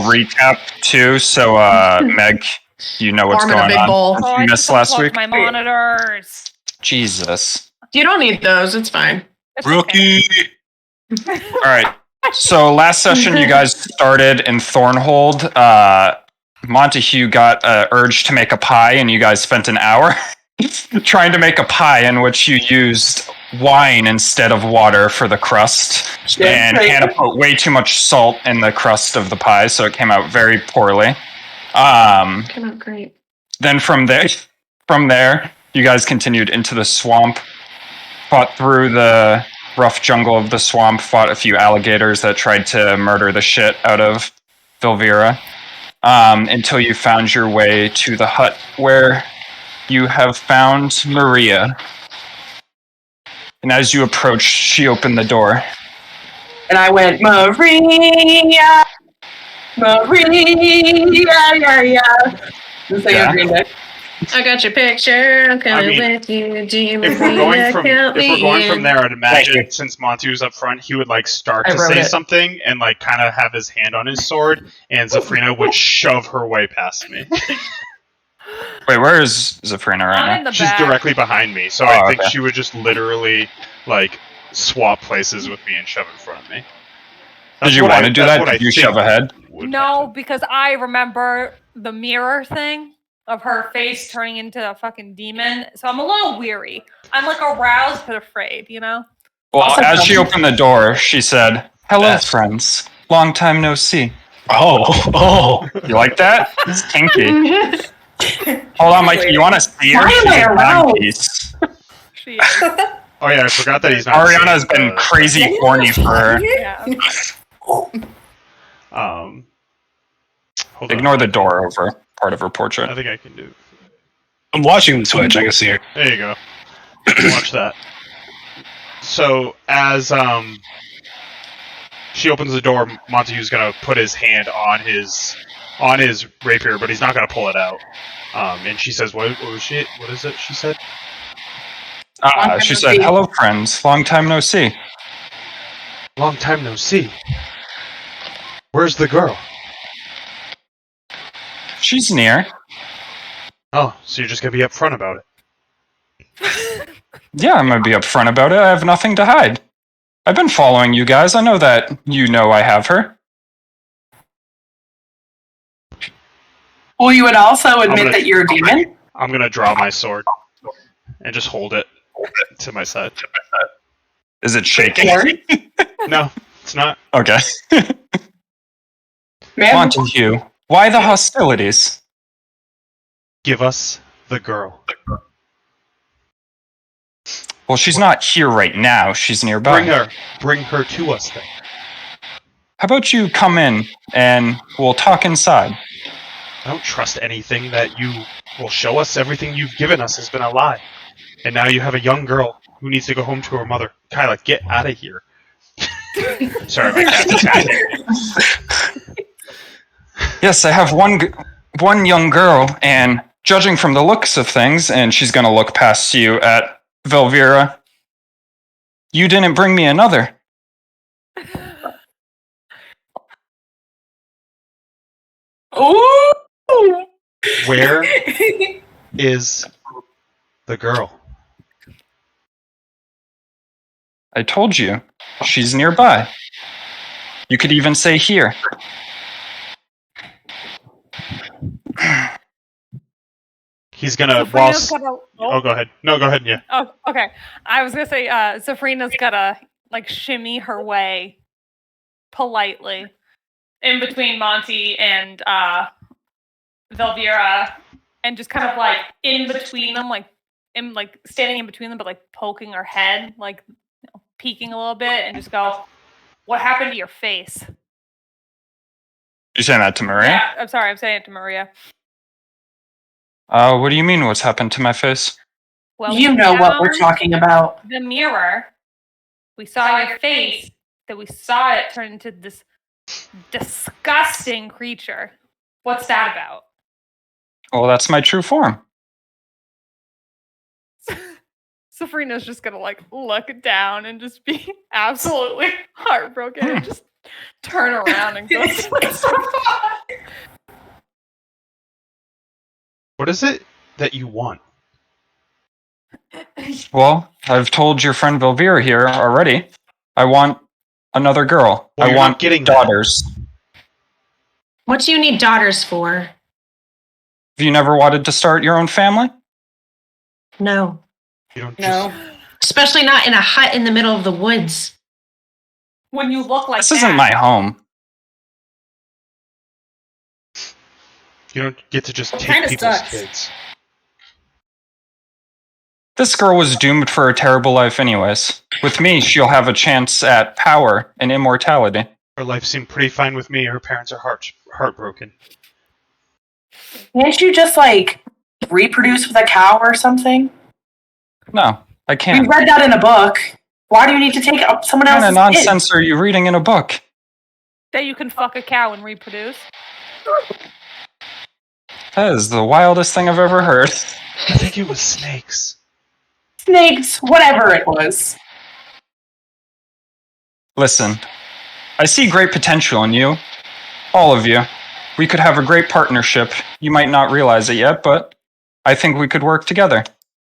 recap too, so Meg, you know what's going on. Bowl. Oh, You missed last week. My monitors. Jesus. You don't need those. It's fine. It's Rookie. okay. All right. So last session, you guys started in Thornhold. Montague got urged to make a pie, and you guys spent an hour trying to make a pie in which you used wine instead of water for the crust. And Hannah put way too much salt in the crust of the pie, so it came out very poorly. Came out great. Then from there, you guys continued into the swamp, fought through the rough jungle of the swamp, fought a few alligators that tried to murder the shit out of Vilvira, until you found your way to the hut where you have found Maria. And as you approached, she opened the door. And I went, Maria, yeah. I got your picture. I'm coming with you. If we're going from there, I'd imagine since Montu's up front, he would start to say something and kind of have his hand on his sword, and Zafrina would shove her way past me. Wait, where is Zafrina right now? She's directly behind me, so I think she would just literally swap places with me and shove in front of me. Did you want to do that? Did you shove ahead? No, because I remember the mirror thing of her face turning into a fucking demon, so I'm a little weary. I'm aroused but afraid, you know? Well, as she opened the door, she said, "Hello, friends. Long time no see." Oh. You like that? It's kinky. Hold on, Mike. You want to see her? Why am I around? She is. Oh yeah, I forgot that he's not. Ariana's been crazy horny for her. Yeah. Ignore the door over part of her portrait. I think I can do. I'm watching the Twitch. I can see her. There you go. Watch that. So as she opens the door, Montague's gonna put his hand on his rapier, but he's not gonna pull it out. And she says, "What was she? What is it?" She said. She said, "Hello, friends. Long time no see." Long time no see. Where's the girl? She's near. Oh, so you're just gonna be upfront about it? Yeah, I'm gonna be upfront about it. I have nothing to hide. I've been following you guys. I know that you know I have her. Well, you would also admit that you're a demon? I'm gonna draw my sword and just hold it to my side. Is it shaking? No, it's not. Okay. Montague, why the hostilities? Give us the girl. Well, she's not here right now. She's nearby. Bring her to us then. How about you come in and we'll talk inside? I don't trust anything that you will show us. Everything you've given us has been a lie. And now you have a young girl who needs to go home to her mother. Kyla, get out of here. Sorry, my cat's attacking. Yes, I have one young girl, and judging from the looks of things, and she's going to look past you at Velvira, you didn't bring me another. Ooh! Where is the girl? I told you, she's nearby. You could even say here. He's gonna Oh, go ahead. No, go ahead. Yeah. Oh, okay. I was gonna say, Zafrina's gotta shimmy her way politely in between Monty and Velvira, and just kind of in between them, standing in between them, but poking her head, peeking a little bit, and just go, "What happened to your face?" You saying that to Maria? Yeah, I'm sorry. I'm saying it to Maria. What do you mean? What's happened to my face? Well, you know what we're talking about. The mirror. We saw your face. That we saw it turn into this disgusting creature. What's that about? Well, that's my true form. Safrina's just gonna look down and just be absolutely heartbroken and just turn around and go. What is it that you want? Well, I've told your friend Velvira here already. I want another girl. Well, I you're want not getting that. daughters. What do you need daughters for? Have you never wanted to start your own family? No. You don't No. Especially not in a hut in the middle of the woods. When you look like This that. isn't my home. You don't get to just take Kinda people's sucks. kids. This girl was doomed for a terrible life anyways. With me, she'll have a chance at power and immortality. Her life seemed pretty fine with me. Her parents are heartbroken. Can't you just, like, reproduce with a cow or something? No, I We can't. read that in a book. Why do you need to take up someone What kind else's of nonsense are you reading in a book? That you can fuck a cow and reproduce. That is the wildest thing I've ever heard. I think it was snakes. Snakes, whatever it was. Listen, I see great potential in you. All of you. We could have a great partnership. You might not realize it yet, but I think we could work together.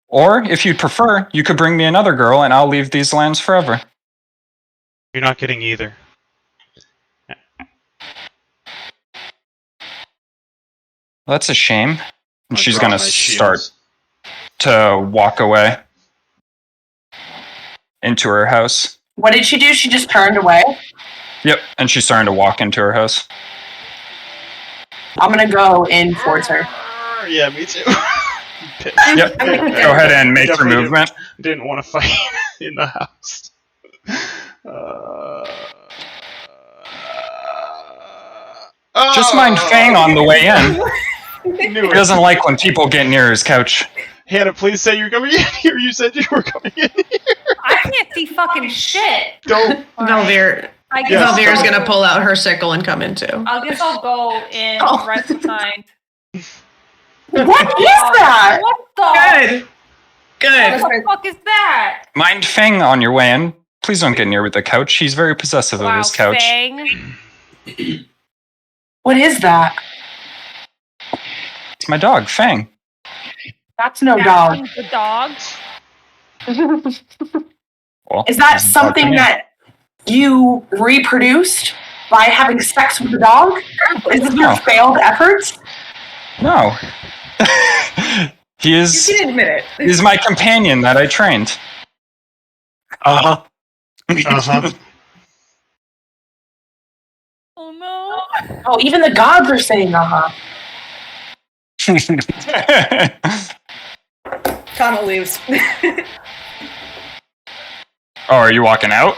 Or, if you'd prefer, you could bring me another girl and I'll leave these lands forever. You're not getting either. That's a shame. And she's Drop gonna my start shields. to walk away into her house. What did she do? She just turned away? Yep, and she's starting to walk into her house. I'm gonna go in towards her. Yeah, me too. Yep, go ahead and make your Definitely movement. Didn't want to fight in the house. Just mind Fang on the way in. Knew He it. doesn't like when people get near his couch. Hannah, please say you're coming in here. You said you were coming in here. I can't see fucking shit. Don't. Velvir. I guess Yes. Velvir's I'll gonna go- pull out her sickle and come in too. I guess I'll go in Oh. right behind. What is that? What the? Good. Good. What the fuck is that? Mind Fang on your way in. Please don't get near with the couch. He's very possessive of his couch. Fang. What is that? It's my dog, Fang. That's no dog. That's the dog. Well, Is that he's a dog to something me. that you reproduced by having sex with the dog? Is this your No. failed efforts? No. He is. You can admit it. He's my companion that I trained. Uh-huh. Uh-huh. Oh no. Oh, even the gods are saying uh-huh. Connell leaves. Oh, are you walking out?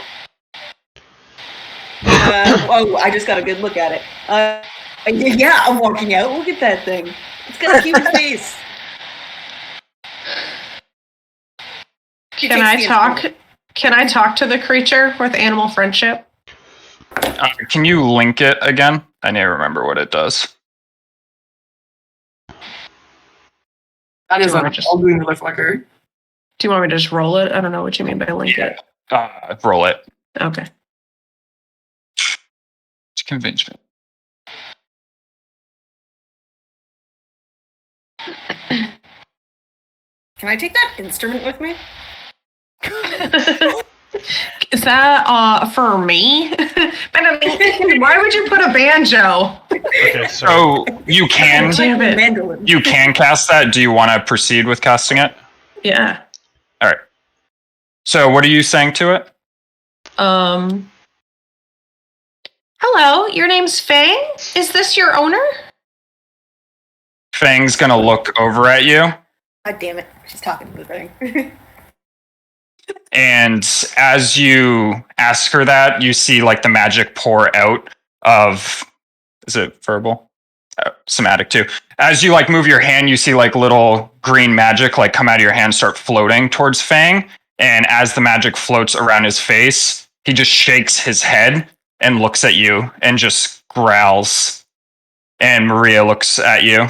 I just got a good look at it. Yeah, I'm walking out. Look at that thing. It's got a cute face. Can I talk? Can I talk to the creature with animal friendship? Can you link it again? I need to remember what it does. That is Do you an wanna just- ugly motherfucker. Do you want me to just roll it? I don't know what you mean by link it. Roll it. Okay. It's convinced me. Can I take that instrument with me? Is that for me? Why would you put a banjo? Okay, sorry. Oh, you can. Damn it. Mandolin. You can cast that. Do you want to proceed with casting it? Yeah. All right. So, what are you saying to it? Hello, your name's Fang? Is this your owner? Fang's gonna look over at you, God damn it. She's talking to the thing. and as you ask her that, you see like the magic pour out of. Is it verbal? Somatic too. As you like move your hand, you see like little green magic like come out of your hand, start floating towards Fang. And as the magic floats around his face, he just shakes his head and looks at you and just growls. And Maria looks at you.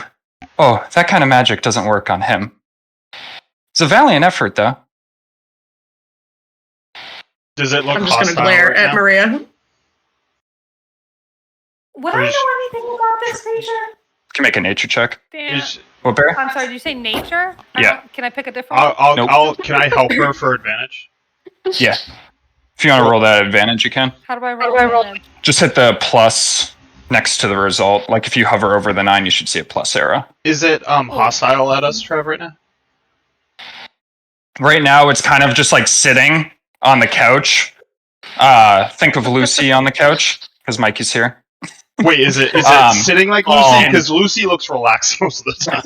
Oh, that kind of magic doesn't work on him. It's a valiant effort, though. Does it look I'm just hostile gonna glare right at now? Would Maria. I know anything about this creature? can make a nature check. Damn. What, Bear? I'm sorry, did you say nature? Yeah. Can I pick a different one? Can I help her for advantage? Yeah. If you want to roll that advantage, you can. How do I roll advantage? Just hit the plus next to the result. Like if you hover over the 9, you should see a plus arrow. Is it hostile at us, Trev, right now? Right now, it's kind of just like sitting on the couch. Think of Lucy on the couch, because Mikey's here. Wait, is it sitting like Lucy? Because Lucy looks relaxed most of the time.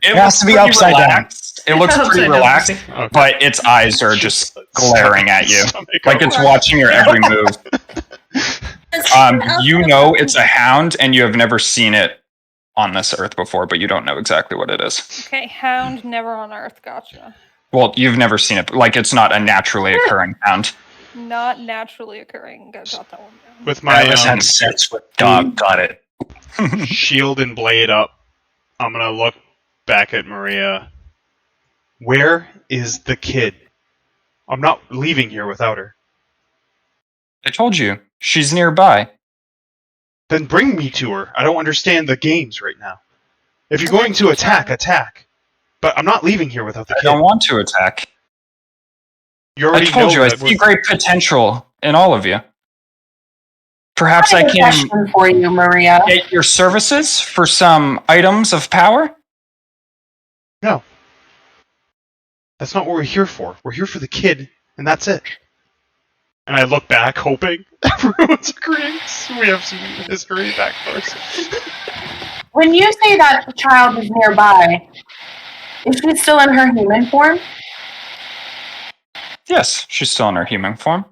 It has to be upside down. It looks pretty relaxed, Okay. but its eyes are just glaring at you. Stomach Like it's over. watching your every move. You know it's a hound, and you have never seen it on this earth before, but you don't know exactly what it is. Okay, hound, never on Earth. Gotcha. Well, you've never seen it. Like it's not a naturally occurring hound. Not naturally occurring. Got that one down. With my had sex with dog. Got it. shield and blade up, I'm gonna look back at Maria. Where is the kid? I'm not leaving here without her. I told you, she's nearby. Then bring me to her. I don't understand the games right now. If you're going to attack, attack. But I'm not leaving here without the I kid. don't want to attack. You I already told know you, I that see great potential in all of you. Perhaps I have a can question for you, Maria. get your services for some items of power? No. That's not what we're here for. We're here for the kid, and that's it. And I look back, hoping everyone's agreeing. So we have some history back first. When you say that the child is nearby, is she still in her human form? Yes, she's still in her human form.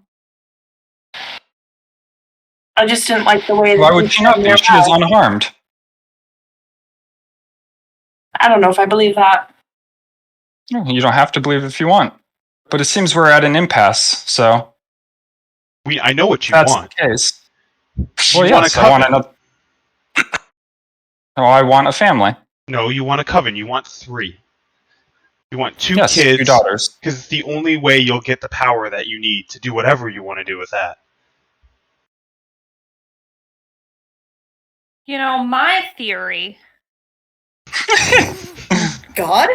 I just didn't like the way that Why you would she said not be? She is nearby. unharmed. I don't know if I believe that. You don't have to believe if you want. But it seems we're at an impasse, so I know what you that's want. the case. You Well, want yes, a I want coven. another. Oh, I want a family. No, you want a coven. You want 3. You want 2 Yes, kids. 2 daughters. Because it's the only way you'll get the power that you need to do whatever you want to do with that. You know, my theory. God?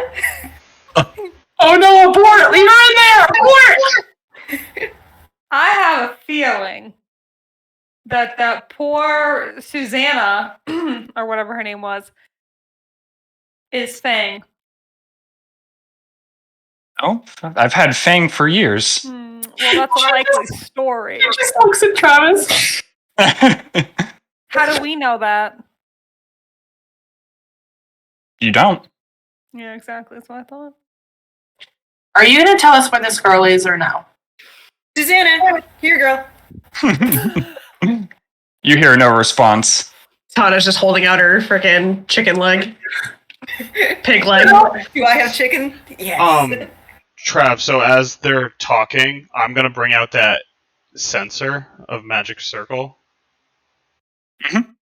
Oh no, abort! Leave her in there! Abort! I have a feeling that poor Susanna, or whatever her name was, is Fang. Oh, I've had Fang for years. Well, that's a likely story. Just looks at Travis. How do we know that? You don't. Yeah, exactly. That's what I thought. Are you gonna tell us where this girl is or no? Susanna, here, girl. You hear no response. Tana's just holding out her freaking chicken leg. Pig leg. Do I have chicken? Yes. Trav, so as they're talking, I'm going to bring out that sensor of Magic Circle. Mhm.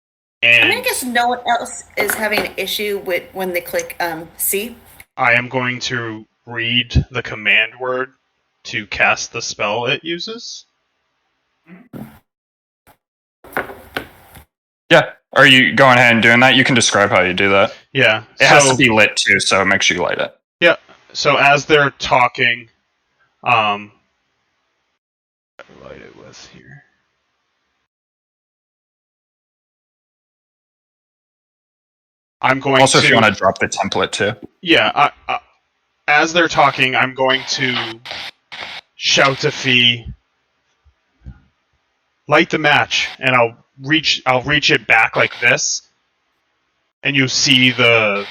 And I guess no one else is having an issue with when they click C. I am going to read the command word to cast the spell it uses. Yeah. Are you going ahead and doing that? You can describe how you do that. Yeah. It has to be lit too, so make sure you light it. Yeah. So as they're talking, light it with here. I'm going Also, to. if you want to drop the template too. Yeah. As they're talking, I'm going to shout to Fee, light the match, and I'll reach it back like this, and you see the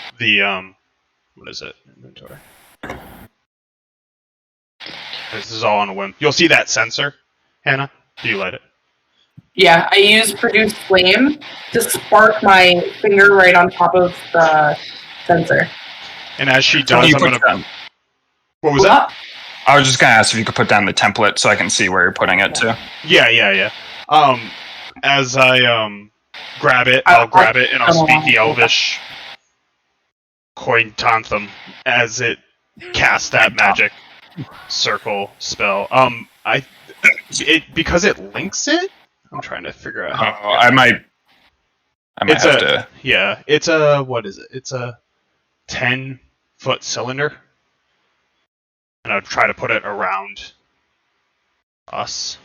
what is it? Inventory. This is all on a whim. You'll see that sensor, Hannah. Do you light it? Yeah, I use produce flame to spark my finger right on top of the sensor. And as she What does, do you I'm put gonna. down? What was that? I was just gonna ask if you could put down the template so I can see where you're putting it to. Yeah. As I grab it, I'll grab it and I'll speak the Elvish coin Tantham as it casts that magic circle spell. Because it links it. I'm trying to figure out how. I might I might have to. Yeah, it's a what is it? It's a 10-foot cylinder, and I'll try to put it around us.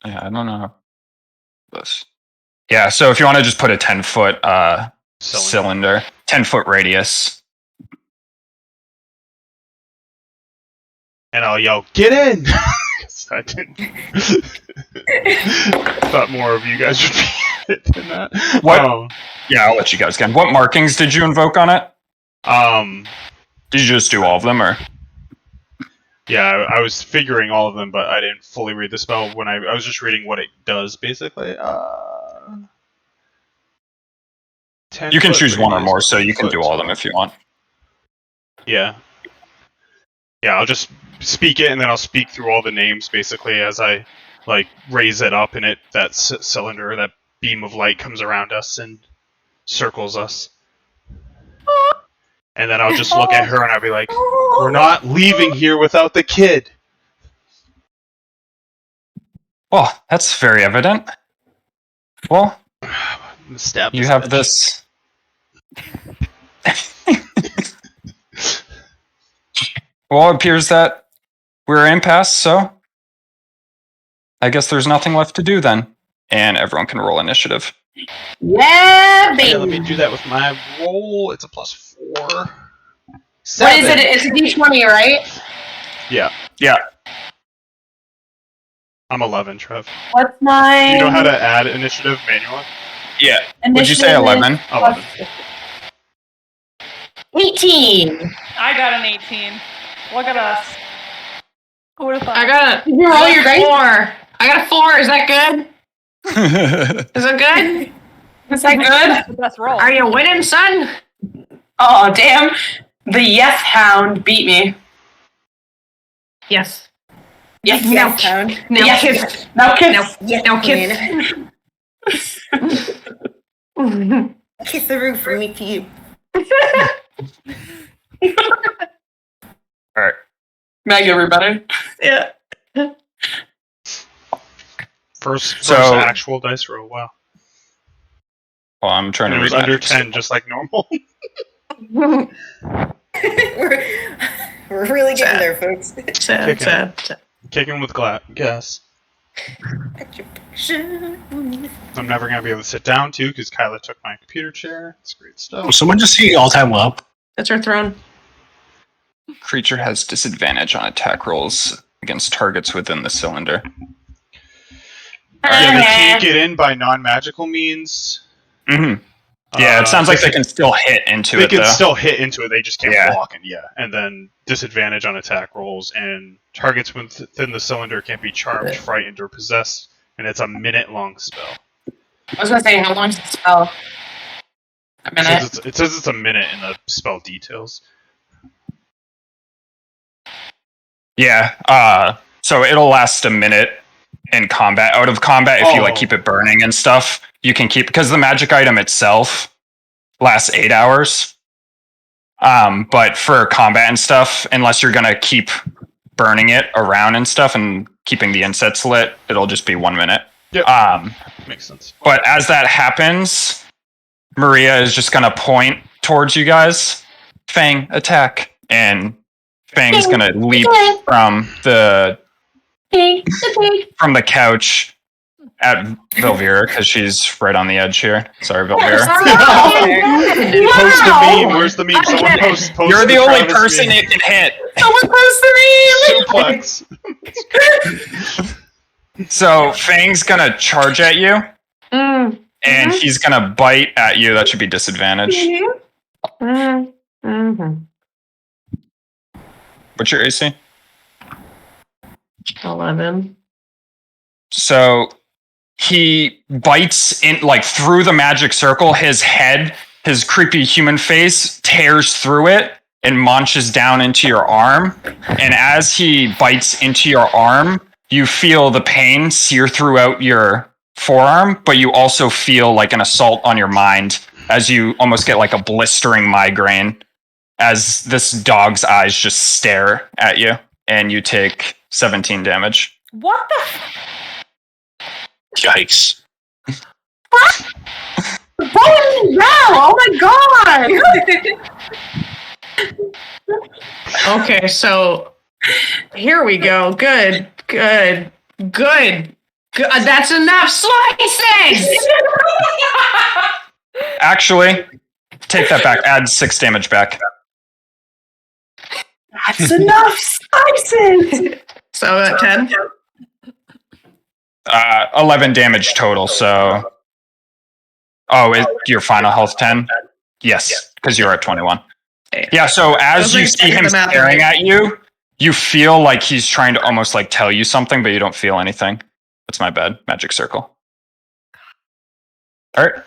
Yeah, I don't know. This. Yeah, so if you want to just put a 10-foot cylinder, 10-foot radius. And I'll yell, "Get in!" I didn't. Thought more of you guys would be it than that. What? Yeah, I'll let you guys get in. What markings did you invoke on it? Did you just do all of them, or? Yeah, I was figuring all of them, but I didn't fully read the spell when I was just reading what it does, basically. You can choose one or more, so you can do all of them if you want. Yeah. Yeah, I'll just speak it, and then I'll speak through all the names, basically, as I, raise it up, and that cylinder, that beam of light comes around us and circles us. And then I'll just look at her, and I'll be like, "We're not leaving here without the kid." Well, that's very evident. Well, you have this. Well, it appears that we're impasse, so I guess there's nothing left to do then. And everyone can roll initiative. Yeah, baby. Yeah, let me do that with my roll. It's a +4. 7. What is it? It's a D20, right? Yeah. Yeah. I'm 11, Trev. What's my... Do you know how to add initiative manually? Yeah. Would you say 11? 11. 18. I got an 18. Look at us. Who would have thought? I got Did you roll your dice? 4. I got a 4. Is that good? Is it good? Is that good? That's the best roll. Are you winning, son? Oh, damn. The yes hound beat me. Yes. Yes, No. yes hound. No yes. kiss. No kiss. No kiss. Kiss the roof from me to you. Alright. Meg, everybody. Yeah. First So- actual dice roll, wow. Well, I'm trying And to it was read under magic. 10, just like normal. we're really getting there, folks. Sad. Kicking with gas. I'm never going to be able to sit down, too, because Kyla took my computer chair. It's great stuff. Will someone just see all-time low? That's her throne. Creature has disadvantage on attack rolls against targets within the cylinder. Yeah, they can't get in by non-magical means. Mm-hmm. Yeah, it sounds like they can still hit into They it, can though. still hit into it, they just can't Yeah. walk in, And then disadvantage on attack rolls, and targets within the cylinder can't be charmed, frightened, or possessed, and it's a minute-long spell. I was going to say, how long is the spell? A minute? It says it's a minute in the spell details. Yeah, so it'll last a minute in combat. Out of combat, if you keep it burning and stuff, you can keep, because the magic item itself lasts 8 hours. But for combat and stuff, unless you're gonna keep burning it around and stuff and keeping the insets lit, it'll just be 1 minute. Yep. Makes sense. But as that happens, Maria is just gonna point towards you guys. Fang, attack, and Fang's gonna leap from the couch at Velvira, because she's right on the edge here. Sorry, Velvira. Post the meme. Where's the meme? Someone post You're the only Travis person meme. it can hit. Someone post the Suplex. So Fang's gonna charge at you, and he's gonna bite at you. That should be disadvantage. What's your AC? 11. So he bites in, through the magic circle. His head, his creepy human face, tears through it and munches down into your arm. And as he bites into your arm, you feel the pain sear throughout your forearm, but you also feel like an assault on your mind as you almost get like a blistering migraine as this dog's eyes just stare at you. and you take 17 damage. What the? Yikes. Holy hell! Oh my god! Okay, so here we go. Good. That's enough slices! Actually, take that back. Add 6 damage back. That's enough slices! So at 10? 11 damage total, so... Oh, your final health 10? Yes, because you're at 21. Yeah, so as you see him staring at you, you feel like he's trying to almost like tell you something, but you don't feel anything. That's my bad. Magic circle. All right.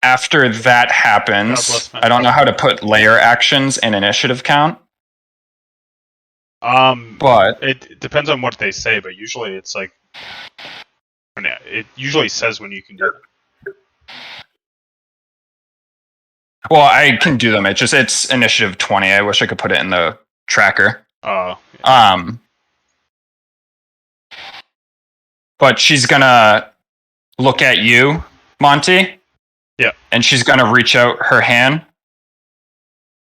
After that happens, I don't know how to put layer actions in initiative count. But it depends on what they say, but usually it's like it usually says when you can do it. well, I can do them. It's initiative 20. I wish I could put it in the tracker. But she's gonna look at you, Monty. Yeah. And she's gonna reach out her hand.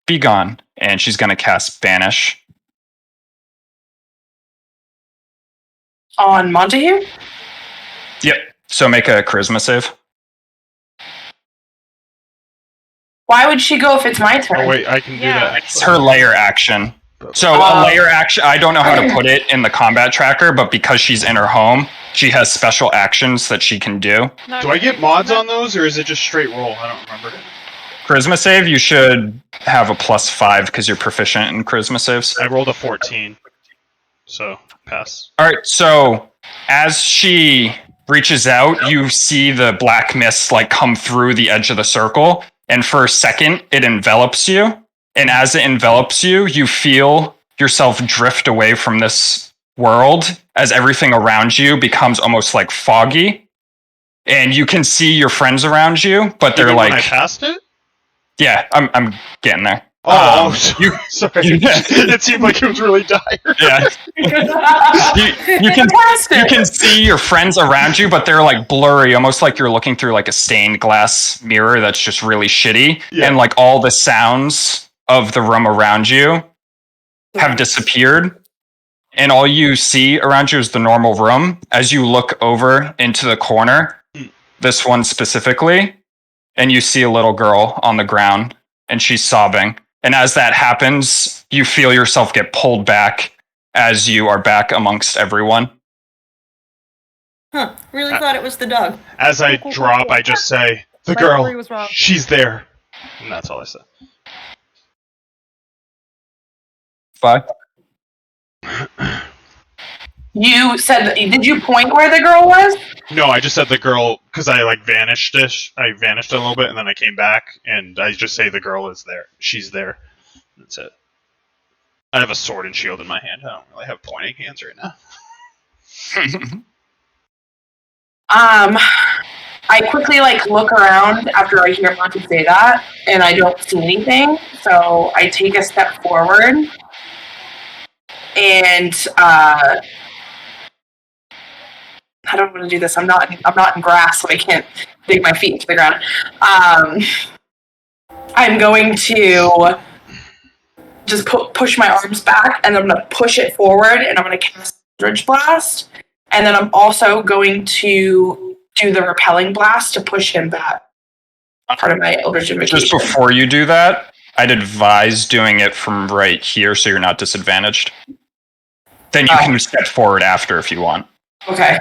Be gone. And she's gonna cast Banish. On Montague? Yep. So make a charisma save. Why would she go if it's my turn? Oh wait, I can do that. It's her layer action. So a layer action, I don't know how to put it in the combat tracker, but because she's in her home, she has special actions that she can do. Do I get mods on those, or is it just straight roll? I don't remember. Charisma save, you should have a +5 because you're proficient in charisma saves. I rolled a 14, so pass. All right, so as she reaches out, you see the black mist like come through the edge of the circle, and for a second, it envelops you. And as it envelops you, you feel yourself drift away from this world as everything around you becomes almost like foggy. And you can see your friends around you, but they're Even like... when I passed it? Yeah, I'm getting there. Sorry. It seemed like it was really dire. Yeah. you can see your friends around you, but they're like blurry, almost like you're looking through like a stained glass mirror that's just really shitty. Yeah. And like all the sounds of the room around you have disappeared. And all you see around you is the normal room. As you look over into the corner, this one specifically, and you see a little girl on the ground, and she's sobbing. And as that happens, you feel yourself get pulled back as you are back amongst everyone. Huh. Really thought it was the dog. As I drop, I just say, the girl, she's there. And that's all I said. 5. You said, did you point where the girl was? No, I just said the girl, because I like vanished-ish. I vanished a little bit, and then I came back, and I just say the girl is there. She's there. That's it. I have a sword and shield in my hand. I don't really have pointing hands right now. I quickly look around after I hear Monty say that, and I don't see anything. So I take a step forward, and I don't want to do this. I'm not in grass, so I can't dig my feet into the ground. I'm going to just push my arms back, and I'm going to push it forward, and I'm going to cast Eldritch Blast, and then I'm also going to do the Repelling Blast to push him back. Part of my Eldritch Invocation. Just before you do that, I'd advise doing it from right here so you're not disadvantaged. Then you can step forward after if you want. Okay.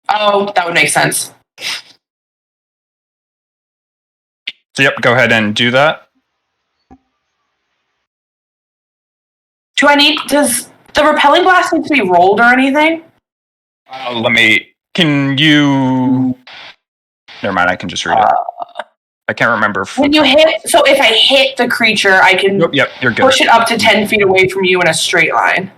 Oh, that would make sense. So yep, go ahead and do that. Does the Repelling Blast need to be rolled or anything? Can you... Never mind, I can just read it. I can't remember. When you hit... So if I hit the creature, I can yep, you're good. Push it up to 10 feet away from you in a straight line.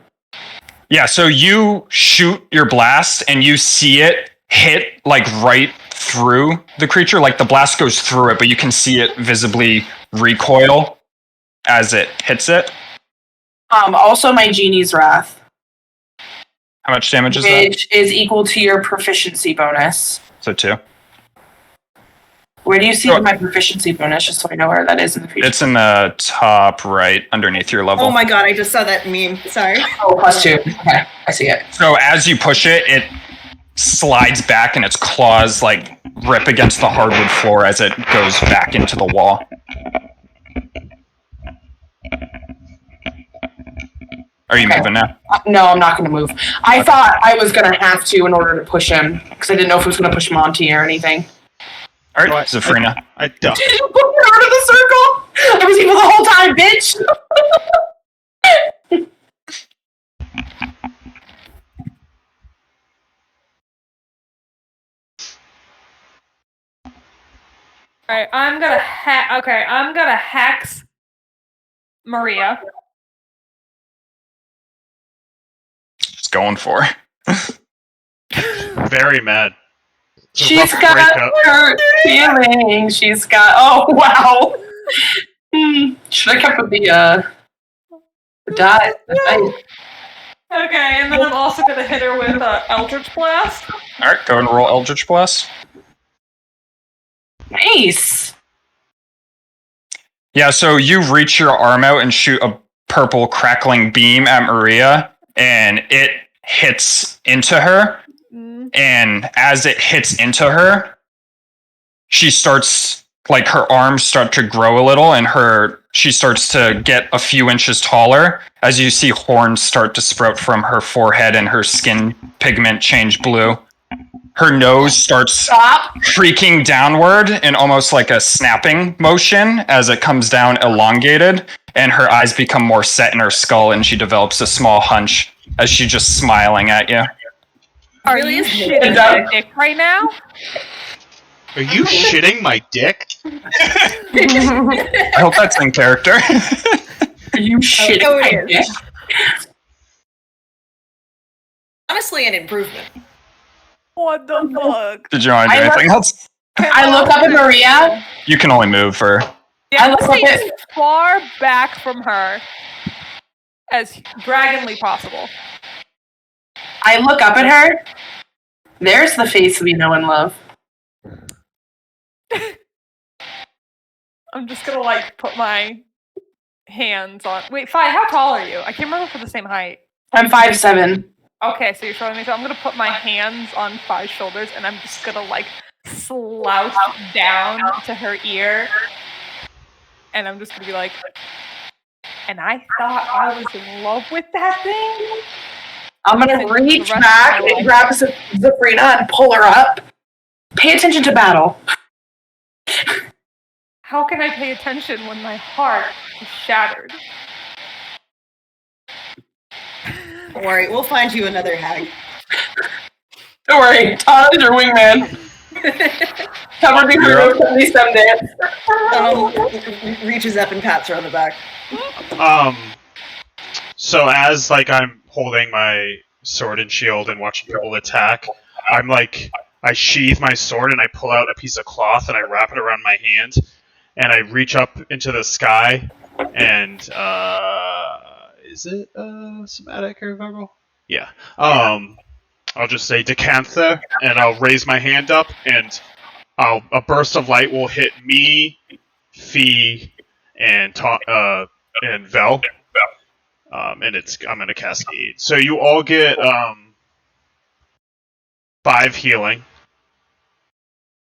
Yeah, so you shoot your blast and you see it hit right through the creature. Like the blast goes through it, but you can see it visibly recoil as it hits it. Also my Genie's Wrath. How much damage is that? Which is equal to your proficiency bonus. So 2. Where do you see my proficiency bonus, just so I know where that is in the future? It's in the top right, underneath your level. Oh my god, I just saw that meme. Sorry. Oh, +2. Okay, I see it. So as you push it, it slides back and its claws like rip against the hardwood floor as it goes back into the wall. Are you moving now? No, I'm not going to move. I thought I was going to have to in order to push him, because I didn't know if it was going to push Monty or anything. All right, Zafrina. I ducked. Did you put me out of the circle? I was evil the whole time, bitch! Alright, I'm gonna hex Maria. Just going for it. Very mad. She's got hurt feelings. She's got. Oh wow. Should have kept with the die. Okay, and then I'm also gonna hit her with Eldritch Blast. All right, go and roll Eldritch Blast. Nice. Yeah, so you reach your arm out and shoot a purple crackling beam at Maria, and it hits into her. And as it hits into her, she starts, like, her arms start to grow a little, and she starts to get a few inches taller as you see horns start to sprout from her forehead and her skin pigment change blue. Her nose starts creaking downward in almost like a snapping motion as it comes down elongated, and her eyes become more set in her skull, and she develops a small hunch as she's just smiling at you. Are you shitting my dick right now? Are you shitting my dick? I hope that's in character. Are you shitting my dick? Honestly, an improvement. What the fuck? Did you want to do anything else? I look up at Maria. You can only move for... Yeah, I look stay up at- as far back from her as dragonly possible. I look up at her. There's the face we know and love. I'm just gonna like put my hands on. Wait, Fi, how tall are you? I can't remember if we're the same height. I'm 5'7". Okay, so you're showing me. So I'm gonna put my hands on Fi's shoulders, and I'm just gonna like slouch down to her ear, and I'm just gonna be like, "And I thought I was in love with that thing." I'm gonna reach back and grab Zafrina and pull her up. Pay attention to battle. How can I pay attention when my heart is shattered? Don't worry, we'll find you another hag. Don't worry, Todd is your wingman. Covered in her 77 dance. Reaches up and pats her on the back. So as like I'm holding my sword and shield and watching people attack, I'm like, I sheathe my sword and I pull out a piece of cloth and I wrap it around my hand and I reach up into the sky and is it somatic or verbal? Yeah. I'll just say Decantha and I'll raise my hand up and a burst of light will hit me, Fee, and Vel. And I'm gonna cascade. So you all get 5 healing.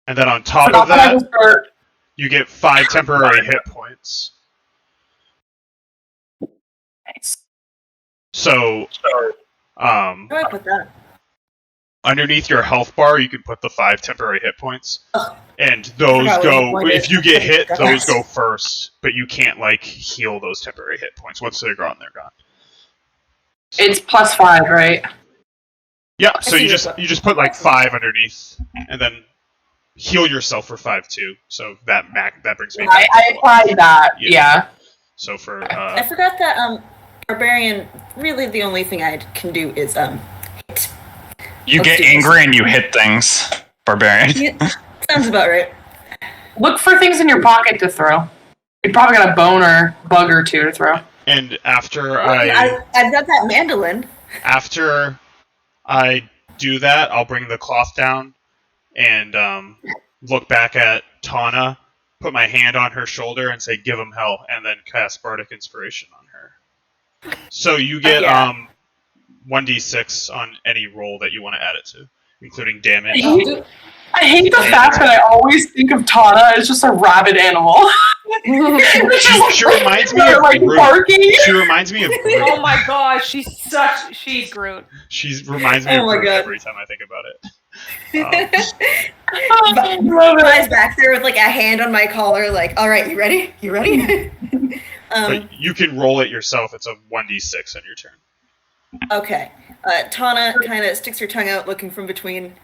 And then on top of that, you get 5 temporary hit points. Nice. So Where do I put that? underneath your health bar you can put the 5 temporary hit points. Ugh. And those go, if you get hit, That's those go first, but you can't like heal those temporary hit points. Once they're gone, they're gone. It's +5, right? Yeah, so see you it. just put like 5 underneath, and then heal yourself for 5 too. So that brings me. I applied that. Yeah. So for I forgot that barbarian. Really, the only thing I can do is hit. You Let's get do this. angry and you hit things, barbarian. Yeah, sounds about right. Look for things in your pocket to throw. You probably got a bone or bug or two to throw. And after I've got that mandolin. After I do that, I'll bring the cloth down and look back at Tana, put my hand on her shoulder, and say, "Give him hell," and then cast Bardic Inspiration on her. So you get 1d6 on any roll that you want to add it to, including damage. I hate the fact that I always think of Tana as just a rabid animal. She reminds me of Groot. Barking. She reminds me of Groot. Oh my god, she's Groot. She reminds me of Groot every time I think about it. Flies back there with like a hand on my collar, like, all right, you ready? You ready? But you can roll it yourself. It's a 1d6 on your turn. Okay. Tana kind of sticks her tongue out, looking from between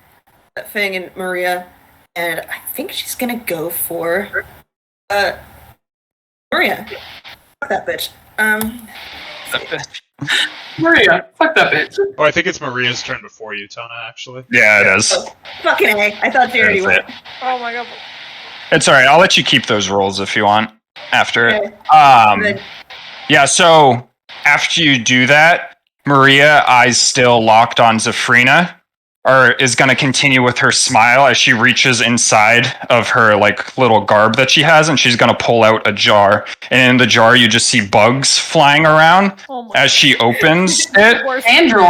Fang and Maria, and I think she's gonna go for Maria. Fuck that bitch. Maria, fuck that bitch. Oh, I think it's Maria's turn before you, Tana, actually. Yeah, it is. Oh, fucking A. I thought she already went. Oh my god. It's alright, I'll let you keep those rolls if you want after it. Okay. Yeah, so after you do that, Maria, eyes still locked on Zafrina, is going to continue with her smile as she reaches inside of her like little garb that she has, and she's going to pull out a jar. And in the jar, you just see bugs flying around as she opens it Andrew.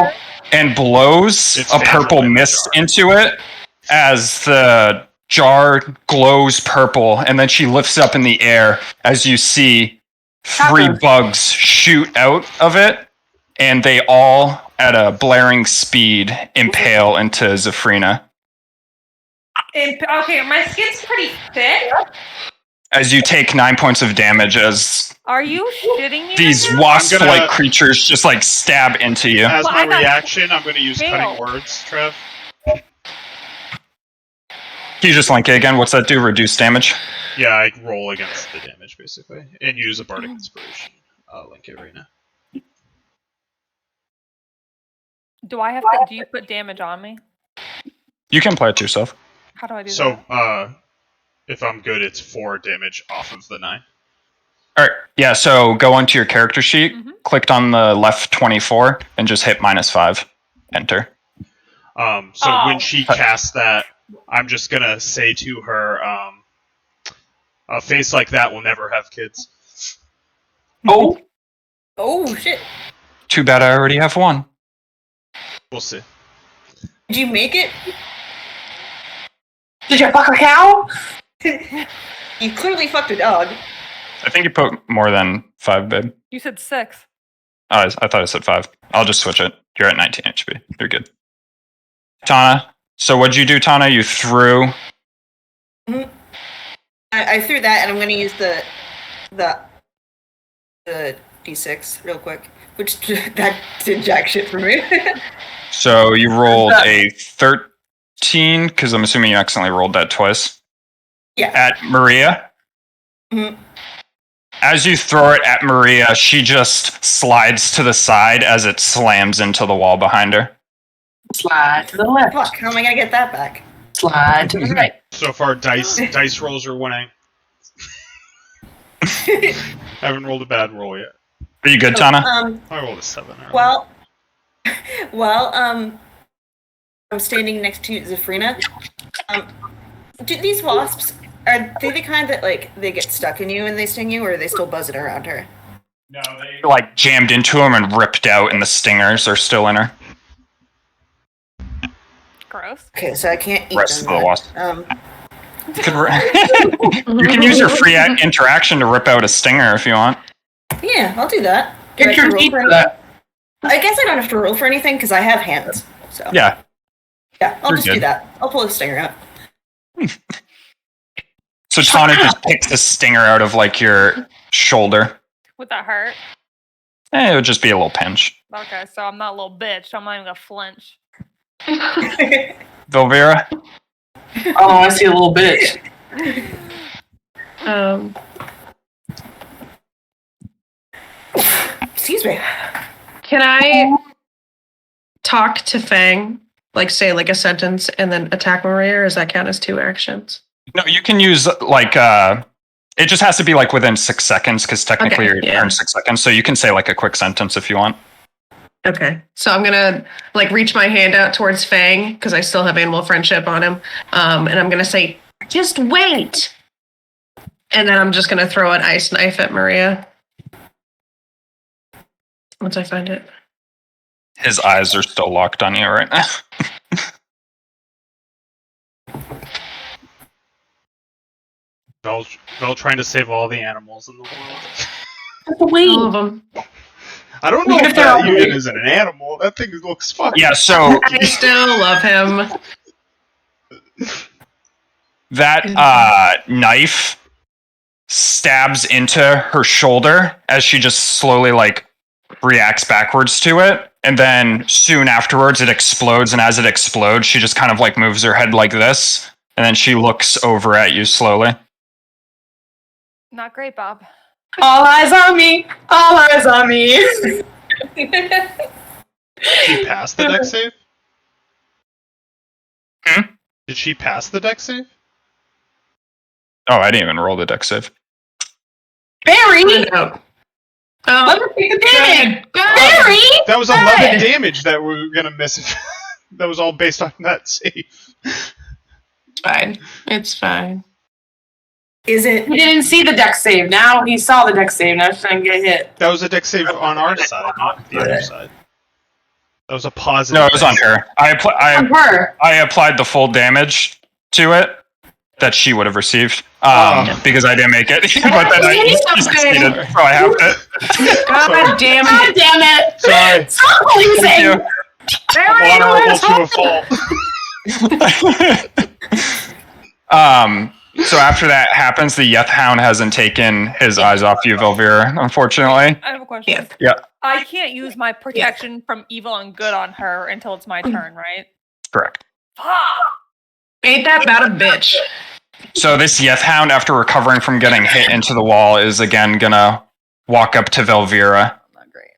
and blows a purple mist into it as the jar glows purple. And then she lifts it up in the air as you see 3 bugs shoot out of it. And they all, at a blaring speed, impale into Zafrina. Okay, my skin's pretty thick. As you take 9 points of damage as Are you shitting me? these right now? wasp-like creatures just like stab into you. As Well, my I got reaction, I'm going to use failed. cutting words, Trev. Can you just link it again? What's that do? Reduce damage? Yeah, I roll against the damage, basically, and use a Bardic Inspiration. I'll link it right now. Do you put damage on me? You can play it to yourself. How do I do that? So, if I'm good, it's 4 damage off of the 9. All right. Yeah, so go onto your character sheet, clicked on the left 24, and just hit -5. Enter. When she casts that, I'm just going to say to her, a face like that will never have kids. Oh. Oh, shit. Too bad I already have one. We'll see. Did you make it? Did you fuck a cow? You clearly fucked a dog. I think you put more than 5, babe. You said 6. Oh, I thought I said 5. I'll just switch it. You're at 19 HP. You're good. Tana. So what'd you do, Tana? You threw... Mm-hmm. I threw that, and I'm going to use the D6 real quick, which that did jack shit for me. So you rolled a 13, because I'm assuming you accidentally rolled that twice. Yeah. At Maria. Mm-hmm. As you throw it at Maria, she just slides to the side as it slams into the wall behind her. Slide to the left. Fuck, how am I going to get that back? Slide to the right. So far, dice rolls are winning. Haven't rolled a bad roll yet. Are you good, Tana? I rolled a 7. Well, I'm standing next to Zafrina. Do these wasps, are they the kind that, like, they get stuck in you and they sting you, or are they still buzzing around her? No, they like jammed into him and ripped out, and the stingers are still in her. Gross. Okay, so I can't eat Rest them. of the wasp. Then. You can use your free interaction to rip out a stinger if you want. Yeah, I'll do that. Do I Get have to your roll feet for for anything? that. I guess I don't have to roll for anything because I have hands. So Yeah. yeah, I'll You're just do good. that. I'll pull the stinger out. So Tana just picks the stinger out of like your shoulder. Would that hurt? It would just be a little pinch. Okay, so I'm not a little bitch. So I'm not even gonna flinch. Velvera? Oh, I see a little bitch. Excuse me. Can I talk to Fang, like say like a sentence, and then attack Maria, or does that count as 2 actions? No, you can use like It just has to be like within 6 seconds because technically Okay, your yeah. turn 6 seconds. So you can say like a quick sentence if you want. Okay, so I'm gonna like reach my hand out towards Fang because I still have animal friendship on him, and I'm gonna say, "Just wait," and then I'm just gonna throw an ice knife at Maria once I find it. His eyes are still locked on you right now. Vel trying to save all the animals in the world. All of them. I don't know Even if if they're that all unit big. isn't an animal. That thing looks fine. Yeah, so I still love him. that knife stabs into her shoulder as she just slowly like reacts backwards to it, and then soon afterwards it explodes, and as it explodes she just kind of like moves her head like this, and then she looks over at you slowly. Not great, Bob. All eyes on me. All eyes on me. She passed the deck save? Hmm? Did she pass the deck save? Oh, I didn't even roll the deck save. Barry! Oh, Let me take the damage! good. Barry! That was 11 damage that we were gonna miss. That was all based on that save. It's fine. It's fine. Is it? He didn't see the deck save. Now he saw the deck save. Now he's trying to get hit. That was a deck save on our side, not the other side. That was a positive. No, it was on her. On her. I applied the full damage to it that she would have received because I didn't make it. But then I succeeded, so I have it. God damn God it. damn it! Sorry. Stop policing! Honorable to a fault. So after that happens, the Yeth Hound hasn't taken his eyes off you, Velvira, unfortunately. I have a question. Yes. Yeah. I can't use my protection from evil and good on her until it's my turn, right? Correct. Fuck! Ain't that about a bitch? So this Yeth Hound, after recovering from getting hit into the wall, is again gonna walk up to Velvira Not great.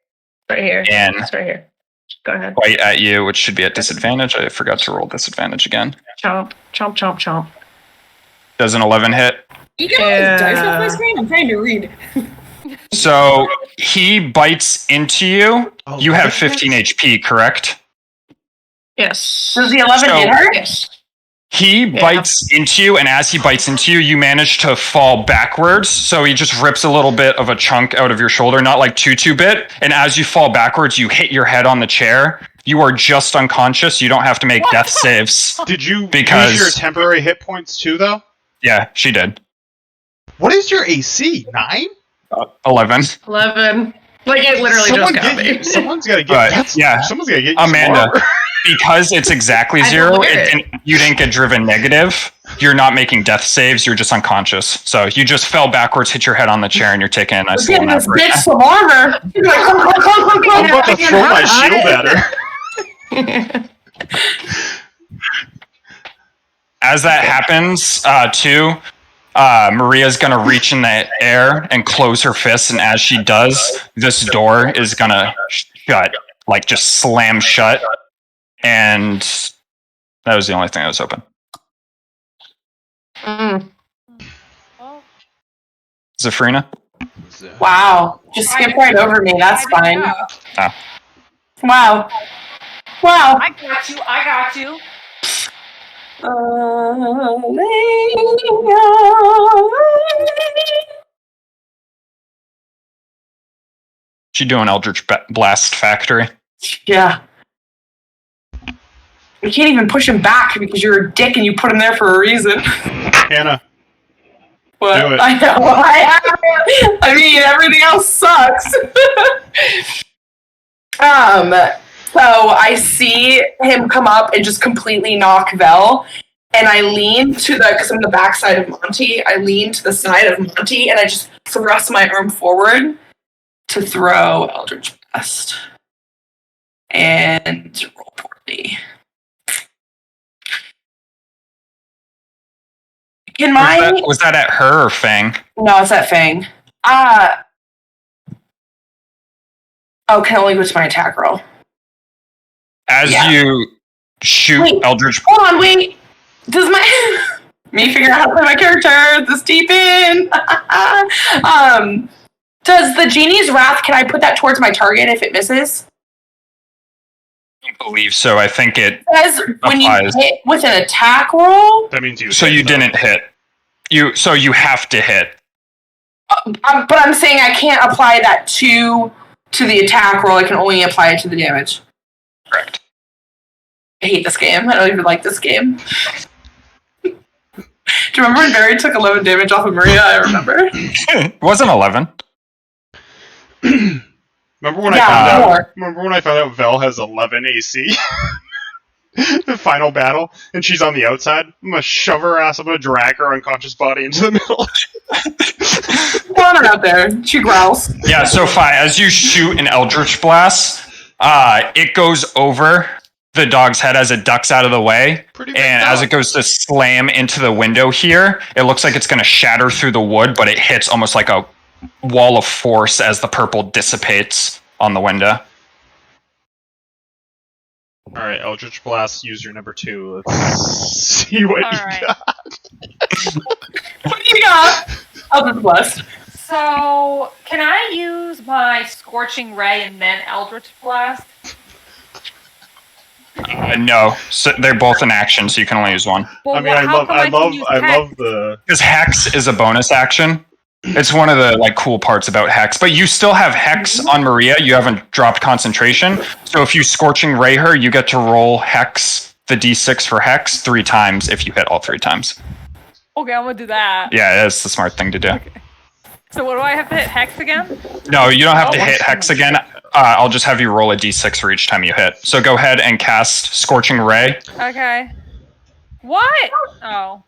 Right here. and It's right here. Go ahead. bite at you, which should be at disadvantage. I forgot to roll disadvantage again. Chomp, chomp, chomp, chomp. Does an 11 hit? You can Yeah. dice off my screen? I'm trying to read. So he bites into you. Oh, You have what? 15 HP, correct? Yes. Does the 11 So- hit her? Yes. He bites into you, and as he bites into you, you manage to fall backwards. So he just rips a little bit of a chunk out of your shoulder, not like two bit. And as you fall backwards, you hit your head on the chair. You are just unconscious. You don't have to make death saves. Did you Because- use your temporary hit points too, though? Yeah, she did. What is your AC? 9? 11. 11. Like, it literally just got me. Someone's got to get. But, That's, yeah. Someone's got to get you Amanda. smarter. Because it's exactly I zero, don't wear it. you didn't get driven negative. You're not making death saves. You're just unconscious. So you just fell backwards, hit your head on the chair, and you're taking a nice We're little getting nap. this right bitch some armor. He's like, I'm about to throw my shield at her. As that happens, Maria's gonna reach in the air and close her fists, and as she does, this door is gonna shut, like just slam shut, and that was the only thing that was open. Mm. Well, Zafrina? Wow. Just skip right over me. That's fine. yeah. Wow. Wow. I got you. I got you. She doing Eldritch Blast Factory. Yeah. You can't even push him back because you're a dick and you put him there for a reason. Hannah. What? Do it. I know. I mean, everything else sucks. So I see him come up and just completely knock Vel, and I lean to because I'm the backside of Monty. I lean to the side of Monty, and I just thrust my arm forward to throw Eldritch Blast. And roll poorly. Can my Was that at her or Fang? No, it's that Fang. Can only go to my attack roll. As Yeah. you shoot Wait. Eldritch, Hold on, wait. Does my Me figuring out how to play my character this deep in. Does the genie's wrath? Can I put that towards my target if it misses? I believe so. I think it says when you applies. hit with an attack roll. That means you. So you didn't hit. You have to hit. But I'm saying I can't apply that to the attack roll. I can only apply it to the damage. Correct. I hate this game. I don't even like this game. Do you remember when Barry took 11 damage off of Maria? I remember. It wasn't 11. Remember when I found out Vel has 11 AC? The final battle, and she's on the outside. I'm gonna shove her ass. I'm gonna drag her unconscious body into the middle. Come on out there. She growls. Yeah, so as you shoot an Eldritch Blast, it goes over the dog's head as it ducks out of the way. As it goes to slam into the window here, it looks like it's going to shatter through the wood, but it hits almost like a wall of force as the purple dissipates on the window. Alright, Eldritch Blast, use your number 2. Let's see what you got. What do you got? Eldritch Blast. So, can I use my Scorching Ray and then Eldritch Blast? No, so they're both in action, so you can only use one. Well, I mean, I love the... Because Hex is a bonus action. It's one of the cool parts about Hex. But you still have Hex on Maria. You haven't dropped concentration. So if you Scorching Ray her, you get to roll Hex, the D6 for Hex, 3 times if you hit all 3 times. Okay, I'm gonna do that. Yeah, that's the smart thing to do. Okay. So what do I have to hit? Hex again? No, you don't have to hit Hex again. I'll just have you roll a D6 for each time you hit. So go ahead and cast Scorching Ray. Okay. What? Oh.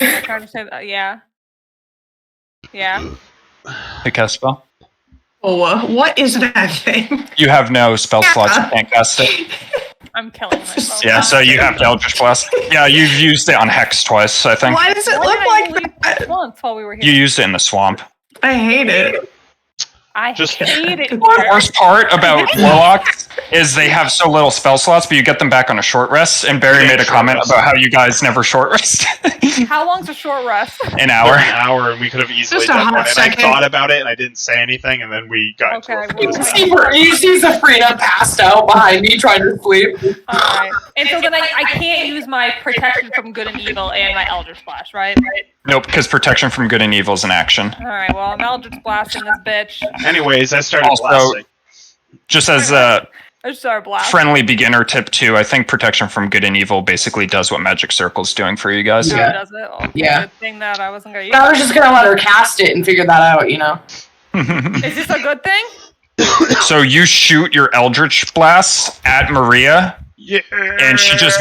I'm trying to say that. Yeah. Yeah. To cast spell. Oh, what is that thing? You have no spell slots. You can't cast it. I'm killing myself. Yeah, so you have to Eldritch Blast. Yeah, you've used it on Hex twice, I think. Why does it look like that? Once while we were here. You used it in the swamp. I hate it. I hate it. The worst part about Warlocks is they have so little spell slots, but you get them back on a short rest. And Barry made a comment about how you guys never short rest. How long's a short rest? An hour. An hour, and we could have easily Just a done hot that. And I second. thought about it, and I didn't say anything, and then we got into it. You see Sabrina passed out behind me trying to sleep. Alright. And so then I can't use my protection from good and evil and my Eldritch Blast, right? Nope, because protection from good and evil is an action. Alright, well, I'm Eldritch Blasting this bitch. Anyways, I started Also, blasting. just as a I just started blasting. friendly beginner tip too, I think protection from good and evil basically does what Magic Circle's doing for you guys. No, Yeah. does it? Oh, Yeah. Good thing that I wasn't gonna use I was just gonna let her cast it and figure that out, you know. it. Is this a good thing? So you shoot your Eldritch Blast at Maria, Yeah. and she just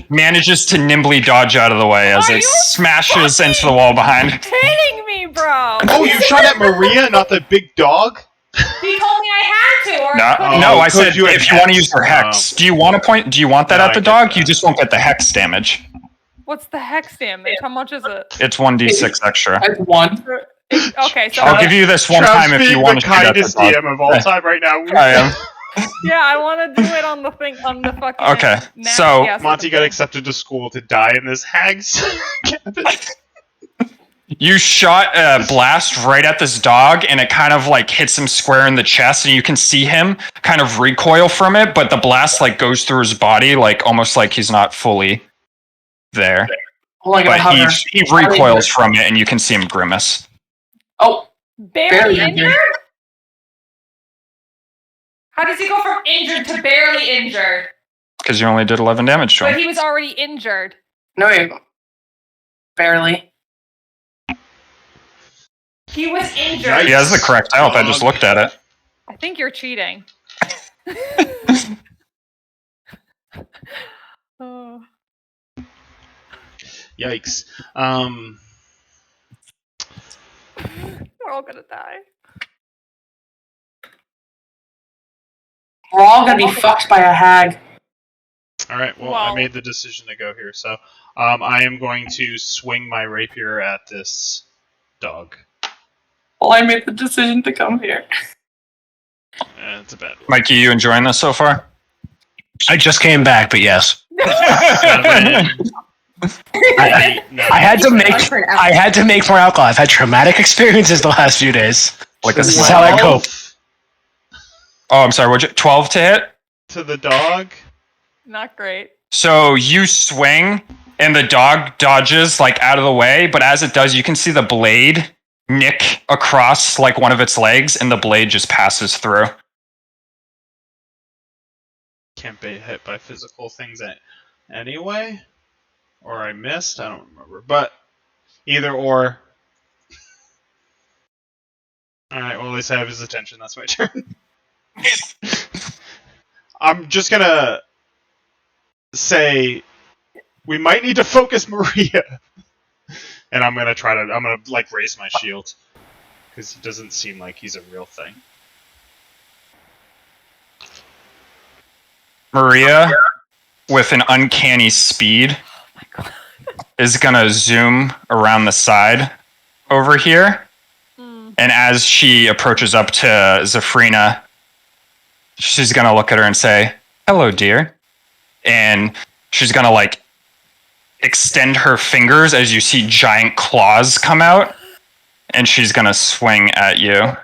manages to nimbly dodge out of the way as it smashes into the wall behind. Kidding me, bro! Oh, you shot at Maria, not the big dog? You told me I had to, or I No, couldn't. no, I could said you if have you want to Hex? use your Hex. Do you want to point? Do you want that No, at I the get dog? that. You just won't get the Hex damage. What's the hex damage? How much is it? It's 1d6 extra. That's one. Okay, so I'll give you this one time if you want to the shoot at the kindest dog. DM of all time right now. I am. yeah, I want to do it on the thing on the fucking. Okay, so- yes, Monty got accepted to school to die in this hag's cabin. You shot a blast right at this dog, and it kind of hits him square in the chest, and you can see him kind of recoil from it, but the blast goes through his body, almost like he's not fully there. Hold on, I gotta But hover. he recoils from it, and you can see him grimace. Oh, barely barely injured. How does he go from injured to barely injured? Because you only did 11 damage to But him. he was already injured. no, barely. He was injured. He has the correct health, I just looked at it. I think you're cheating. Oh. Yikes. We're all gonna die. We're all gonna be fucked by a hag. Alright, well, I made the decision to go here, so I am going to swing my rapier at this dog. Well, I made the decision to come here. It's a bad one. Mikey, you enjoying this so far? I just came back, but yes. 7 I had to make more alcohol. I've had traumatic experiences the last few days. This is how I cope. Oh, I'm sorry. 12 to hit? To the dog? Not great. So you swing, and the dog dodges out of the way, but as it does, you can see the blade nick across one of its legs, and the blade just passes through. Can't be hit by physical things anyway? Or I missed? I don't remember. But either or. Alright, well, at least I have his attention. That's my turn. I'm just gonna say we might need to focus Maria. And I'm gonna raise my shield. Because he doesn't seem like he's a real thing. Maria, with an uncanny speed, is gonna zoom around the side over here. And as she approaches up to Zafrina, she's gonna look at her and say, "Hello, dear." And she's gonna extend her fingers as you see giant claws come out, and she's gonna swing at you.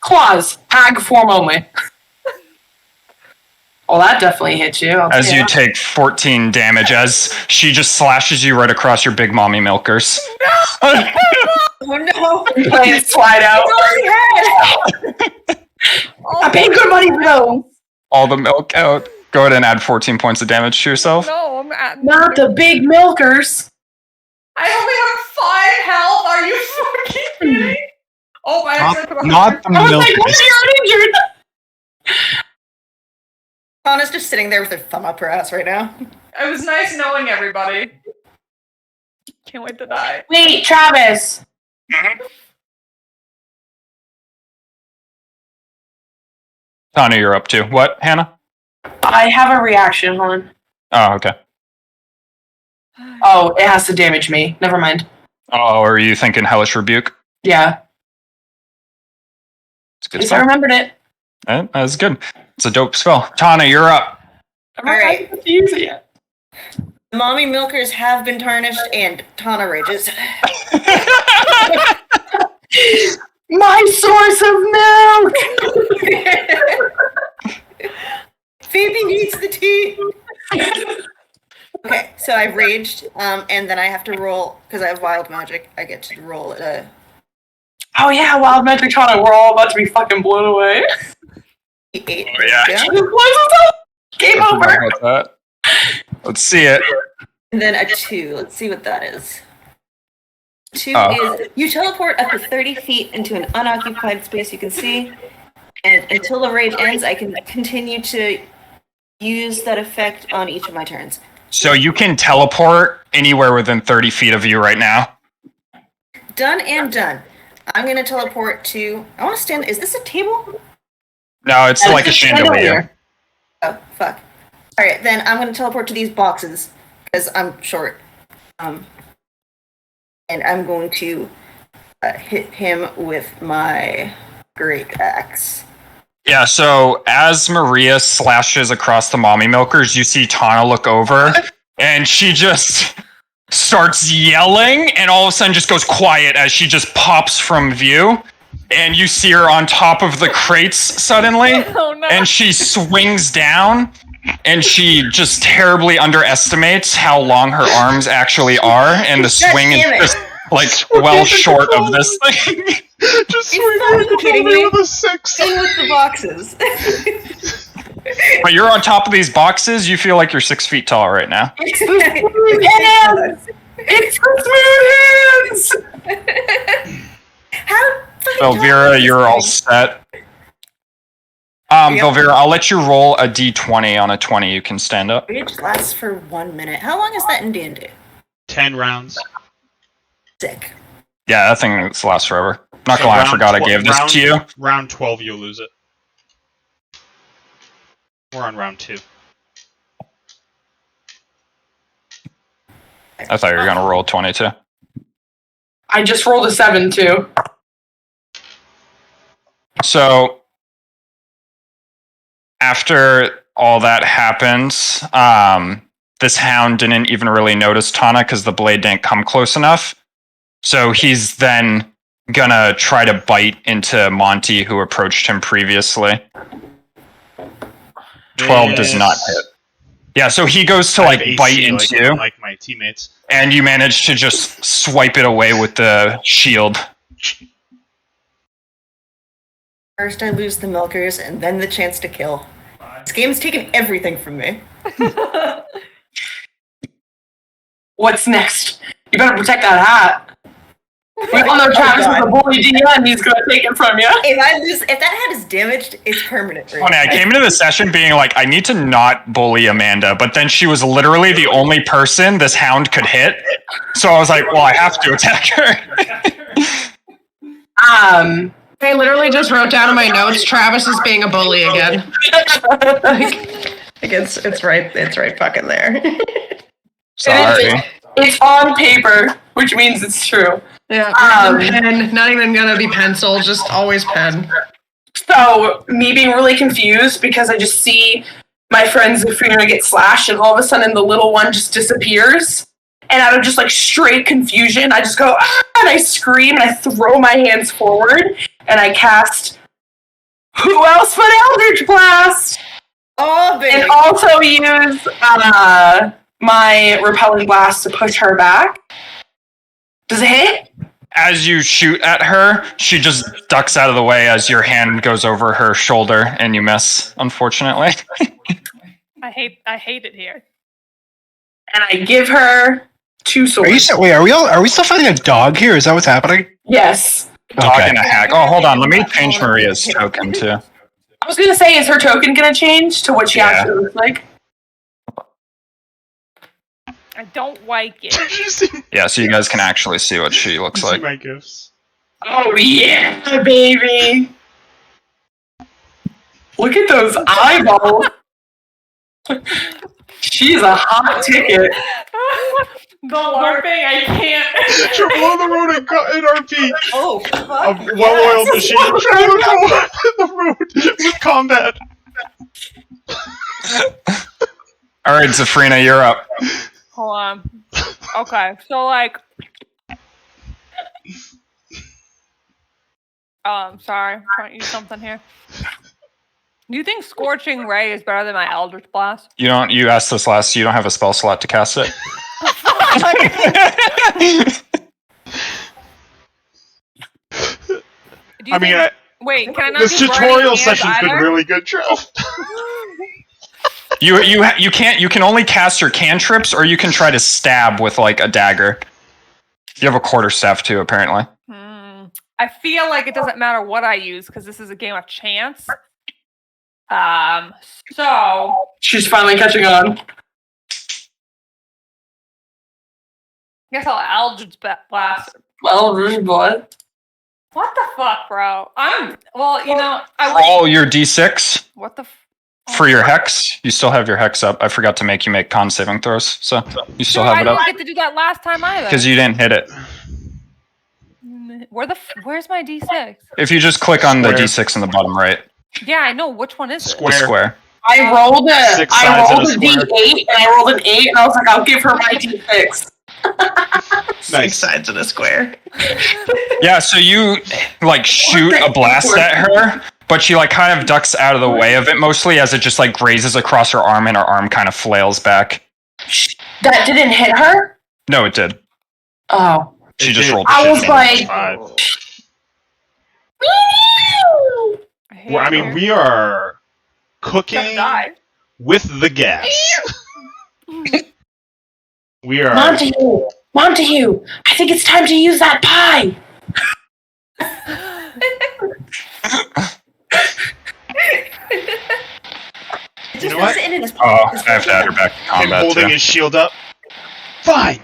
Claws, hag form only. Oh, that definitely hits you. As you take 14 damage, as she just slashes you right across your big mommy milkers. Oh no! Playing slide out. I paid good money for those. All the milk out. Go ahead and add 14 points of damage to yourself. No, I'm at. Not the big milkers. I only have 5 health. Are you fucking kidding? Oh, I actually put Not the I was milk. like, what? You're uninjured. Anna's just sitting there with her thumb up her ass right now. It was nice knowing everybody. Can't wait to die. Wait, Travis. Tana, you're up too. What, Hannah? I have a reaction, hold on. Oh, okay. Oh, it has to damage me. Never mind. Oh, are you thinking Hellish Rebuke? Yeah. It's a good At least spell. I remembered it. That's good. It's a dope spell. Tana, you're up. I'm not ready to use it yet. The mommy milkers have been tarnished, and Tana rages. My source of milk! Phoebe needs the tea! Okay, so I've raged, and then I have to roll, because I have wild magic, I get to roll a... Oh yeah, wild magic Tana, we're all about to be fucking blown away. 8. Oh, yeah. Game I forgot over! about that. Let's see it. And then a 2. Let's see what that is. 2 Oh. is you teleport up to 30 feet into an unoccupied space you can see, and until the rage ends, I can continue to use that effect on each of my turns. So you can teleport anywhere within 30 feet of you right now. Done and done. I'm going to teleport to... I want to stand... Is this a table? No, it's like a chandelier. Oh, fuck. Alright, then I'm going to teleport to these boxes, because I'm short. And I'm going to hit him with my great axe. Yeah, so as Maria slashes across the mommy milkers, you see Tana look over, and she just starts yelling, and all of a sudden just goes quiet as she just pops from view. And you see her on top of the crates suddenly, Oh no. and she swings down, and she just terribly underestimates how long her arms actually are, and the swing is damn it. just well short of this thing. Just You're swing fucking over kidding me me? with a 6. In with the boxes. But you're on top of these boxes, you feel like you're 6 feet tall right now. It's the smooth hands! It's the smooth hands! How fucking Velvira, tall is you're this all thing? set. Yep. Velvira, I'll let you roll a d20. On a 20, you can stand up. Rage lasts for 1 minute. How long is that in D&D? 10 rounds. Sick. Yeah, that thing lasts forever. Not gonna lie, I Round forgot I 12 gave this round- to you. Round 12, you'll lose it. We're on round 2. I thought you were gonna roll 22. I just rolled a 7 too. So, after all that happens, this hound didn't even really notice Tana because the blade didn't come close enough. So he's then gonna try to bite into Monty, who approached him previously. 12 does not hit. Yeah, so he goes to like AC, bite into you, like my teammates. and you manage to just swipe it away with the shield. First I lose the milkers, and then the chance to kill. This game's taken everything from me. What's next? You better protect that hat. We all know Travis is a bully DM. He's gonna take it from you. If that hat is damaged, it's permanent. Funny, I came into the session being like, I need to not bully Amanda, but then she was literally the only person this hound could hit. So I was like, well, I have to attack her. I literally just wrote down in my notes, Travis is being a bully again. It's right fucking there. Sorry. It's on paper, which means it's true. Yeah, pen, not even gonna be pencil, just always pen. So, me being really confused because I just see my friend Zafrina get slashed, and all of a sudden the little one just disappears. And out of just like straight confusion, I just go, ah, and I scream and I throw my hands forward and I cast who else but Eldritch Blast? Oh, baby. And also use my Repelling Blast to push her back. Does it hit? As you shoot at her, she just ducks out of the way as your hand goes over her shoulder and you miss, unfortunately. I hate it here. And I give her 2 swords. Are we still fighting a dog here? Is that what's happening? Yes. Dog and a hack. Oh, hold on. Let me change Maria's token, too. I was going to say, is her token going to change to what she actually looks like? I don't like it. Yeah, so you guys can actually see what she looks like. My gifts. Oh, yeah, baby. Look at those eyeballs. She's a hot ticket. The LARPing, I can't. Triple on the road and RP. Oh, A fuck. well-oiled machine. Triple the road with combat. Alright, Zafrina, you're up. Hold on. Okay, so like... sorry, I'm trying to use something here. Do you think Scorching Ray is better than my Eldritch Blast? You asked this last, you don't have a spell slot to cast it? Wait, can I not this do tutorial burning session's hands been either? really good, Trev. You can only cast your cantrips, or you can try to stab with like a dagger. You have a quarterstaff too, apparently. I feel like it doesn't matter what I use because this is a game of chance. So She's finally catching on. I guess I'll Eldritch Blast. Well, Rouge Blood. What the fuck, bro? I Roll your d6 What the? for your hex. You still have your hex up. I forgot to make you make con saving throws, so you still Dude, have it I up. didn't get to do that last time either. Because you didn't hit it. Where's my D6? If you just click on the d6 in the bottom right. Yeah, I know. Which one is it? The square. I rolled a 6 sides in a square. D8 and I rolled an 8 and I was like, I'll give her my D6. Nice. Sides of the square. Yeah, so you like shoot a blast at her, but she like kind of ducks out of the way of it mostly as it just like grazes across her arm and her arm kind of flails back. That didn't hit her? No, it did. Oh. She just rolled. I was like, 5. I I mean, we are cooking die. with the gas. We are. Montague, I think it's time to use that pie. You know what? Oh, I have to add her back to Him combat holding too. his shield up. Fine.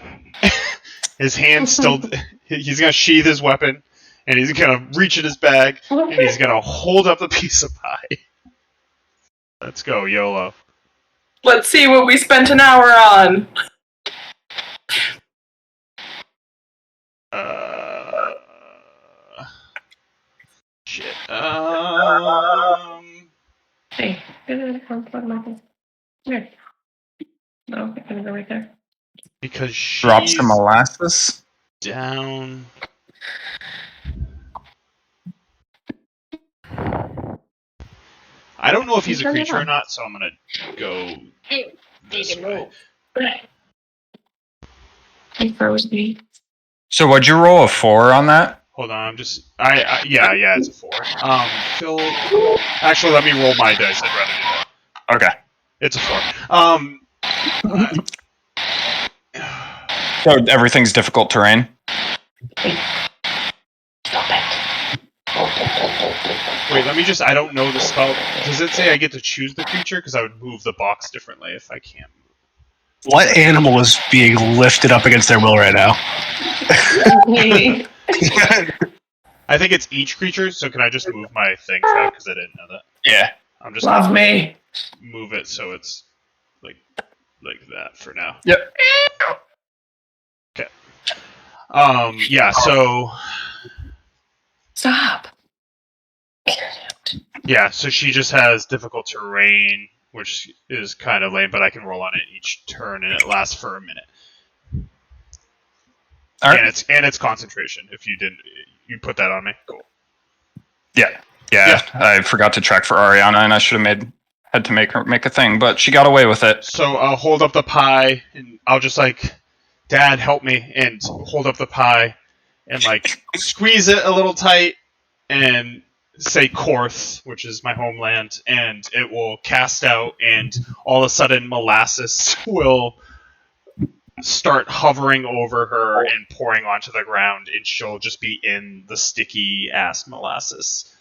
His hand still. He's gonna sheath his weapon, and he's gonna reach in his bag, and he's gonna hold up the piece of pie. Let's go, YOLO. Let's see what we spent an hour on. Shit. Hey, Here. No, it's gonna go right there. Because she's Drops the molasses. down. I don't know if he's a creature or not, so I'm gonna go this way. He froze me. So what'd you roll, a 4 on that? Hold on, I'm just. Yeah, it's a 4. Phil. Actually, let me roll my dice. I'd rather do that. Okay. It's a 4. So everything's difficult terrain? Wait, let me just. I don't know the spell. Does it say I get to choose the creature? Because I would move the box differently if I can't. What animal is being lifted up against their will right now? I think it's each creature, so can I just move my thing, because I didn't know that. Yeah. I'm just Love gonna me. move it so it's like that for now. Yep. Okay. Yeah, so Stop. yeah, so she just has difficult terrain, which is kind of lame, but I can roll on it each turn and it lasts for a minute. All right. And it's concentration. If you put that on me. Cool. Yeah. I forgot to track for Ariana, and I should have had to make her make a thing, but she got away with it. So I'll hold up the pie, and I'll just like, Dad, help me, and hold up the pie, and like squeeze it a little tight, and say Korth, which is my homeland, and it will cast out, and all of a sudden molasses will start hovering over her and pouring onto the ground, and she'll just be in the sticky ass molasses.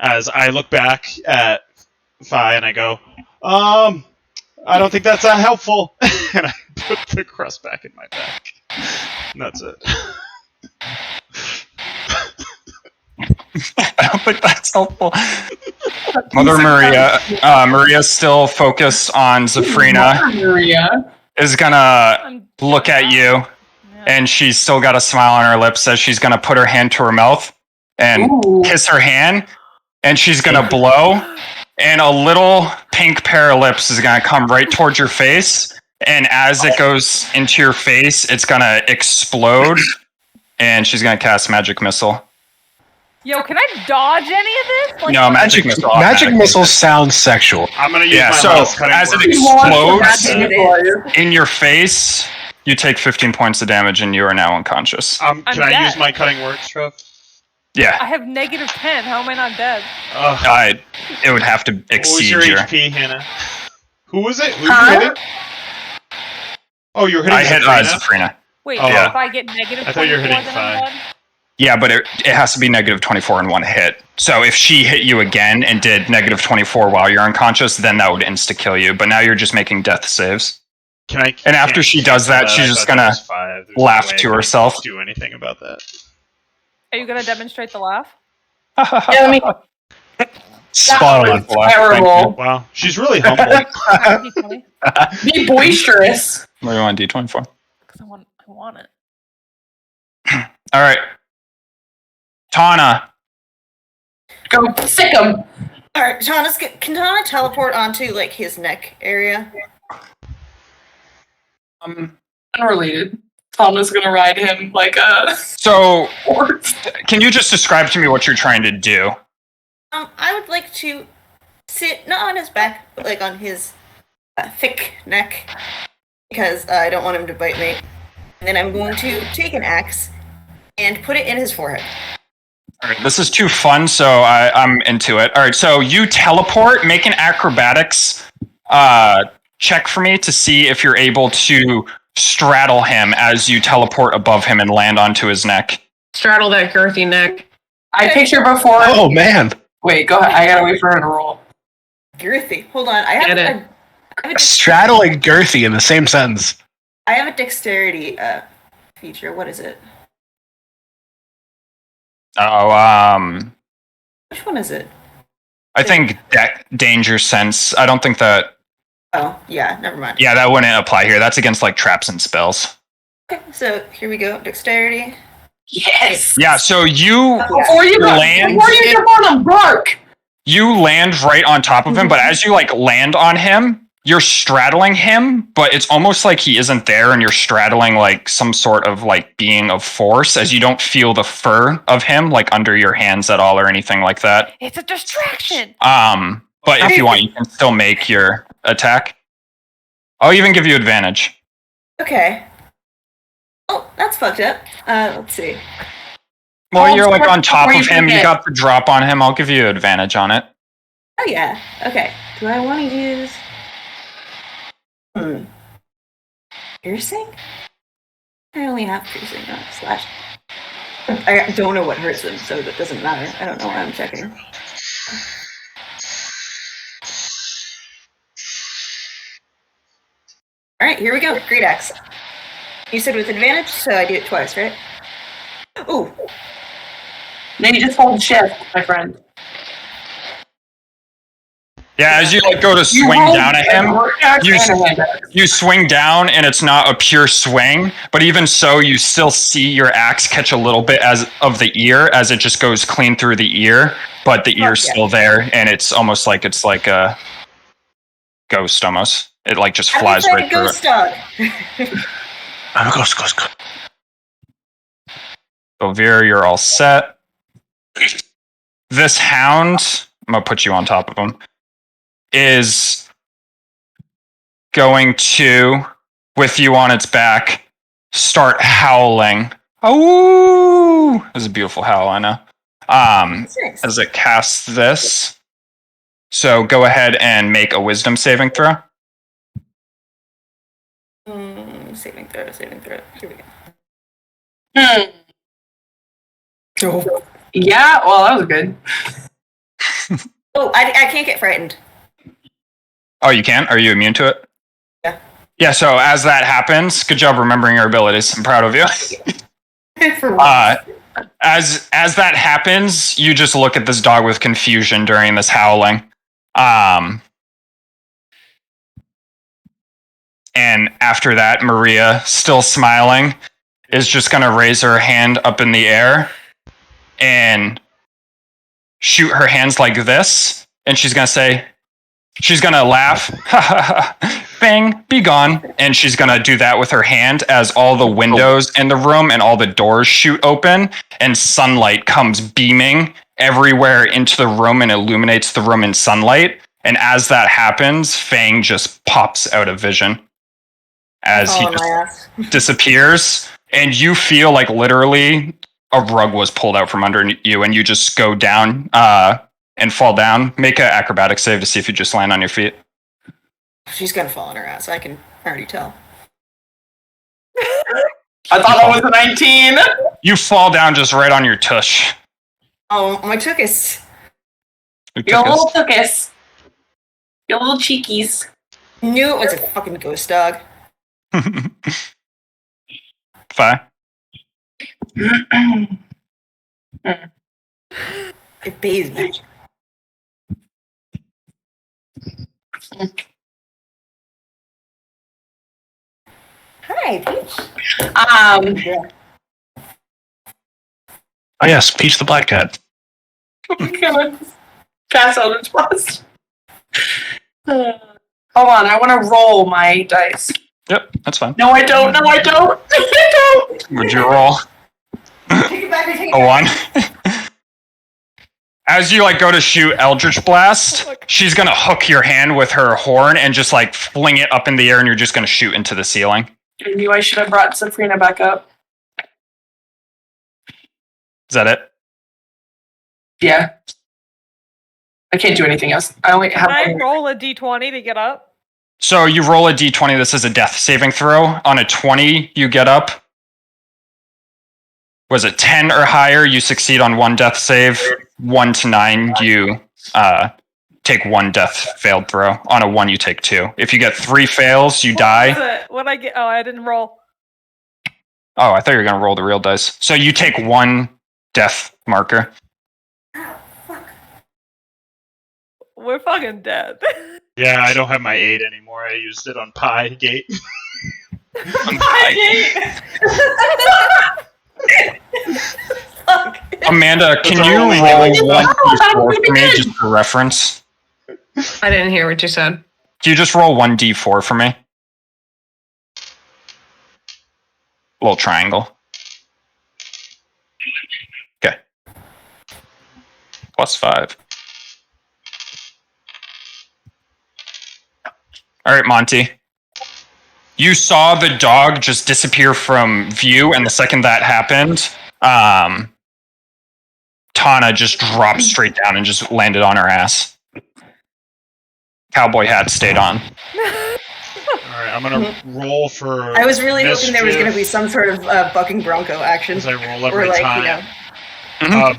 As I look back at Fi and I go, I don't think that's that helpful. And I put the crust back in my back. And that's it. I don't think that's helpful. Mother Maria's still focused on Zafrina. Maria. Is gonna look at you, and she's still got a smile on her lips, says she's gonna put her hand to her mouth and kiss her hand, and she's gonna blow, and a little pink pair of lips is gonna come right towards your face, and as it goes into your face, it's gonna explode, and she's gonna cast Magic Missile. Yo, can I dodge any of this? Like, No, Magic Missile. Magic missiles sound sexual. I'm gonna use my So mouse cutting as it board. explodes in your face, you take 15 points of damage, and you are now unconscious. Can I dead. use my cutting words, Trev? Yeah. I have -10. How am I not dead? It would have to What was exceed your your... HP, Hannah? Who was it? Who you hitting? Oh, you were hitting I hit Zafrina? Zafrina. Wait, Oh. if I get -24, I thought you were hitting then I'm Fi. dead? Yeah, but it has to be -24 in one hit. So if she hit you again and did -24 while you're unconscious, then that would insta-kill you. But now you're just making death saves. And after she does that, she's just gonna laugh to herself. Do anything about that? Are you gonna demonstrate the laugh? Yeah, let me. Spot on. Terrible. Wow, she's really humble. D20? Be boisterous. What do you want, D24? Because I want it. All right. Tana. Go sick him. All right, can Tana teleport onto like his neck area? Unrelated. Tana's gonna ride him like a So, horse. can you just describe to me what you're trying to do? I would like to sit not on his back, but like on his thick neck, because I don't want him to bite me. And then I'm going to take an axe and put it in his forehead. All right, this is too fun, so I'm into it. All right, so you teleport, make an acrobatics check for me to see if you're able to straddle him as you teleport above him and land onto his neck. Straddle that girthy neck. I picture before. Oh man. Wait, go ahead. I gotta wait for her to roll. Girthy. Hold on. I have a Straddle and girthy in the same sentence. I have a dexterity feature. What is it? Oh, Which one is it? I think danger sense. I don't think that. Oh, yeah. Never mind. Yeah, that wouldn't apply here. That's against like traps and spells. Okay, so here we go. Dexterity. Yes. Yeah, so you Before you land. jump on him, bark. You land right on top of him, but as you like land on him, you're straddling him, but it's almost like he isn't there and you're straddling like some sort of like being of force as you don't feel the fur of him like under your hands at all or anything like that. It's a distraction. But if you want, you can still make your attack. I'll even give you advantage. Okay. Oh, that's fucked up. Let's see. Well, you're like on top of him. You got the drop on him. I'll give you advantage on it. Oh yeah. Okay. Do I want to use piercing? I only have piercing, not slash. I don't know what hurts them, so that doesn't matter. I don't know why I'm checking. All right, here we go. Great axe. You said with advantage, so I do it twice, right? Ooh. No, you just hold shift, my friend. Yeah, as you like go to swing down at him, you swing down and it's not a pure swing, but even so, you still see your axe catch a little bit of the ear as it just goes clean through the ear, but the ear's still there, and it's almost like it's like a ghost almost. It like just flies right through ghost dog. I'm a ghost. So Vera, you're all set. This hound, I'm gonna put you on top of him, is going to, with you on its back, start howling. Oh, that's a beautiful howl, I know. As it casts this. So go ahead and make a wisdom saving throw. Saving throw. Here we go. Oh. Yeah, well, that was good. Oh, I can't get frightened. Oh, you can? Are you immune to it? Yeah. Yeah, so as that happens, good job remembering your abilities. I'm proud of you. As that happens, you just look at this dog with confusion during this howling. And after that, Maria, still smiling, is just going to raise her hand up in the air and shoot her hands like this. And she's going to say, she's going to laugh, bang, be gone. And she's going to do that with her hand as all the windows in the room and all the doors shoot open and sunlight comes beaming everywhere into the room and illuminates the room in sunlight. And as that happens, Fang just pops out of vision as he just disappears. And you feel like literally a rug was pulled out from under you and you just go down and fall down. Make an acrobatic save to see if you just land on your feet. She's gonna fall on her ass. I can already tell. I thought that was a 19. You fall down just right on your tush. Oh, my tuchus. Your little tuchus. Your little cheekies. Knew it was a fucking ghost dog. Fine. It bathes me. Hi, Peach. Oh yes, Peach the Black Cat. I'm gonna cast Eldritch Blast. Hold on, I want to roll my dice. Yep, that's fine. No, I don't. I don't. Would you roll? Take it back, take it A back. 1? As you like go to shoot Eldritch Blast, she's gonna hook your hand with her horn and just like fling it up in the air, and you're just gonna shoot into the ceiling. I knew I should have brought Sabrina back up. Is that it? Yeah. I can't do anything else. I only have. Can I roll a d20 to get up? So you roll a d20. This is a death saving throw. On a 20, you get up. Was it 10 or higher? You succeed on one death save. 1 to 9, you take one death failed throw. On a 1, you take 2. If you get 3 fails, you die. What I get? Oh, I didn't roll. Oh, I thought you were gonna roll the real dice. So you take 1 death marker. We're fucking dead. Yeah, I don't have my 8 anymore. I used it on Pi Gate. fuck? Amanda, can That's you all we roll do. 1d4 for me, just for reference? I didn't hear what you said. Can you just roll 1d4 for me? Little triangle. Okay. +5. All right, Monty. You saw the dog just disappear from view, and the second that happened, Tana just dropped straight down and just landed on her ass. Cowboy hat stayed on. Alright, I'm gonna roll for. I was really hoping there was going to be mischief, some sort of bucking bronco action. as I roll Or every like, time.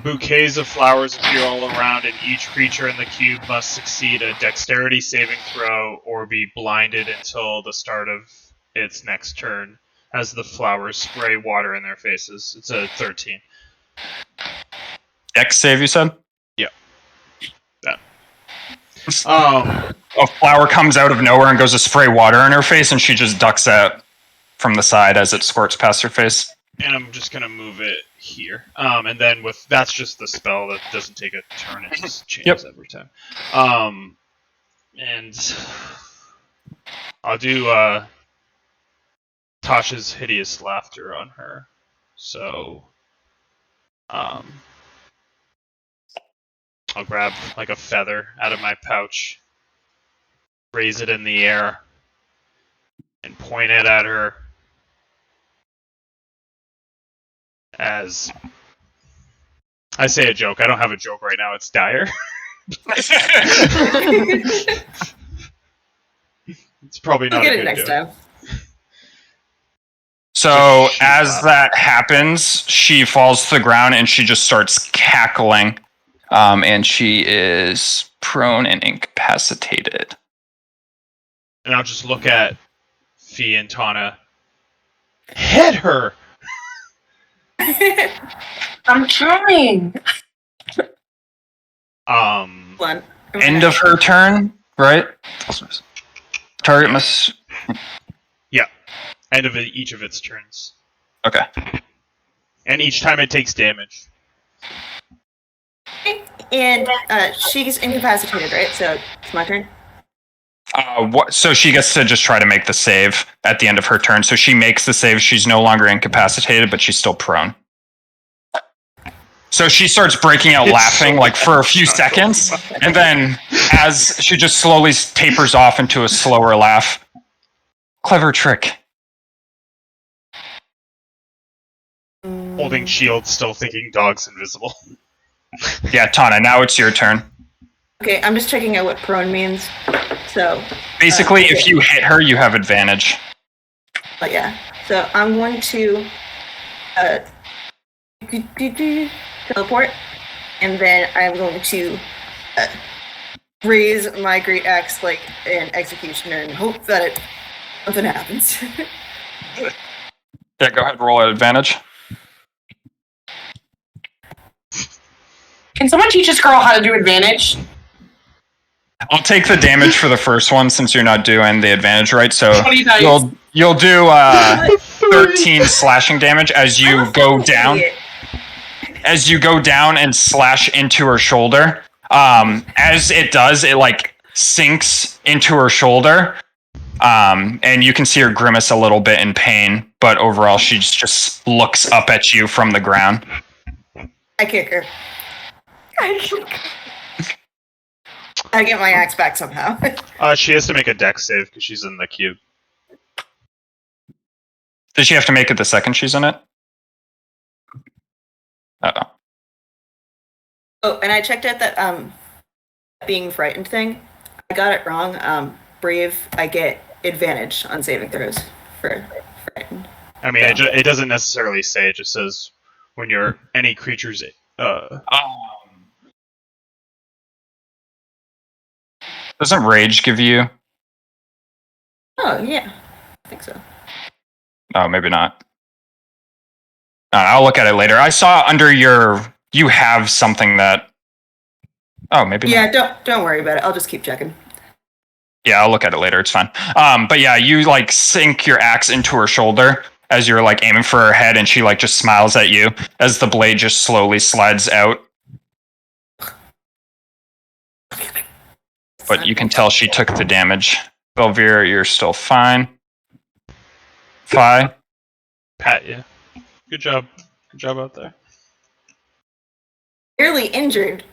Bouquets of flowers appear all around, and each creature in the cube must succeed a dexterity saving throw or be blinded until the start of its next turn, as the flowers spray water in their faces. It's a 13. Dex save, you said? A flower comes out of nowhere and goes to spray water in her face, and she just ducks out from the side as it squirts past her face. And I'm just gonna move it here. And then that's just the spell that doesn't take a turn, it just changes every time. And I'll do Tasha's hideous laughter on her. So I'll grab like a feather out of my pouch, raise it in the air, and point it at her as I say a joke. I don't have a joke right now. It's dire. It's probably not We'll get a it good next joke. time. So as that happens, she falls to the ground and she just starts cackling. And she is prone and incapacitated. And I'll just look at Fee and Tana. Hit her! I'm trying. One. End of her turn, right? Target must... End of each of its turns. Okay. And each time it takes damage. And she's incapacitated, right? So it's my turn. So she gets to just try to make the save at the end of her turn. So she makes the save. She's no longer incapacitated, but she's still prone. So she starts breaking out laughing like for a few seconds. And then as she just slowly tapers off into a slower laugh. Clever trick. Holding shield, still thinking dog's invisible. Yeah, Tana, now it's your turn. Okay, I'm just checking out what prone means. So Basically, if you hit her, you have advantage. but yeah. So I'm going to teleport, and then I'm going to raise my great axe like an executioner and hope that nothing happens. Yeah, go ahead, roll at advantage. Can someone teach this girl how to do advantage? I'll take the damage for the first one since you're not doing the advantage, right? So 20 dice. you'll do 13 slashing damage as you go down. As you go down and slash into her shoulder. As it does, it like sinks into her shoulder. And you can see her grimace a little bit in pain, but overall she just looks up at you from the ground. I kick her. I get my axe back somehow. She has to make a dex save because she's in the cube. Does she have to make it the second she's in it? Uh-oh. Oh, and I checked out that being frightened thing. I got it wrong. Brave, I get advantage on saving throws for frightened. I mean, it doesn't necessarily say. It just says when you're any creature's. Doesn't rage give you? Oh yeah, I think so. Oh, maybe not. I'll look at it later. I saw under you have something that. Oh, maybe. Yeah, not. don't worry about it. I'll just keep checking. Yeah, I'll look at it later. It's fine. But yeah, you like sink your axe into her shoulder as you're like aiming for her head, and she like just smiles at you as the blade just slowly slides out. But you can tell she took the damage. Velvira, you're still fine. Fi. Pat, yeah. Good job. Good job out there. Barely injured.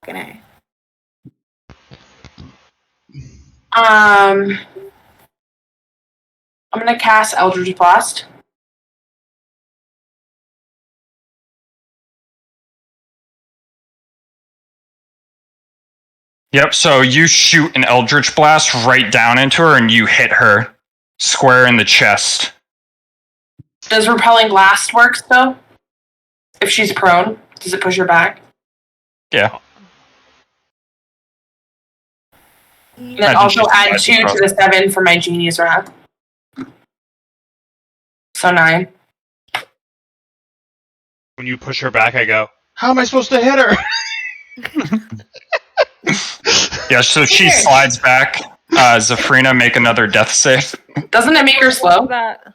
Fucking A. I'm gonna cast Eldritch Blast. Yep, so you shoot an Eldritch Blast right down into her, and you hit her square in the chest. Does Repelling Blast work still? If she's prone, does it push her back? Yeah. And then also add 2 to the 7 for my Genius Wrath. So 9. When you push her back, I go, how am I supposed to hit her? Yeah, so she slides back. Zafrina, make another death save. Doesn't it make her slow? That.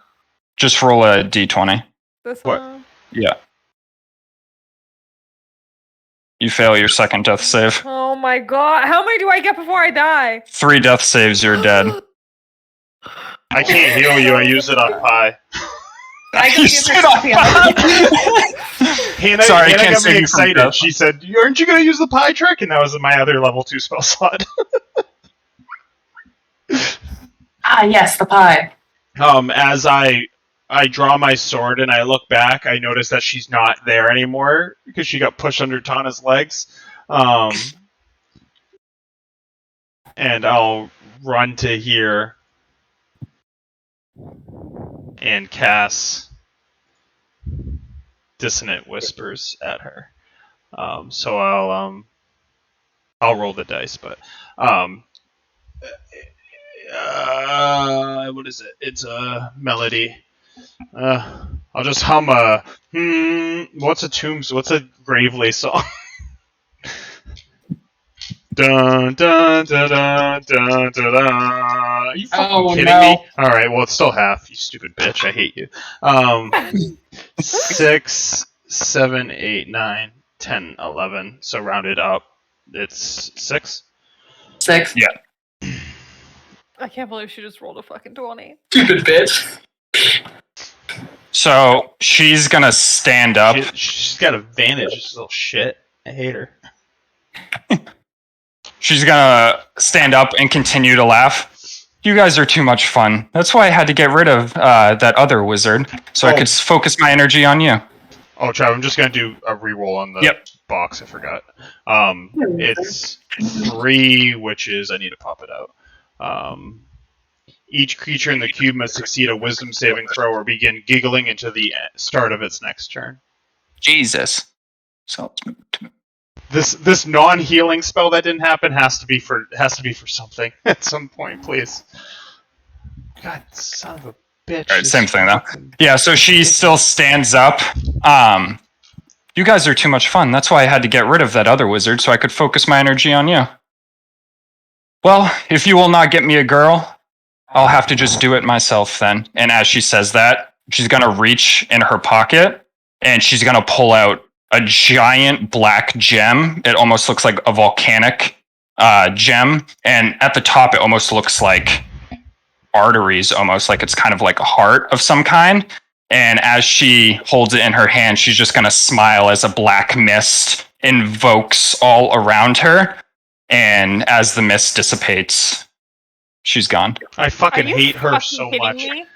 Just roll a d20. This What? one. Yeah. You fail your second death save. Oh my god. How many do I get before I die? 3 death saves, you're dead. I can't heal you. I use it on Pi. I You go give stood her on something. Hannah, Sorry, I Hannah can't got save me you from excited. death. She said, aren't you going to use the Pi trick? And that was my other level 2 spell slot. Yes, the pie. As I draw my sword and I look back, I notice that she's not there anymore because she got pushed under Tana's legs. And I'll run to here and cast Dissonant Whispers at her. So I'll roll the dice, but what is it? It's a melody. I'll just hum a what's a Gravely song? Dun dun dun dun dun dun dun. Are you fucking kidding me? All right, well it's still half. You stupid bitch! I hate you. 6, 7, 8, 9, 10, 11. So rounded up, it's 6. 6. Yeah. I can't believe she just rolled a fucking 20. Stupid bitch. So she's gonna stand up. She's got advantage. This little shit. I hate her. She's gonna stand up and continue to laugh. You guys are too much fun. That's why I had to get rid of that other wizard, so I could focus my energy on you. Oh, Trav, I'm just gonna do a reroll on the box. I forgot. It's 3 witches. I need to pop it out. Each creature in the cube must succeed a Wisdom saving throw or begin giggling into the start of its next turn. Jesus. So let's move to This non-healing spell that didn't happen has to be for something at some point, please. God, son of a bitch. All right, same thing though. Yeah, so she still stands up. You guys are too much fun. That's why I had to get rid of that other wizard so I could focus my energy on you. Well, if you will not get me a girl, I'll have to just do it myself then. And as she says that, she's gonna reach in her pocket and she's gonna pull out a giant black gem. It almost looks like a volcanic gem. And at the top, it almost looks like arteries, almost like it's kind of like a heart of some kind. And as she holds it in her hand, she's just going to smile as a black mist invokes all around her. And as the mist dissipates, she's gone. I fucking hate her fucking so kidding much. me?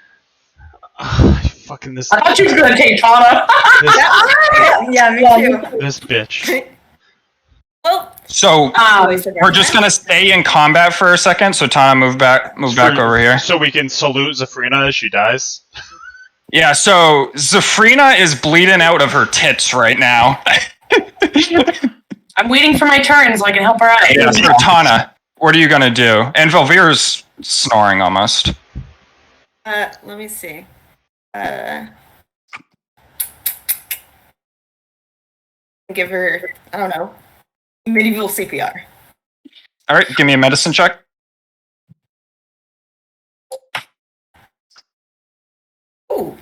Fucking this. I thought she was gonna take Tana. Yeah, me too. This bitch. Well, So we're just going to stay in combat for a second. So Tana, move back over here. So we can salute Zafrina as she dies. Yeah, so Zafrina is bleeding out of her tits right now. I'm waiting for my turn so I can help her out. Yeah, so Tana, what are you going to do? And Velvira's snoring almost. let me see. Give her, I don't know, medieval CPR. All right, give me a medicine check. Ooh.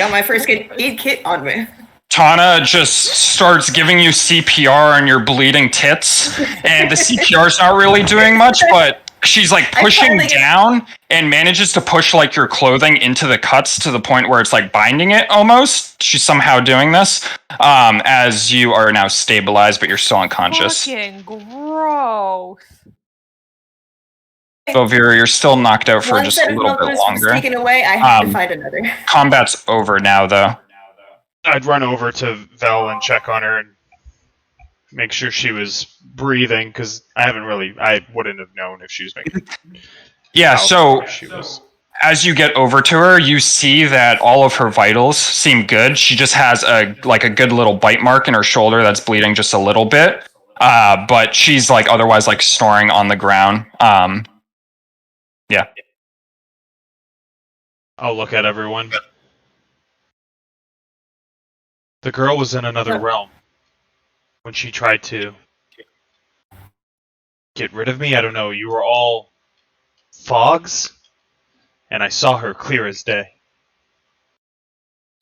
got my first aid kit on me. Tana just starts giving you CPR on your bleeding tits, and the CPR's not really doing much, but she's like pushing down and manages to push like your clothing into the cuts to the point where it's like binding it almost. She's somehow doing this as you are now stabilized, but you're still unconscious. Fucking gross. Velvira, you're still knocked out for One just set a of little bit numbers was longer. taken away. I had to find another. Combat's over now, though. I'd run over to Vel and check on her and make sure she was breathing, because I wouldn't have known if she was making. Yeah, so she was. As you get over to her, you see that all of her vitals seem good. She just has a good little bite mark in her shoulder that's bleeding just a little bit. But she's like otherwise like snoring on the ground. Yeah. I'll look at everyone. The girl was in another realm when she tried to get rid of me. I don't know. You were all fogs, and I saw her clear as day.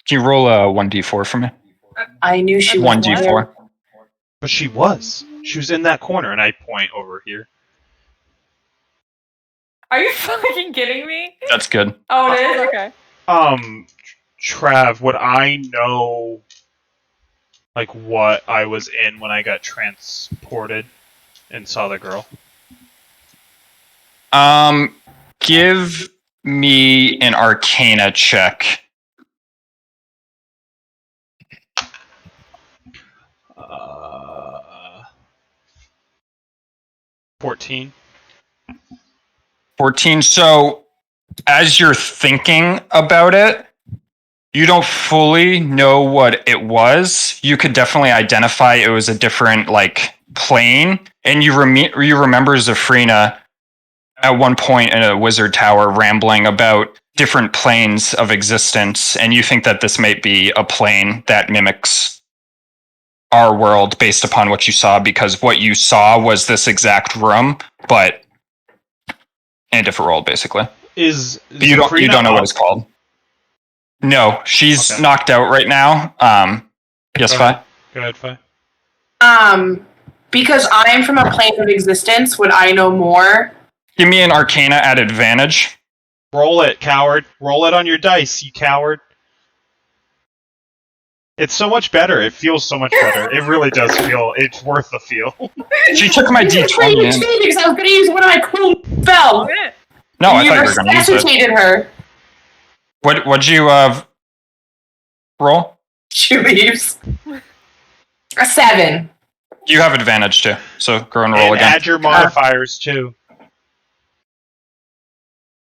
Can you roll a 1d4 for me? I knew she was 1d4. But she was. She was in that corner, and I point over here. Are you fucking kidding me? That's good. Oh, it is? Okay. Trav, would I know like what I was in when I got transported and saw the girl? Give me an Arcana check. 14. 14. So, as you're thinking about it, you don't fully know what it was. You could definitely identify it was a different like plane, and you remember Zafrina at one point in a wizard tower rambling about different planes of existence, and you think that this might be a plane that mimics our world based upon what you saw, because what you saw was this exact room, but in a different world, basically. Is you don't know what it's called. No, she's knocked out right now. Yes, Fi? Go ahead, Fi. Because I am from a plane of existence, would I know more? Give me an Arcana at advantage. Roll it, coward. Roll it on your dice, you coward. It's so much better. It feels so much better. It really does feel. It's worth the feel. She took my D20. Because I was going to use one of my cool spells. No, I thought you were going to use it. Resuscitated her. What'd you roll? She leaves. A 7. You have advantage too, so go and roll again. Add your modifiers too.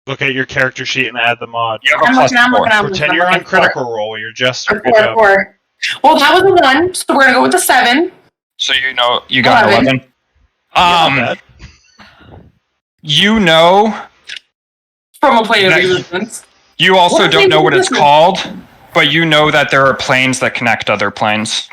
Look at your character sheet and add the mod. You have a +4. Pretend you're on critical roll. You're just. Four. Well, that was a 1, so we're gonna go with the 7. So you know you got 11. You know from a plane of existence. You also don't know what it's called, but you know that there are planes that connect other planes.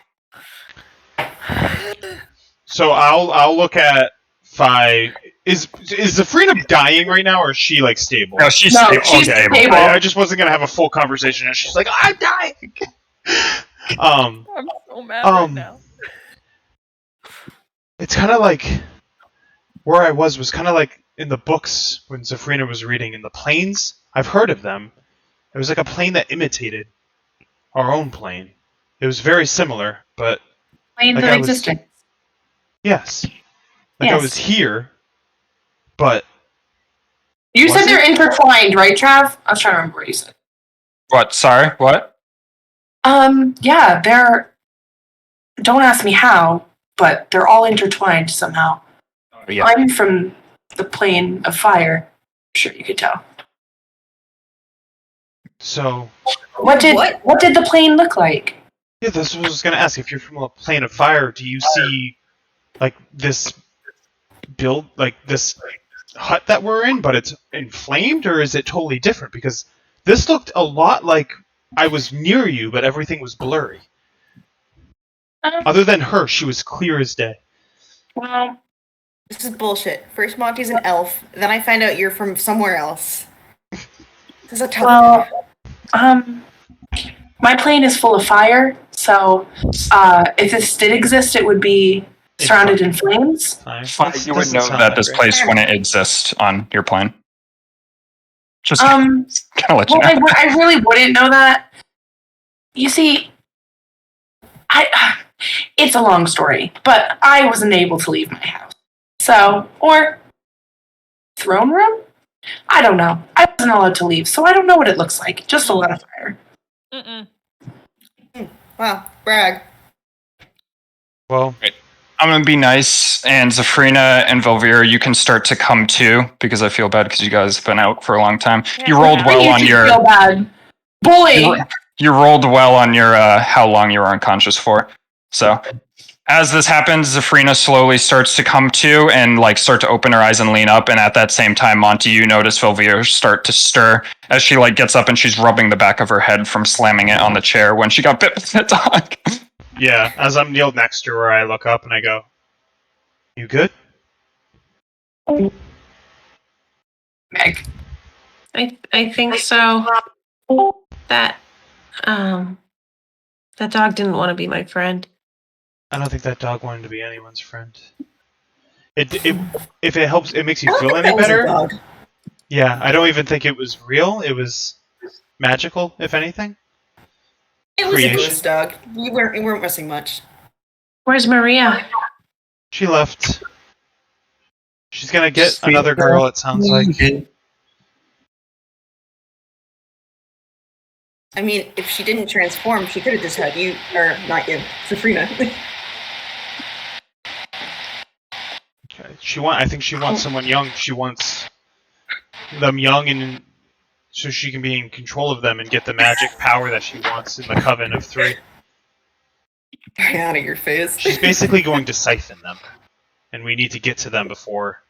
So I'll look at Fi. Is Zafrina dying right now, or is she like stable? No, she's stable. She's stable. I just wasn't gonna have a full conversation, and she's like, "I'm dying." I'm so mad right now. It's kind of like where I was kind of like in the books when Zafrina was reading in the planes. I've heard of them. It was like a plane that imitated our own plane. It was very similar, but planes of existence. Yes. I was here, but you said they're intertwined, right, Trav? I was trying to remember what you said. What? Sorry, what? Yeah, they're. Don't ask me how, but they're all intertwined somehow. Yeah. I'm from the plane of fire. I'm sure you could tell. So. What did the plane look like? Yeah, that's what I was gonna ask. If you're from a plane of fire, do you see like this this hut that we're in, but it's inflamed, or is it totally different? Because this looked a lot like I was near you, but everything was blurry. Other than her, she was clear as day. Well, this is bullshit. First Monty's an elf, then I find out you're from somewhere else. This is a tough. Well, My plane is full of fire, so if this did exist, it would be surrounded in flames. Fine. You would know that this place wouldn't exist on your plane. Just kind of let you know. I really wouldn't know that. You see, it's a long story, but I wasn't able to leave my house. So, or throne room? I don't know. I wasn't allowed to leave, so I don't know what it looks like. Just a lot of fire. Mm-mm. Wow, brag. Well, I'm going to be nice, and Zafrina and Velvira, you can start to come to, because I feel bad because you guys have been out for a long time. Yeah, You rolled well on your... feel bad. Bully! You rolled well on your how long you were unconscious for. So, as this happens, Zafrina slowly starts to come to and like start to open her eyes and lean up. And at that same time, Monty, you notice Velvira start to stir as she like gets up and she's rubbing the back of her head from slamming it on the chair when she got bit by the dog. yeah, as I'm kneeled next to her, I look up and I go, "You good?" Meg. I think so. That that dog didn't want to be my friend. I don't think that dog wanted to be anyone's friend. If it helps, it makes you feel any better. Yeah, I don't even think it was real. It was magical, if anything. It was Creation. a ghost dog. You weren't missing much. Where's Maria? She left. She's gonna get another girl, it sounds like. I mean, if she didn't transform, she could have just had you, or not you, Sabrina. Okay. I think she wants someone young. She wants them young, and so she can be in control of them and get the magic power that she wants in the Coven of Three. Get out of your face. She's basically going to siphon them, and we need to get to them before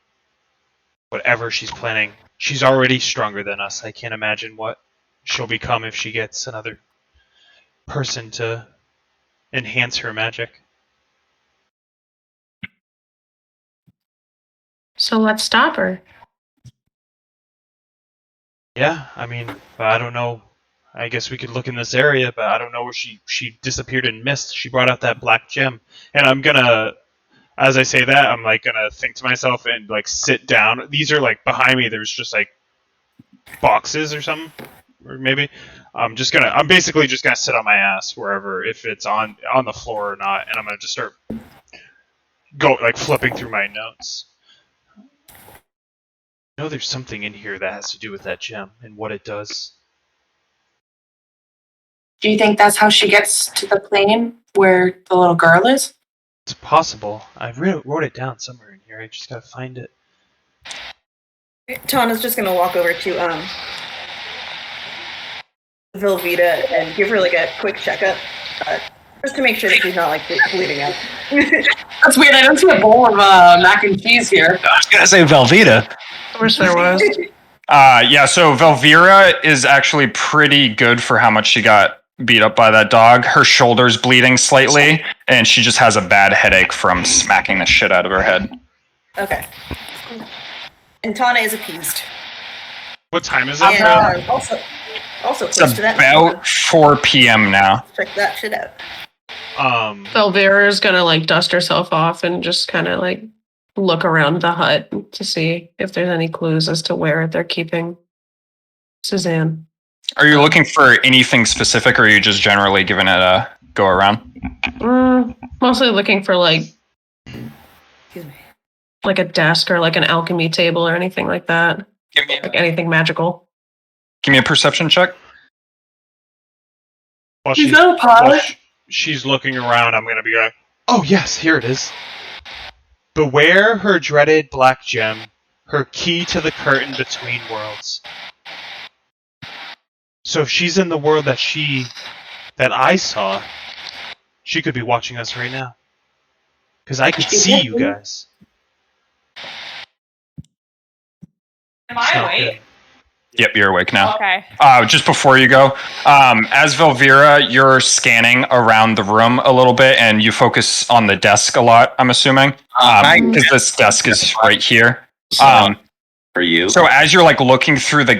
whatever she's planning. She's already stronger than us. I can't imagine what she'll become if she gets another person to enhance her magic. So let's stop her. Yeah, I mean, I don't know. I guess we could look in this area, but I don't know where she disappeared in mist. She brought out that black gem, and I'm gonna, as I say that, I'm like gonna think to myself and like sit down. These are like behind me. There's just like boxes or something, or maybe I'm basically just gonna sit on my ass wherever, if it's on the floor or not, and I'm gonna just start flipping through my notes. I know there's something in here that has to do with that gem and what it does. Do you think that's how she gets to the plane where the little girl is? It's possible. I wrote it down somewhere in here. I just gotta find it. Tana's just gonna walk over to Velveeta and give her like a quick checkup, just to make sure that she's not like bleeding out. That's weird. I don't see a bowl of mac and cheese here. I was gonna say Velveeta. I wish there was. Yeah, so Velvira is actually pretty good for how much she got beat up by that dog. Her shoulder's bleeding slightly, and she just has a bad headache from smacking the shit out of her head. Okay. And Tana is appeased. What time is it? And also It's close to that. about 4 p.m. now. Check that shit out. Velvira's gonna like dust herself off and just kind of like look around the hut to see if there's any clues as to where they're keeping Suzanne. Are you looking for anything specific, or are you just generally giving it a go around? Mostly looking for like Excuse me. like a desk or like an alchemy table or anything like that. Like anything magical. Give me a perception check. While she's looking around, I'm gonna be like, oh yes, here it is. Beware her dreaded black gem, her key to the curtain between worlds. So if she's in the world that I saw, she could be watching us right now. Because I could see you guys. Am I awake? Yep, you're awake now. Okay. Just before you go, as Velvira, you're scanning around the room a little bit, and you focus on the desk a lot, I'm assuming. Because this desk is right here. For you. So as you're like looking through the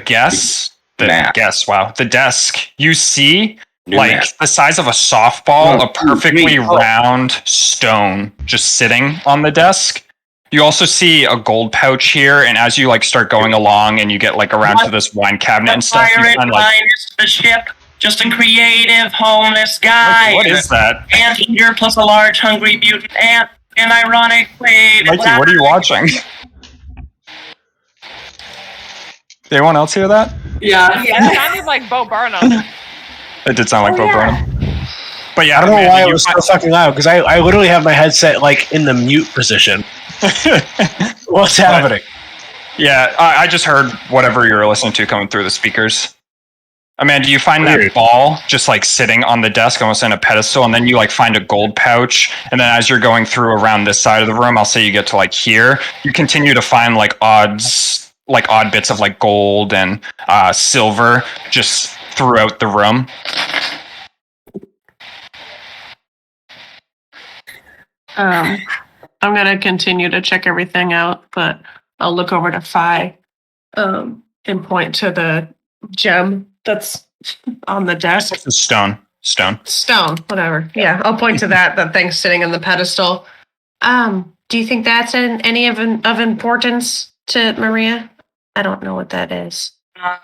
desk, you see like the size of a softball, a perfectly round stone just sitting on the desk. You also see a gold pouch here, and as you like start going along and you get like around to this wine cabinet and stuff, you find like the ship. Just a creative homeless guy. what is that? Anteater plus a large hungry mutant ant. An ironic way. Mikey, what are you watching? Did anyone else hear that? Yeah. It sounded like Bo Burnham. It did sound like Bo Burnham. But yeah, I don't know why it you was so fucking loud, because I literally have my headset, like, in the mute position. What's happening? Yeah, I just heard whatever you were listening to coming through the speakers. Amanda, you find that ball just like sitting on the desk, almost in a pedestal, and then you like find a gold pouch, and then as you're going through around this side of the room, I'll say you get to like here, you continue to find like odd bits of like gold and silver just throughout the room. I'm gonna continue to check everything out, but I'll look over to Phi and point to the gem that's on the desk. It's a stone. Stone, whatever. Yeah, I'll point to that thing's sitting on the pedestal. Do you think that's any of importance to Maria? I don't know what that is. I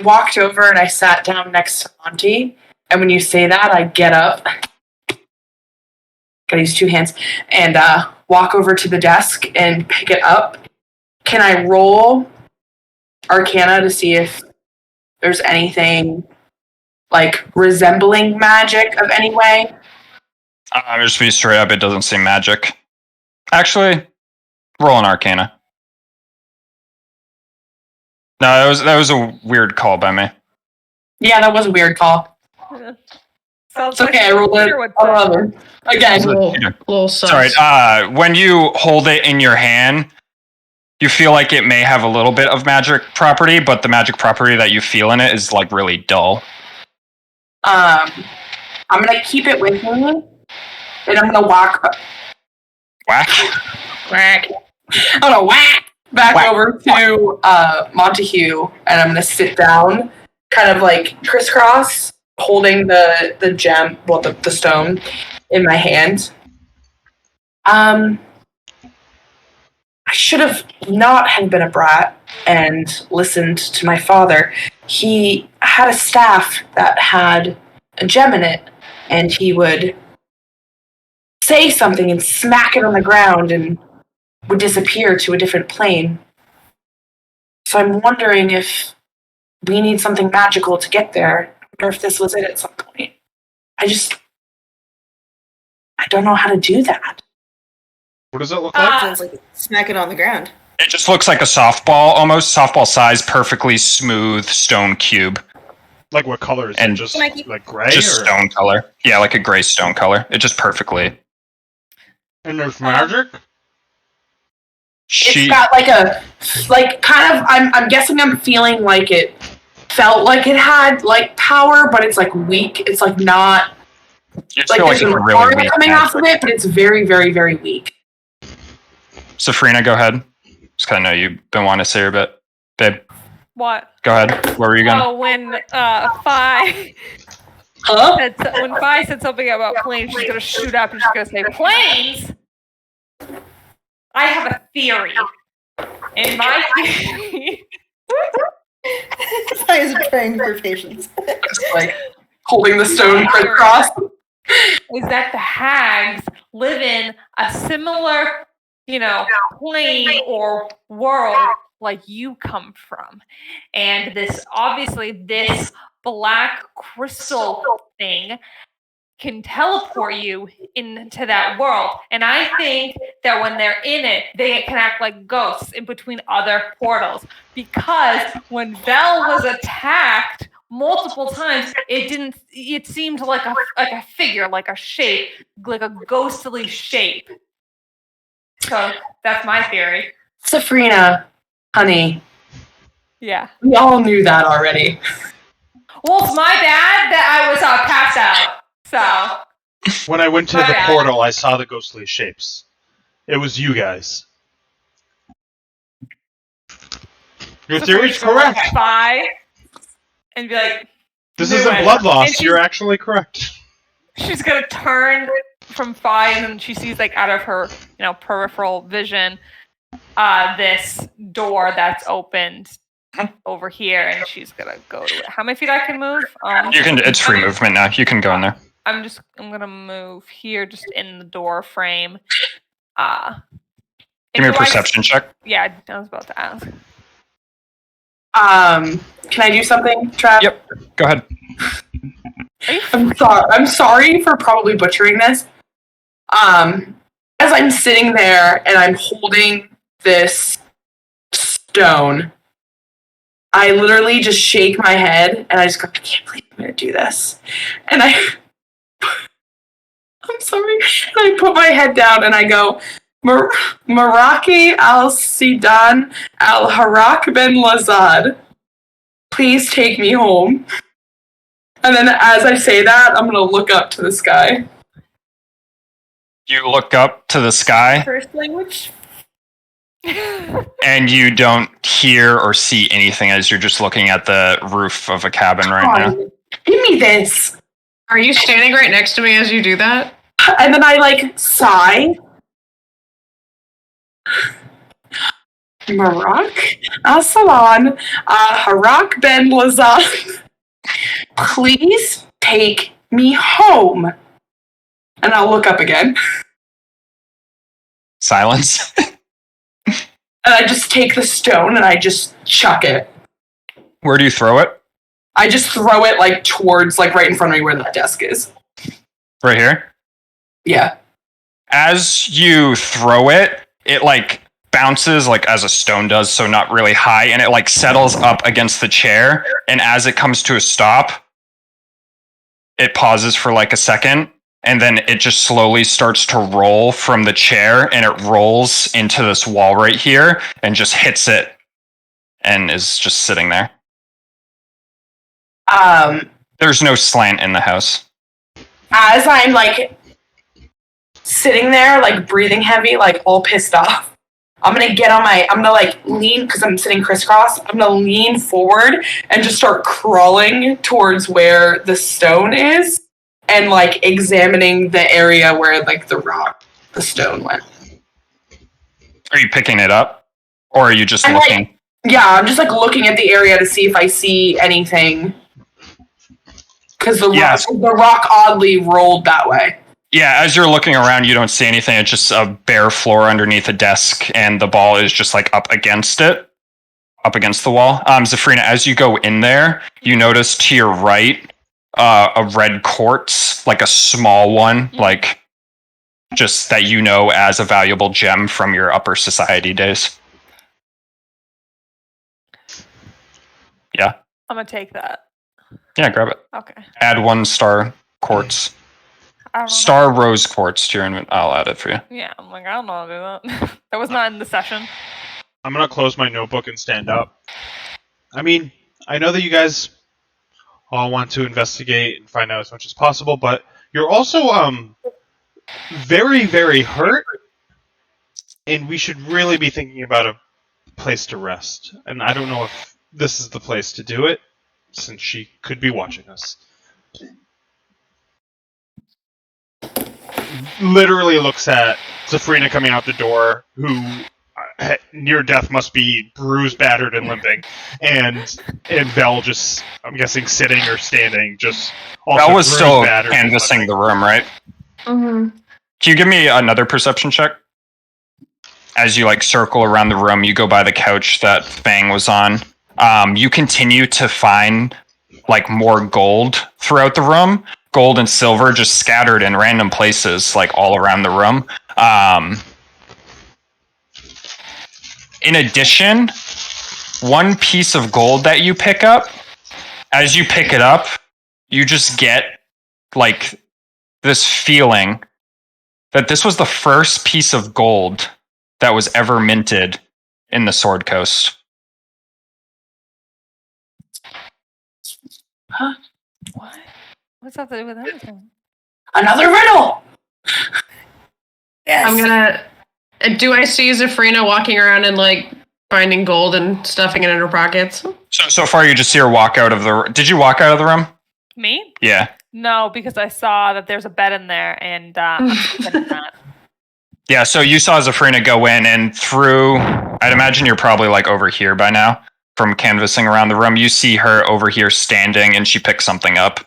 walked over and I sat down next to Monty, and when you say that, I get up. Gotta use two hands, and walk over to the desk and pick it up. Can I roll Arcana to see if there's anything like resembling magic of any way? Just to be straight up, it doesn't seem magic. Actually, roll an Arcana. No, that was a weird call by me. Yeah, that was a weird call. It's okay, I rolled it 11. Again. Little sus. Sorry, when you hold it in your hand, you feel like it may have a little bit of magic property, but the magic property that you feel in it is like really dull. I'm gonna keep it with me, and I'm gonna whack. I'm gonna whack back over to Montague, and I'm gonna sit down, kind of like crisscross, holding the gem, well, the stone, in my hand. I should have not have been a brat and listened to my father. He had a staff that had a gem in it, and he would say something and smack it on the ground and would disappear to a different plane. So I'm wondering if we need something magical to get there, or if this was it at some point. I don't know how to do that. What does it look like? Sounds like smack it on the ground. It just looks like a softball, almost softball size, perfectly smooth stone cube. Like what color is And it? Just like gray? Just or? stone color. Yeah, like a gray stone color. It just perfectly. And there's magic? It's got I'm guessing I'm feeling like it felt like it had like power, but it's like weak. It's like not like there's an aura coming off of it, but it's very, very, very weak. Safrina, go ahead. Just kind of know you've been wanting to say your bit. Babe. What? Go ahead. What were you going to... Oh, when Phi... Huh? When Phi said something about planes, she's going to shoot up and she's going to say, planes? I have a theory. And my theory... Phi is praying for patience. Just like holding the stone crisscross. Is that the hags live in a similar, plane or world like you come from. And this black crystal thing can teleport you into that world. And I think that when they're in it, they can act like ghosts in between other portals. Because when Vel was attacked multiple times, it seemed like a figure, like a shape, like a ghostly shape. So that's my theory. Safrina, honey. Yeah. We all knew that already. Well, it's my bad that I was passed out. So. When I went to the portal, I saw the ghostly shapes. It was you guys. Your theory's correct. Bye. And be like, This Knew isn't it. blood loss. And You're actually correct. She's gonna turn from Fi, and then she sees like out of her, peripheral vision, this door that's opened over here, and she's gonna go to it. How many feet I can move? You can. It's free movement now. You can go in there. I'm gonna move here, just in the door frame. Give me a perception check. Yeah, I was about to ask. Can I do something, Trav? Yep. Go ahead. I'm sorry for probably butchering this. As I'm sitting there and I'm holding this stone, I literally just shake my head and I just go, I can't believe I'm going to do this. And I'm sorry. And I put my head down and I go, Maraki al-Sidan al-Harak ben Lazad, please take me home. And then as I say that, I'm going to look up to the sky. You look up to the sky. First language? And you don't hear or see anything as you're just looking at the roof of a cabin right now. Give me this. Are you standing right next to me as you do that? And then I sigh. Marak Asalan Harak ben Lazan, please take me home. And I'll look up again. Silence. And I just take the stone and I just chuck it. Where do you throw it? I just throw it towards right in front of me where that desk is. Right here? Yeah. As you throw it, it bounces as a stone does, so not really high, and it settles up against the chair, and as it comes to a stop, it pauses for a second, and then it just slowly starts to roll from the chair, and it rolls into this wall right here, and just hits it, and is just sitting there. There's no slant in the house. As I'm sitting there, breathing heavy, all pissed off, I'm gonna lean, because I'm sitting crisscross, I'm gonna lean forward and just start crawling towards where the stone is and examining the area where the stone went. Are you picking it up? Or are you just looking? I'm just looking at the area to see if I see anything. Because the rock oddly rolled that way. Yeah, as you're looking around, you don't see anything. It's just a bare floor underneath a desk, and the ball is just up against it, up against the wall. Zafrina, as you go in there, you notice to your right a red quartz, a small one, just that as a valuable gem from your upper society days. Yeah. I'm gonna take that. Yeah, grab it. Okay. Add 1 star quartz. Star rose quartz to your inventory. I'll add it for you. Yeah, I'm I don't know how to do that. That was not in the session. I'm gonna close my notebook and stand up. I mean, I know that you guys all want to investigate and find out as much as possible, but you're also very, very hurt, and we should really be thinking about a place to rest. And I don't know if this is the place to do it, since she could be watching us. Literally looks at Zafrina coming out the door, who near death must be bruised, battered, and limping, and Vel just, I'm guessing, sitting or standing, just also Vel was bruised, still battered, canvassing the room, right? Mm-hmm. Can you give me another perception check? As you circle around the room, you go by the couch that Fang was on. You continue to find more gold throughout the room. Gold and silver just scattered in random places, all around the room. In addition, 1 piece of gold that you pick up, as you pick it up, you just get this feeling that this was the first piece of gold that was ever minted in the Sword Coast. Huh? What? What's that to do with anything? Another riddle! Yes. I'm gonna. Do I see Zafrina walking around and finding gold and stuffing it in her pockets? So far, you just see her walk out of the. Did you walk out of the room? Me? Yeah. No, because I saw that there's a bed in there, and I'm getting that. Yeah, so you saw Zafrina go in, and through, I'd imagine you're probably like over here by now, from canvassing around the room. You see her over here standing, and she picks something up.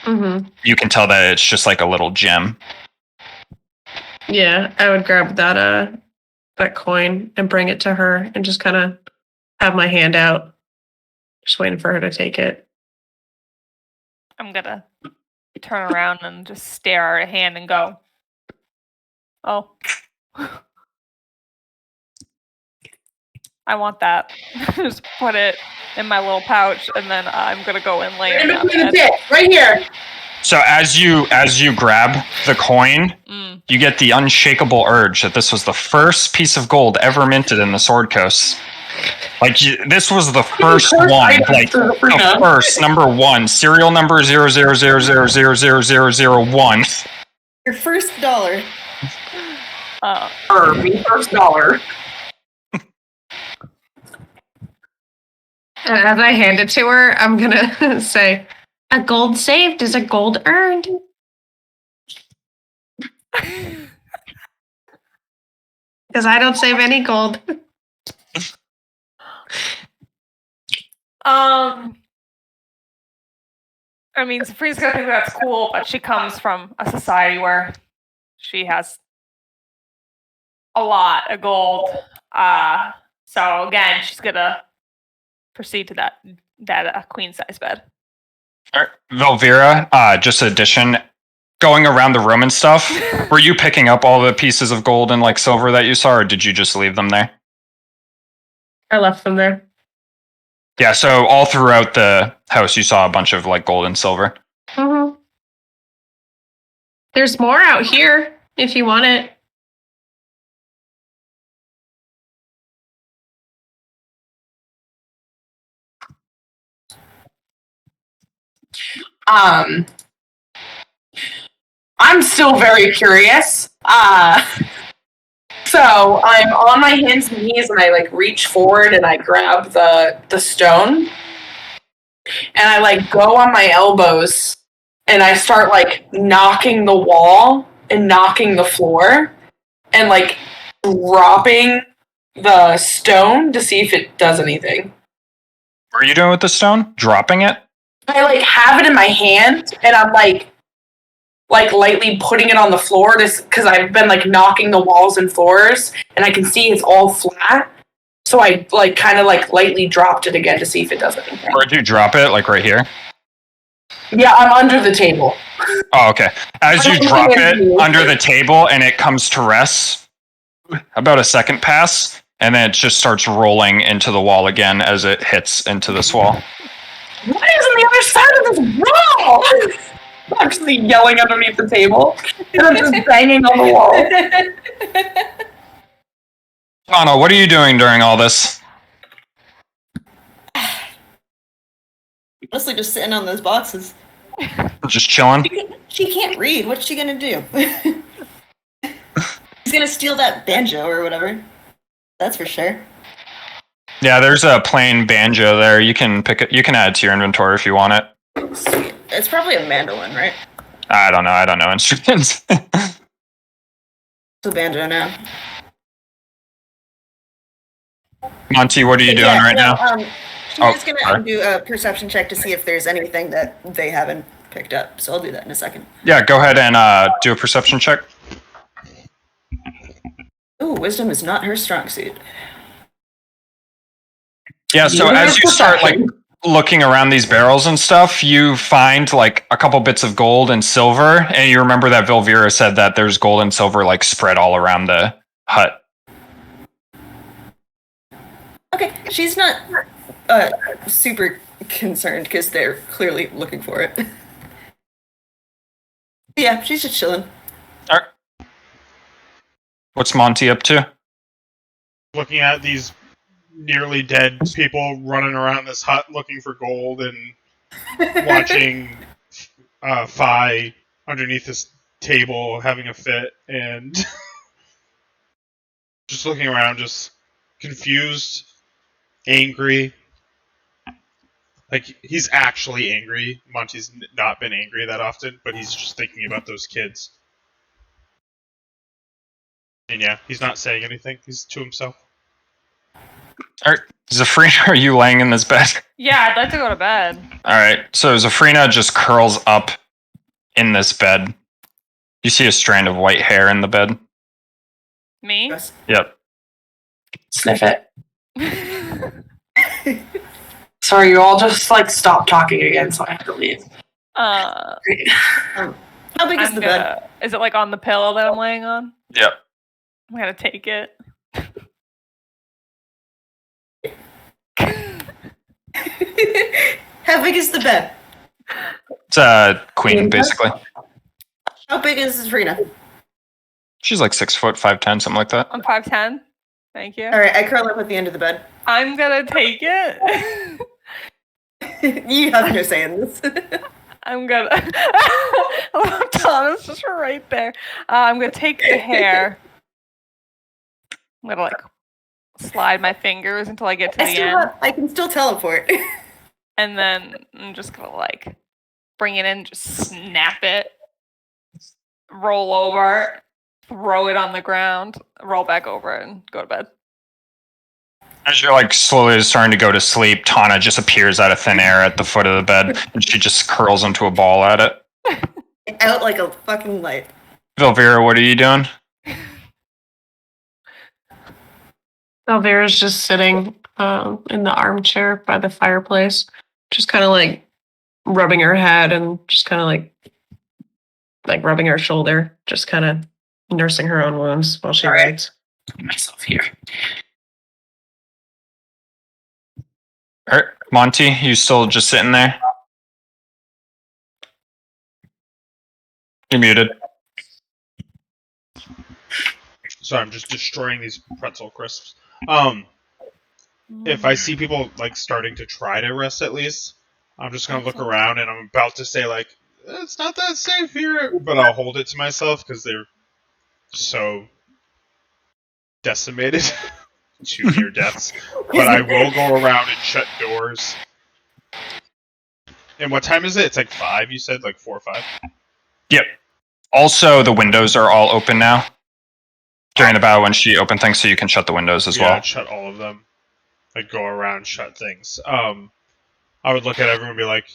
Mm-hmm. You can tell that it's just like a little gem. Yeah, I would grab that coin and bring it to her and just kind of have my hand out, just waiting for her to take it. I'm gonna turn around and just stare at her hand and go, oh. I want that. Just put it in my little pouch, and then I'm gonna go and lay In in that between the bed. tits, right here. So as you grab the coin, you get the unshakable urge that this was the first piece of gold ever minted in the Sword Coast. Like this was the first one, like the first number one, serial number 000000001. Your first $1. First dollar. And as I hand it to her, I'm gonna say, "A gold saved is a gold earned." Because I don't save any gold. I mean, Sabrina's gonna think that's cool, but she comes from a society where she has a lot of gold. So again, she's gonna proceed to that queen size bed. All right, Velvira, just addition, going around the room and stuff, were you picking up all the pieces of gold and like silver that you saw, or did you just leave them there? I left them there. Yeah, so all throughout the house you saw a bunch of like gold and silver. Mm-hmm. There's more out here if you want it. I'm still very curious. So I'm on my hands and knees, and I like reach forward and I grab the stone, and I like go on my elbows, and I start like knocking the wall and knocking the floor, and like dropping the stone to see if it does anything. What are you doing with the stone? Dropping it? I like have it in my hand, and I'm like lightly putting it on the floor because I've been like knocking the walls and floors, and I can see it's all flat. So I like kind of like lightly dropped it again to see if it does anything. Where'd you drop it? Like right here? Yeah, I'm under the table. Oh, okay. As you drop it under the table and it comes to rest, about a second pass, and then it just starts rolling into the wall again as it hits into this wall. What is on the other side of this wall? I'm just yelling underneath the table, and I'm just banging on the wall. Anna, what are you doing during all this? Mostly just sitting on those boxes. Just chilling? She can't read. What's she gonna do? She's gonna steal that banjo or whatever. That's for sure. Yeah, there's a plain banjo there. You can pick it. You can add it to your inventory if you want it. Sweet. It's probably a mandolin, right? I don't know. I don't know instruments. It's a banjo now. Monty, what are you doing right now? She's gonna do a perception check to see if there's anything that they haven't picked up. So I'll do that in a second. Yeah, go ahead and do a perception check. Ooh, wisdom is not her strong suit. Yeah, so as you start like looking around these barrels and stuff, you find like a couple bits of gold and silver, and you remember that Velvira said that there's gold and silver like spread all around the hut. Okay, she's not super concerned because they're clearly looking for it. Yeah, she's just chilling. All right. What's Monty up to? Looking at these nearly dead people running around this hut looking for gold and watching Fi underneath this table having a fit and just looking around, just confused, angry. Like, he's actually angry. Monty's not been angry that often, but he's just thinking about those kids. And yeah, he's not saying anything. He's to himself. Alright, Zafrina, are you laying in this bed? Yeah, I'd like to go to bed. Alright, so Zafrina just curls up in this bed. You see a strand of white hair in the bed. Me? Yep. Sniff it. Sorry, you all just like stop talking again, so I have to leave. How big is the bed? Is it like on the pillow that I'm laying on? Yep. I'm gonna take it. How big is the bed? It's a queen, basically. How big is Sabrina? She's like 6 foot, 5'10", something like that. I'm 5'10". Thank you. All right, I curl up at the end of the bed. I'm gonna take it. You have no say in this. I'm gonna. Thomas is right there. I'm gonna take the hair. I'm gonna like slide my fingers until I get to the end, I can still teleport. and then I'm just gonna like bring it in, just snap it, roll over, throw it on the ground, roll back over, and go to bed. As you're like slowly starting to go to sleep, Tana just appears out of thin air at the foot of the bed, and she just curls into a ball at it. Out like a fucking light. Velvira, what are you doing? Elvira's just sitting in the armchair by the fireplace, just kind of like rubbing her head and just kind of like rubbing her shoulder, just kind of nursing her own wounds while she writes. Put myself here. All right, Monty, you still just sitting there? You're muted. Sorry, I'm just destroying these pretzel crisps. If I see people like starting to try to rest, at least I'm just gonna look around, and I'm about to say like, "It's not that safe here," but I'll hold it to myself because they're so decimated to near deaths. But I will go around and shut doors. And what time is it? It's like 5. You said like 4 or 5. Yep. Also, the windows are all open now. During the battle, when she opened things, so you can shut the windows as well. I'd shut all of them. I'd go around, shut things. I would look at everyone and be like,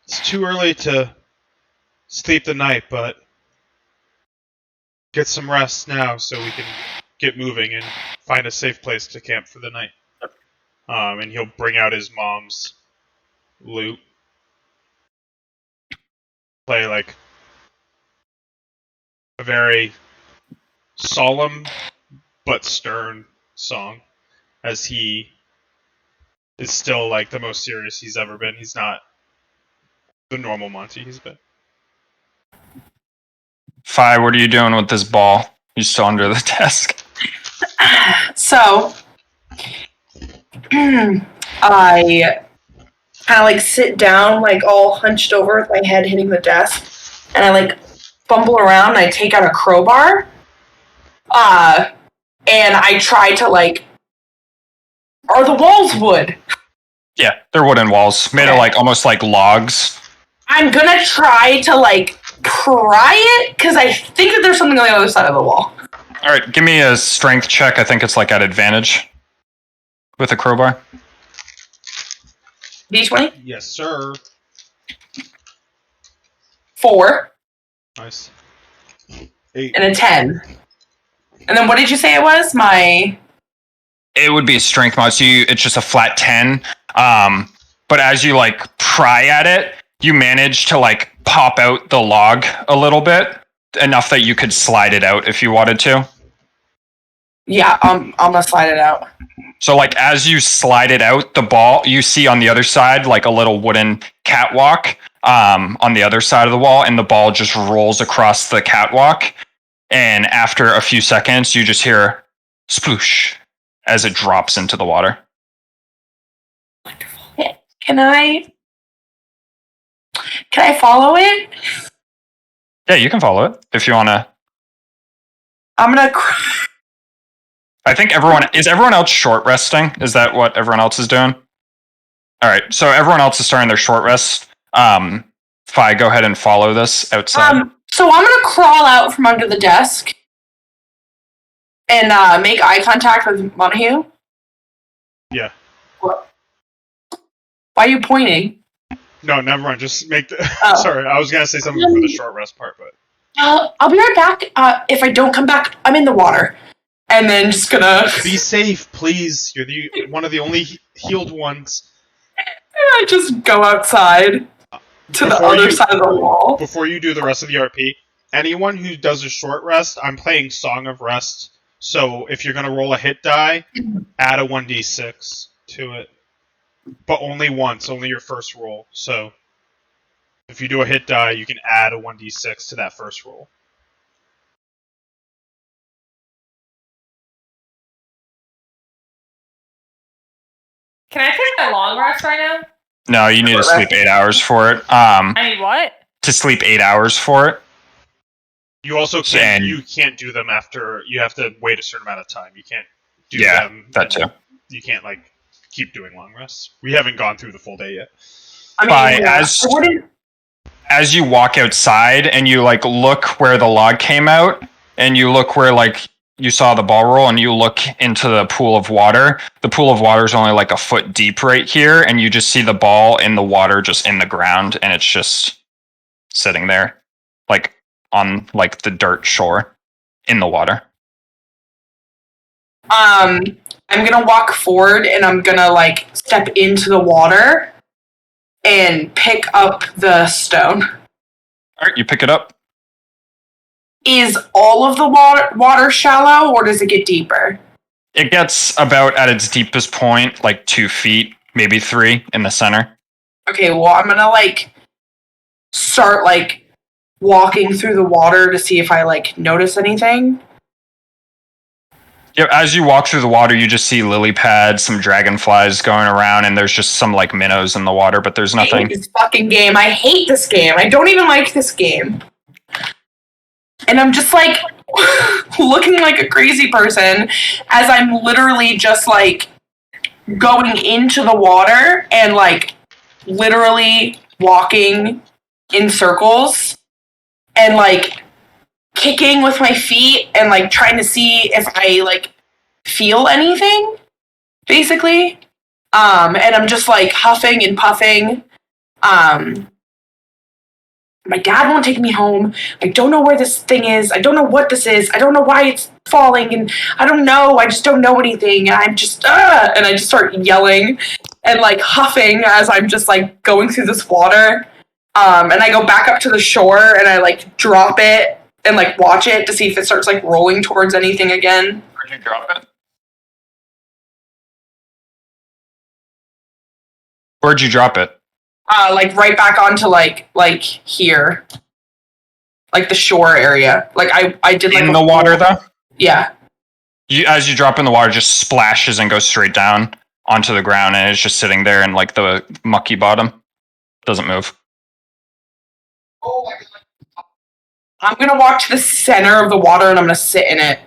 "It's too early to sleep the night, but get some rest now so we can get moving and find a safe place to camp for the night." And he'll bring out his mom's lute. Play like a very solemn but stern song, as he is still like the most serious he's ever been. He's not the normal Monty he's been. Fi, what are you doing with this ball? You still under the desk? So, I kind of like sit down, like all hunched over with my head hitting the desk, and I like fumble around and I take out a crowbar. And I try to like, are the walls wood? Yeah, they're wooden walls made of like almost like logs. I'm gonna try to like pry it because I think that there's something on the other side of the wall. All right, give me a strength check. I think it's like at advantage with a crowbar. D20? Yes, sir. 4. Nice. 8. And a 10. And then what did you say it was? It would be a strength mod, so it's just a flat 10. But as you like pry at it, you manage to like pop out the log a little bit, enough that you could slide it out if you wanted to. Yeah, I'm gonna slide it out. So like as you slide it out, the ball, you see on the other side like a little wooden catwalk on the other side of the wall, and the ball just rolls across the catwalk. And after a few seconds, you just hear sploosh as it drops into the water. Wonderful. Can I follow it? Yeah, you can follow it if you want to. I'm gonna. I think everyone else short resting. Is that what everyone else is doing? All right, so everyone else is starting their short rest. Fi, go ahead and follow this outside. So I'm gonna crawl out from under the desk and make eye contact with Montague. Yeah. Why are you pointing? No, never mind. Just make the. Oh. Sorry, I was gonna say something for the short rest part, but. I'll be right back. If I don't come back, I'm in the water. And then just gonna... Be safe, please. You're one of the only healed ones. I just go outside to the other side of the wall. Before you do the rest of the RP, anyone who does a short rest, I'm playing Song of Rest. So if you're gonna roll a hit die, add a 1d6 to it. But only once, only your first roll. So if you do a hit die, you can add a 1d6 to that first roll. Can I take a long rest right now? No, you need to sleep 8 hours for it. I need what? To sleep 8 hours for it. You also can't. You can't do them after. You have to wait a certain amount of time. You can't do them. Yeah, that too. You can't keep doing long rests. We haven't gone through the full day yet. As you walk outside and you look where the log came out, and you look where you saw the ball roll, and you look into the pool of water. The pool of water is only a foot deep right here, and you just see the ball in the water, just in the ground, and it's just sitting there, on the dirt shore in the water. I'm gonna walk forward and I'm gonna step into the water and pick up the stone. All right, you pick it up. Is all of the water shallow, or does it get deeper? It gets about at its deepest point, 2 feet, maybe 3 in the center. Okay, well, I'm gonna start walking through the water to see if I notice anything. Yeah, as you walk through the water, you just see lily pads, some dragonflies going around, and there's just some minnows in the water, but there's nothing. I hate this fucking game. I hate this game. I don't even like this game. And I'm just looking like a crazy person as I'm literally just going into the water and literally walking in circles and kicking with my feet and trying to see if I feel anything, basically. And I'm just huffing and puffing. My dad won't take me home. I don't know where this thing is. I don't know what this is. I don't know why it's falling, and I don't know. I just don't know anything. And I'm just and I just start yelling and huffing as I'm just going through this water. And I go back up to the shore and I drop it and watch it to see if it starts rolling towards anything again. Where'd you drop it? Where'd you drop it? Right back onto here, the shore area. I did in the water though. Yeah. As you drop in the water, just splashes and goes straight down onto the ground, and it's just sitting there in the mucky bottom. Doesn't move. Oh my God. I'm gonna walk to the center of the water and I'm gonna sit in it.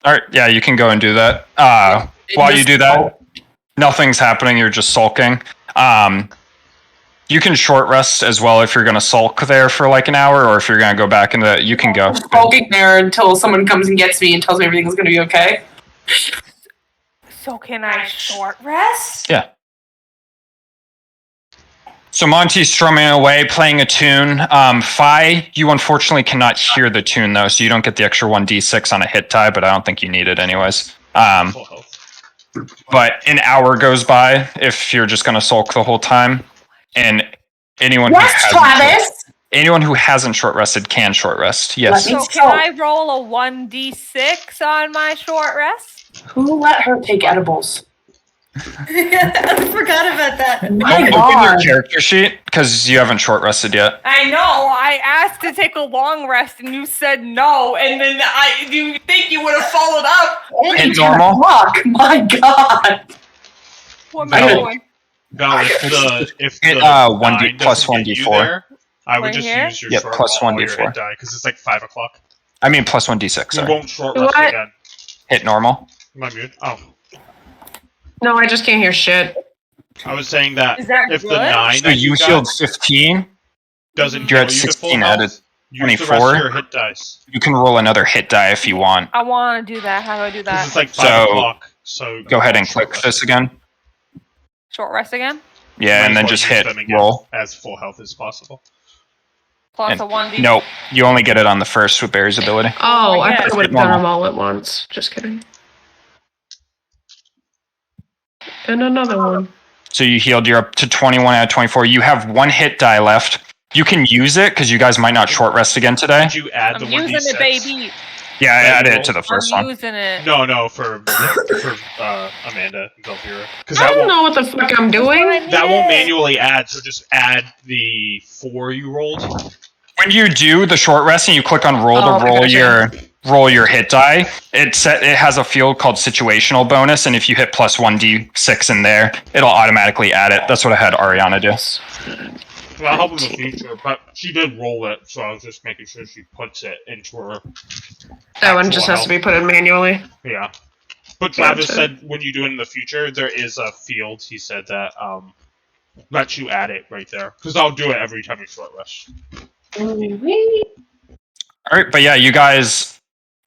All right, yeah, you can go and do that. While you do that, nothing's happening. You're just sulking. You can short rest as well if you're going to sulk there for an hour, or if you're going to go back into. You can go. I'm sulking there until someone comes and gets me and tells me everything's going to be okay. So can I short rest? Yeah. So Monty's strumming away, playing a tune. Fi, you unfortunately cannot hear the tune though, so you don't get the extra 1d6 on a hit die, but I don't think you need it anyways. But an hour goes by if you're just going to sulk the whole time, and anyone who hasn't short rested can short rest. Yes. So can I roll a 1d6 on my short rest? Who let her take edibles? I forgot about that. Open your character sheet because you haven't short rested yet. I know. I asked to take a long rest and you said no, and then do you think you would have followed up? Hit normal. Fuck, my God. What am I doing? Val, if the 1d plus 1d4. I would just use your short plus roll 1d4 die because it's 5 o'clock. I mean plus 1d6. Sorry. You won't short rest again. Hit normal. Am I muted? Oh. No, I just can't hear shit. I was saying that, Is that if the good? 9 So that you got healed 15. doesn't You're heal at you to full 16 out of health, use the rest of 24. your hit dice. You can roll another hit die if you want. I want to do that. How do I do Because that? it's like 5 So, o'clock, so... Go ahead and short click rest this again. again. Short rest again? Yeah, Might and as then well just use hit them again roll. as full health as possible. Plus And- a 1d. Nope, you only get it on the first with Barry's ability. Oh, I Yeah. thought I would have Normal. done them all at once. Just kidding. And another one. So you healed, you're up to 21 out of 24. You have 1 hit die left. You can use it because you guys might not short rest again today. Did you add I'm the using 1d6? it, baby. Yeah, I That added you it to the rolled? first I'm one. using it. No, for Amanda and Velvira. Because I don't know what the fuck I'm doing. that won't manually add, so just add the 4 you rolled. When you do the short rest and you click on roll Oh, to roll gotcha. roll your hit die, it has a field called situational bonus, and if you hit plus 1d6 in there, it'll automatically add it. That's what I had Ariana do. Well, I'll help in the future, but she did roll it, so I was just making sure she puts it into her... That one actual just has health. to be put in manually. Yeah. But Travis Gotcha. said when you do it in the future, there is a field, he said, that lets you add it right there. Because I'll do it every time you short rest. All right, but yeah, you guys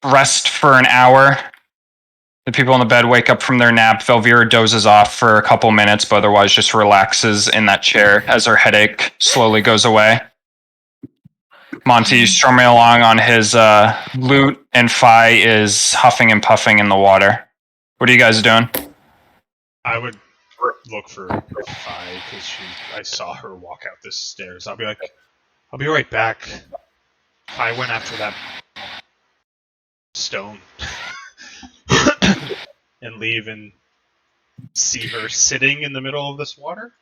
rest for an hour. The people in the bed wake up from their nap. Velvira dozes off for a couple minutes, but otherwise just relaxes in that chair as her headache slowly goes away. Monty's strumming along on his lute, and Fi is huffing and puffing in the water. What are you guys doing? I would look for Fi, because I saw her walk out the stairs. I'll be like, I'll be right back. Fi went after that stone. And leave and see her sitting in the middle of this water?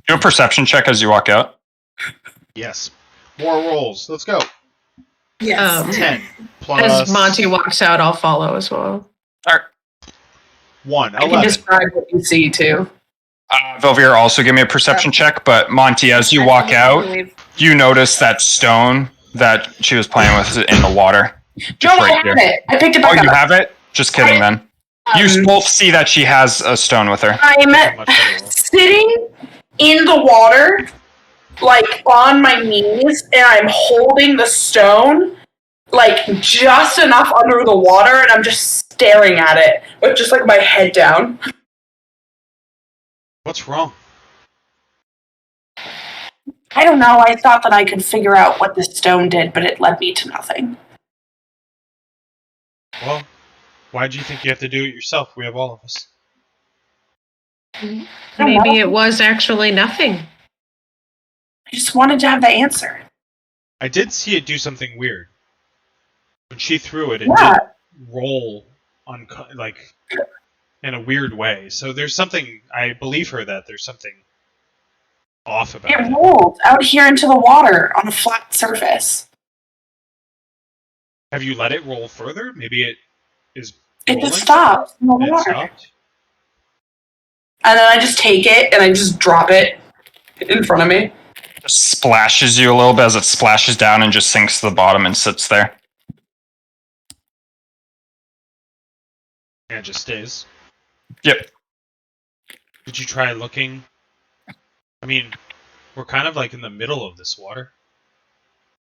Do a perception check as you walk out. Yes. More rolls. Let's go. Yes. 10 plus... As Monty walks out, I'll follow as well. All right. 1. I can 11. describe what you see too. Velvira, also give me a perception check, but Monty, as you walk out, you notice that stone that she was playing with in the water. No, right I have here. it. I picked it Oh, back you up. have it? Just kidding, then. You both see that she has a stone with her. I'm sitting in the water, like on my knees, and I'm holding the stone, like just enough under the water, and I'm just staring at it with just like my head down. What's wrong? I don't know. I thought that I could figure out what the stone did, but it led me to nothing. Well, why do you think you have to do it yourself? We have all of us. Maybe it was actually nothing. I just wanted to have the answer. I did see it do something weird. When she threw it, did roll on like in a weird way. So there's something. I believe her that there's something off about it. It rolled out here into the water on a flat surface. Have you let it roll further? Maybe it is. It rolling just stopped in the somewhere? It water. stopped. And then I just take it and I just drop it in front of me. Just splashes you a little bit as it splashes down and just sinks to the bottom and sits there. And it just stays. Yep. Did you try looking? I mean, we're kind of like in the middle of this water.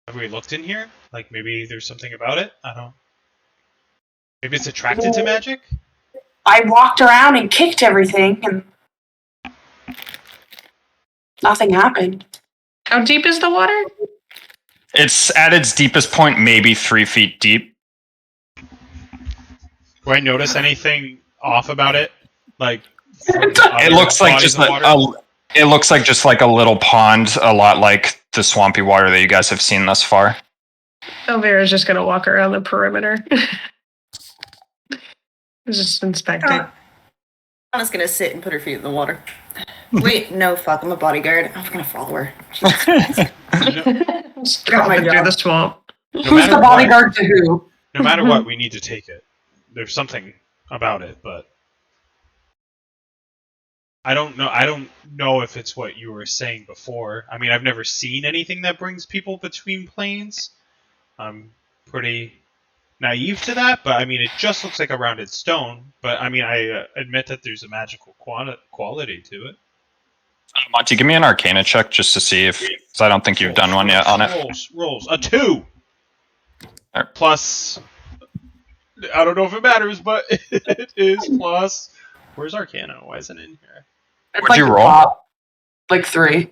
Have we looked in here? Like maybe there's something about it? I don't. Maybe it's attracted to magic? I walked around and kicked everything and nothing happened. How deep is the water? It's at its deepest point, maybe 3 feet deep. Do I notice anything off about it? Like It looks like just it looks like just like a little pond, a lot like the swampy water that you guys have seen thus far. Elvira's just gonna walk around the perimeter. Just inspecting. Anna's gonna sit and put her feet in the water. Wait, no, fuck, I'm a bodyguard. I'm gonna follow her. Just dropping through the swamp. Who's the bodyguard to who? No matter what, we need to take it. There's something about it, but I don't know if it's what you were saying before. I mean, I've never seen anything that brings people between planes. I'm pretty naive to that, but I mean, it just looks like a rounded stone. But I mean, I admit that there's a magical quality to it. Monty, give me an Arcana check just to see if, because I don't think you've done one yet on it. Rolls. A 2! There. Plus, I don't know if it matters, but it is plus. Where's Arcana? Why isn't it in here? What'd you roll? Top, like 3.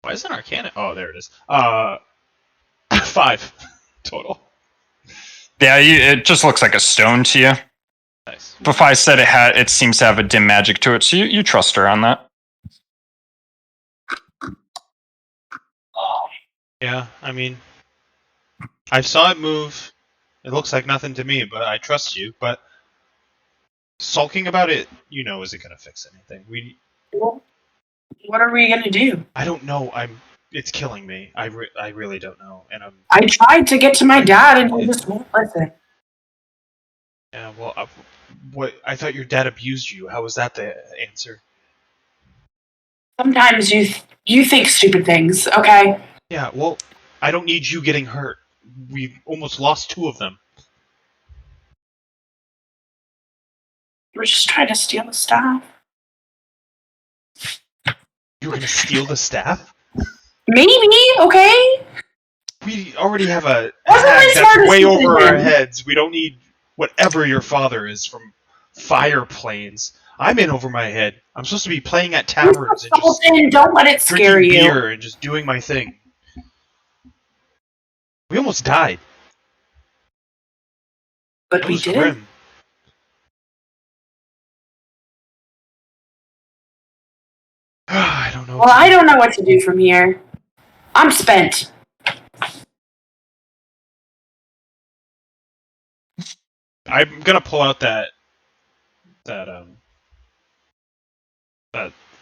Why isn't Arcana? Oh, there it is. 5 total. Yeah, it just looks like a stone to you. Nice. But if I said it seems to have a dim magic to it, so you trust her on that. Yeah, I mean, I saw it move. It looks like nothing to me, but I trust you. But sulking about it, isn't going to fix anything. What are we gonna do? I don't know. It's killing me. I really don't know. And I tried to get to my dad, and he just won't listen. Yeah, well, I thought your dad abused you. How was that the answer? Sometimes you think stupid things, okay? Yeah, well, I don't need you getting hurt. We almost lost 2 of them. We're just trying to steal the staff. You were gonna steal the staff? Maybe, okay? We already have a Wasn't my hag that's smartest way over our decision. heads. We don't need whatever your father is from fire planes. I'm in over my head. I'm supposed to be playing at taverns and just Don't let it scare drinking you. beer and just doing my thing. We almost died. But That we was did. grim. I don't know. Well, I don't know what to do from here. I'm spent. I'm gonna pull out that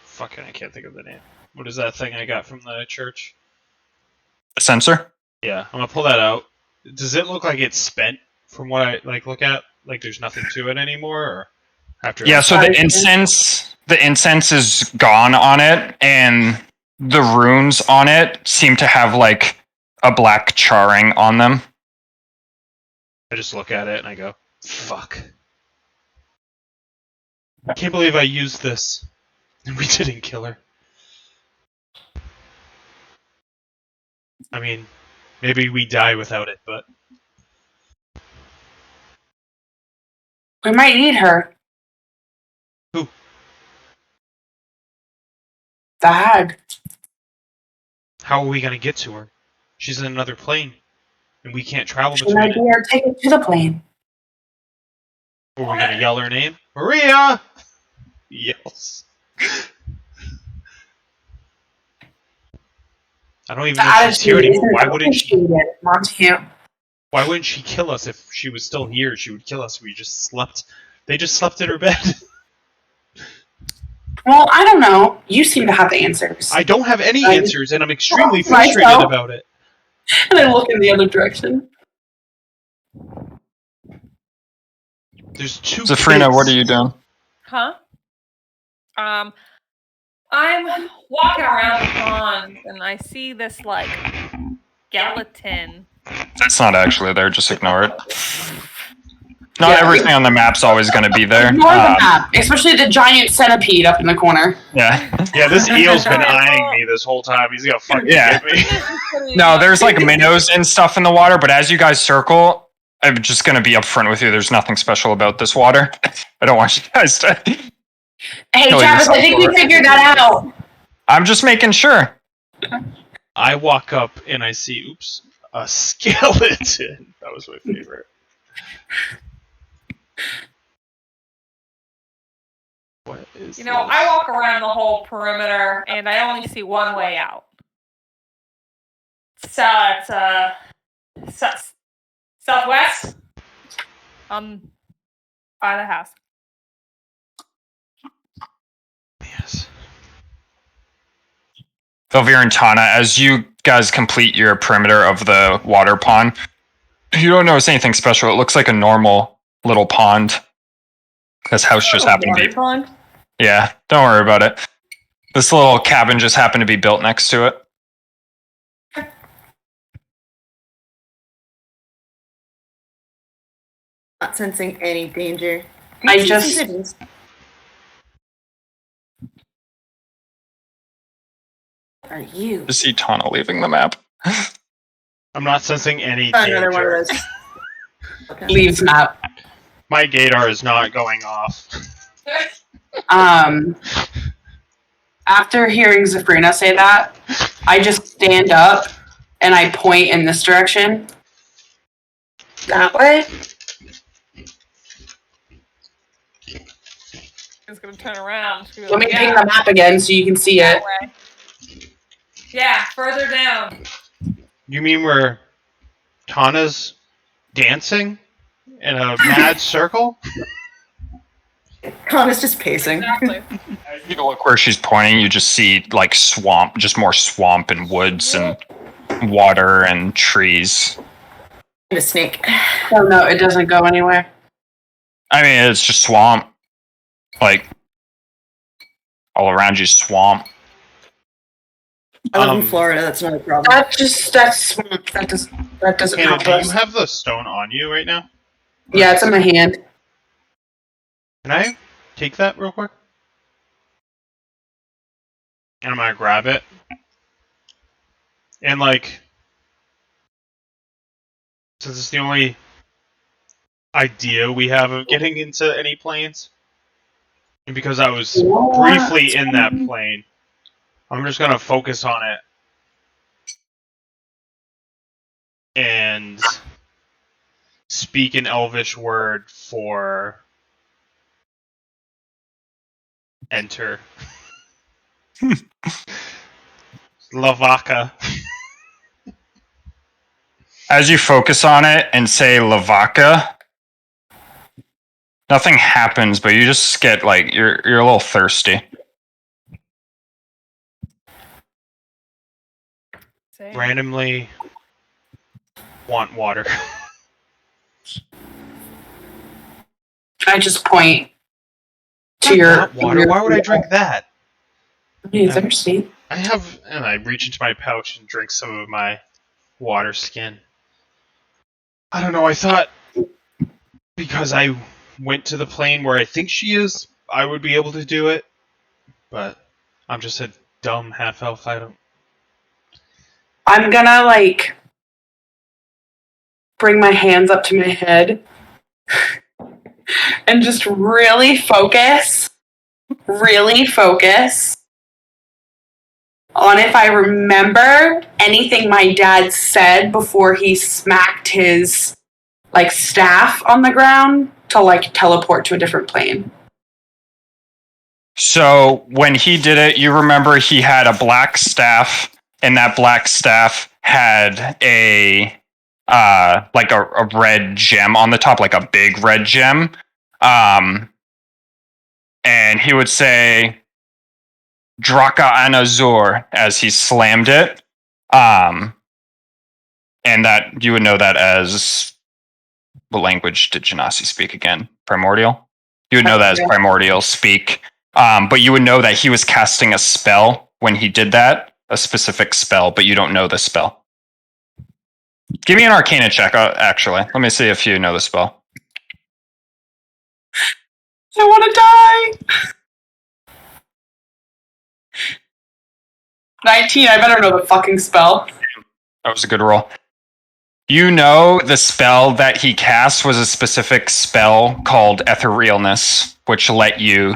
fucking, I can't think of the name. What is that thing I got from the church? The sensor? Yeah, I'm gonna pull that out. Does it look like it's spent from what I look at? Like there's nothing to it anymore, or after? Yeah, so the incense is gone on it, and the runes on it seem to have like a black charring on them. I just look at it and I go, "Fuck! I can't believe I used this, and we didn't kill her." I mean, maybe we die without it, but We might need her. Who? The hag. How are we gonna get to her? She's in another plane, and we can't travel She between might it. be our ticket to the plane. Are we gonna yell her name? Maria! Yells. I don't even The know if she's here attitude anymore. isn't Why wouldn't she? appreciated, Montague. Why wouldn't she kill us if she was still here? She would kill us. We just slept. They just slept in her bed. Well, I don't know. You seem to have the answers. I don't have any I- answers, and I'm extremely Myself. frustrated about it. And I look in the other direction. There's 2 Zafrina, kids. what are you doing? Huh? I'm walking around the pond and I see this like skeleton. That's not actually there, just ignore it. Not Yeah. everything on the map's always going to be there. Ignore the map, especially the giant centipede up in the corner. Yeah. Yeah, this eel's been eyeing me this whole time. He's gonna fucking Yeah. get me. No, there's like minnows and stuff in the water, but as you guys circle, I'm just going to be upfront with you. There's nothing special about this water. I don't want you guys to... Hey, Kill Travis, yourself I think for we it. figured that out. I'm just making sure. I walk up and I see, oops, a skeleton. That was my favorite. What is You know, I walk around the whole perimeter and I only see one way out. So it's southwest. By the house. Yes. Velvir and Tana, as you guys complete your perimeter of the water pond, you don't notice anything special. It looks like a normal little pond. This house just happened to be... Pond? Yeah, don't worry about it. This little cabin just happened to be built next to it. Not sensing any danger. I just... Are you? You see Tana leaving the map. I'm not sensing any Another one of danger. those. Okay. Leaves map. My gaydar is not going off. After hearing Zafrina say that, I just stand up and I point in this direction. That way. She's gonna turn around. Let me ping the map again so you can see it. Way. Yeah, further down. You mean where Tana's dancing in a mad circle? Tana's just pacing. Exactly. As you look where she's pointing, you just see like swamp, just more swamp and woods and water and trees. And a snake. Oh no, it doesn't go anywhere. I mean, it's just swamp. Like, all around you, swamp. I live in Florida, that's not a problem. That's swamp. That doesn't Hannah, help do you us. have the stone on you right now? Yeah, it's in my hand. Can I take that real quick? And I'm gonna grab it. And like, since it's the only idea we have of getting into any planes, and because I was briefly in that plane, I'm just gonna focus on it and speak an Elvish word for enter. Lavaka. As you focus on it and say Lavaka, nothing happens, but you just get like you're a little thirsty. Same. Randomly want water. I just point to Not your that water. Why would I drink that? You're thirsty. I have, and I reach into my pouch and drink some of my water skin. I don't know, I thought because I went to the plane where I think she is, I would be able to do it. But I'm just a dumb half-elf, I don't... I'm gonna, like, bring my hands up to my head and just really focus on if I remember anything my dad said before he smacked his, like, staff on the ground to, like, teleport to a different plane. So when he did it, you remember he had a black staff, and that black staff had a like a red gem on the top, like a big red gem. And he would say Draka Anazur as he slammed it. And that you would know that as what language did Genasi speak again? Primordial? You would know that as Primordial speak. But you would know that he was casting a spell when he did that, a specific spell, but you don't know the spell. Give me an Arcana check, actually. Let me see if you know the spell. I want to die! 19, I better know the fucking spell. That was a good roll. You know the spell that he cast was a specific spell called Etherealness, which let you...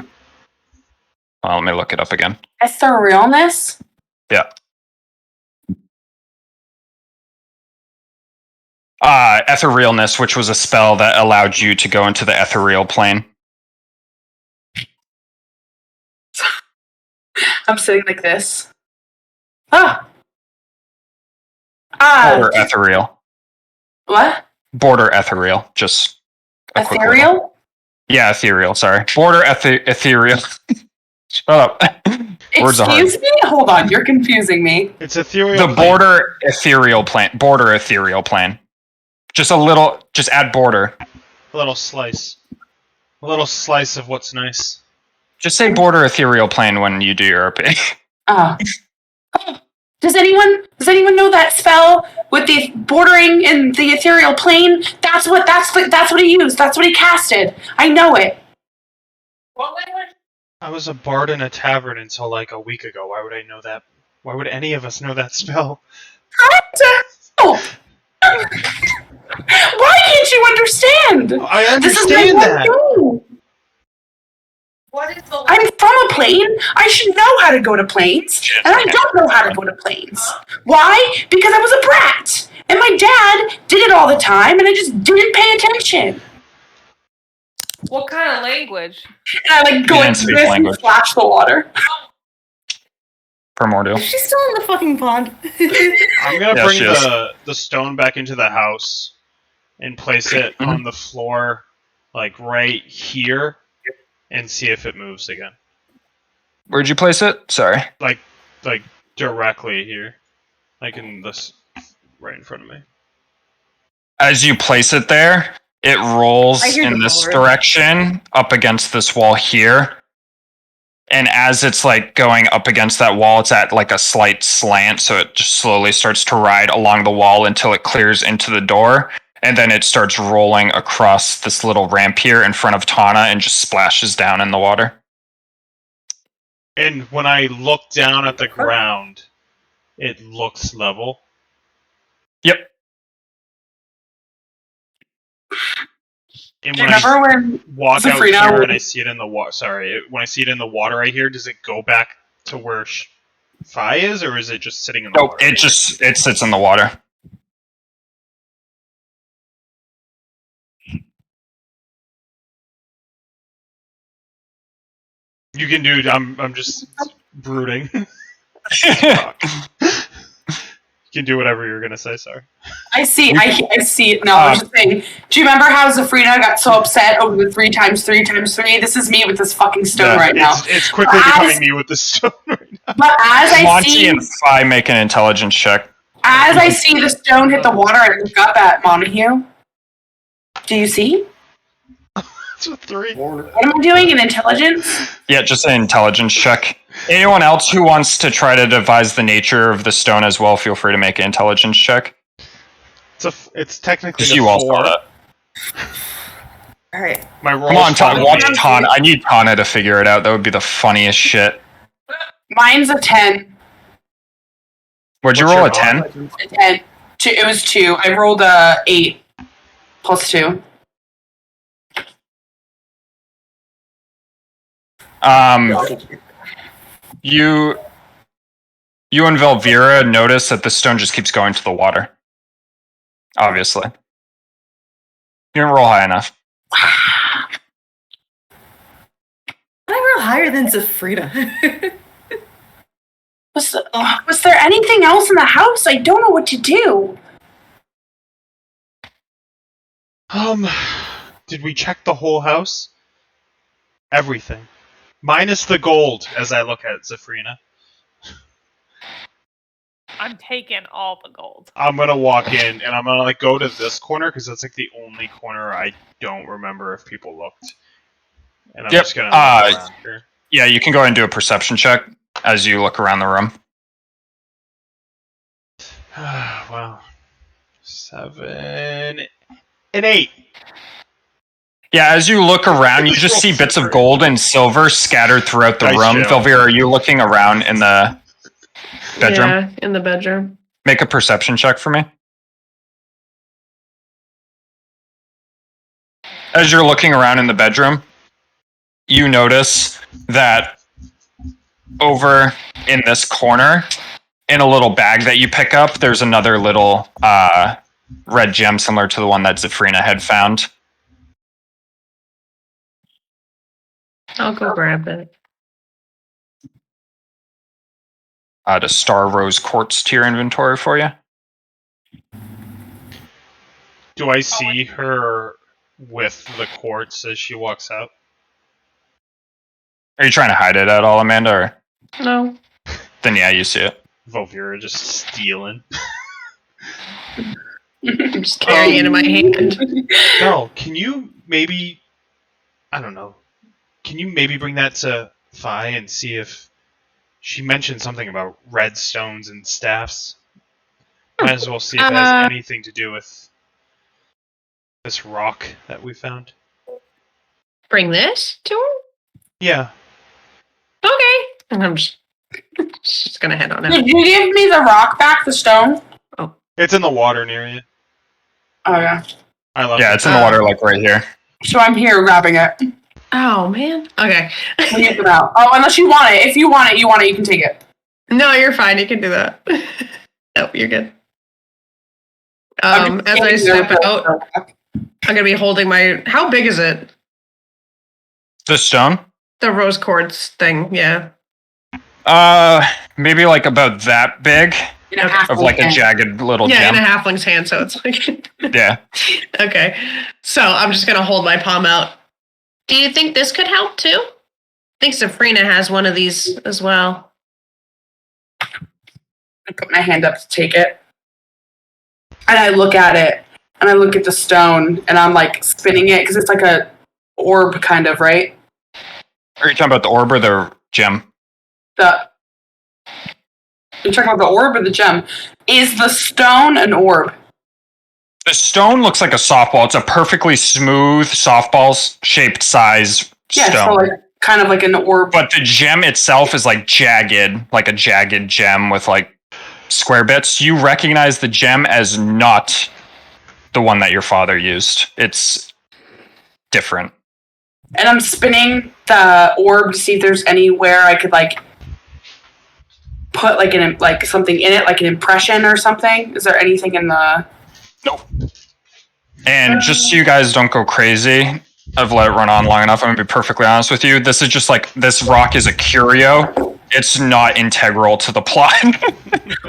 Well, let me look it up again. Etherealness? Yeah. Etherealness, which was a spell that allowed you to go into the ethereal plane. I'm sitting like this. Border ethereal. What? Border ethereal. Just ethereal? Yeah, ethereal. Sorry. Border ethereal. Shut up. Words are hard. Excuse me? Hold on, you're confusing me. It's ethereal. The border ethereal plane. Border ethereal plane. Just a little. Just add border. A little slice. A little slice of what's nice. Just say border ethereal plane when you do your RP. Does anyone know that spell with the bordering in the ethereal plane? That's what he used. That's what he casted. I know it. What language? I was a bard in a tavern until like a week ago. Why would I know that? Why would any of us know that spell? Why can't you understand? I understand this is my that. one thing. What is the I'm from a plane. I should know how to go to planes. And I don't know how to go to planes. Why? Because I was a brat. And my dad did it all the time, and I just didn't pay attention. What kind of language? And I go like this and splash the water. Primordial. Is she still in the fucking pond? I'm gonna bring the stone back into the house and place it on the floor, like right here, and see if it moves again. Where'd you place it? Sorry. Like directly here, like in this, right in front of me. As you place it there, it rolls in this direction up against this wall here. And as it's like going up against that wall, it's at like a slight slant, so it just slowly starts to ride along the wall until it clears into the door. And then it starts rolling across this little ramp here in front of Tana and just splashes down in the water. And when I look down at the ground, it looks level. Yep. And when when walk out here and I see it in the water, when I see it in the water right here, does it go back to where Fi is, or is it just sitting in the water? It sits in the water. You can do. I'm just brooding. You can do whatever you're gonna say. Sorry. I see it. No, I was just saying. Do you remember how Zafrina got so upset over the 3x3x3? This is me with this fucking stone right now. It's quickly becoming me with this stone right now. But as I Monty see, and Fi make an intelligence check. As I see the stone hit the water, I look up at Montague. Do you see? It's a 3. What am I doing? An intelligence? Yeah, just an intelligence check. Anyone else who wants to try to devise the nature of the stone as well, feel free to make an intelligence check. It's technically you all saw that. All right. My roll. Come on, Tana. Watch Tana. I need Tana to figure it out. That would be the funniest shit. Mine's a 10. Where'd you roll a 10? A 10. It was 2. I rolled a 8 plus 2. You and Velvira notice that the stone just keeps going to the water. Obviously. You didn't roll high enough. I roll higher than Zafrina. Was there anything else in the house? I don't know what to do. Did we check the whole house? Everything. Minus the gold, as I look at Zafrina. I'm taking all the gold. I'm gonna walk in, and I'm gonna go to this corner, because that's like the only corner I don't remember if people looked. And I'm just gonna look around here. Yeah, you can go ahead and do a perception check as you look around the room. Wow. 7 and 8. Yeah, as you look around, you just see bits of gold and silver scattered throughout the room. Velvira, are you looking around in the bedroom? Yeah, in the bedroom. Make a perception check for me. As you're looking around in the bedroom, you notice that over in this corner, in a little bag that you pick up, there's another little red gem similar to the one that Zafrina had found. I'll go grab it. Add a star rose quartz to your inventory for you. Do I see her with the quartz as she walks out? Are you trying to hide it at all, Amanda? Or? No. Then yeah, you see it. Volvira just stealing. I'm just carrying it in my hand. No, can you maybe... I don't know. Can you maybe bring that to Fi and see if She mentioned something about red stones and staffs. Might as well see if it has anything to do with this rock that we found. Bring this to her? Yeah. Okay. And I'm just gonna head on out. Did you give me the rock back, the stone? It's in the water near you. Oh, yeah. I love Yeah, it's in the water, like right here. So I'm here grabbing it. Oh, man. Okay. We'll get them out. Oh, unless you want it. If you want it, you can take it. No, you're fine. You can do that. No, you're good. As I step out, I'm gonna be holding my. How big is it? The stone? The rose quartz thing. Yeah. Maybe like about that big of like a jagged little gem. In a halfling's hand, so it's like. Yeah. Okay, so I'm just gonna hold my palm out. Do you think this could help too? I think Sabrina has one of these as well. I put my hand up to take it. And I look at it. And I look at the stone. And I'm like spinning it. Because it's like a orb kind of, right? Are you talking about the orb or the gem? You're talking about the orb or the gem? Is the stone an orb? The stone looks like a softball. It's a perfectly smooth softball-shaped size stone. Yeah, so like, kind of like an orb. But the gem itself is like jagged, like a jagged gem with like square bits. You recognize the gem as not the one that your father used. It's different. And I'm spinning the orb to see if there's anywhere I could like put like something in it, like an impression or something. Is there anything in the? Nope. And just so you guys don't go crazy, I've let it run on long enough. I'm gonna be perfectly honest with you. This is just like this rock is a curio. It's not integral to the plot.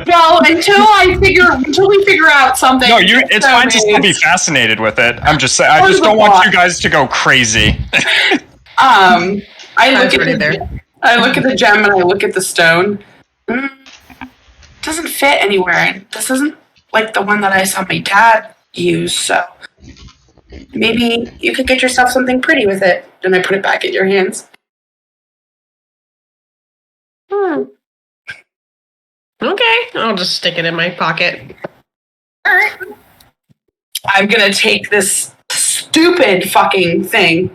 Well, until we figure out something. No, it's fine to still be fascinated with it. I'm just saying. I just don't want you guys to go crazy. I look at the gem and I look at the stone. Doesn't fit anywhere. This isn't like the one that I saw my dad use. So maybe you could get yourself something pretty with it. And I put it back in your hands. Okay, I'll just stick it in my pocket. All right. I'm gonna take this stupid fucking thing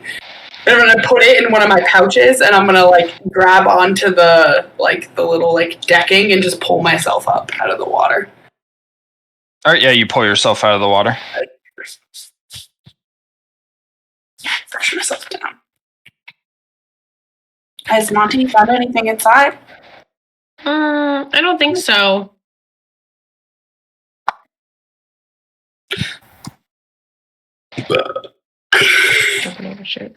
and I'm gonna put it in one of my pouches and I'm gonna like grab onto the little like decking and just pull myself up out of the water. All right, yeah, you pull yourself out of the water. Push myself down. Has Monty found anything inside? I don't think so. Jumping over shit.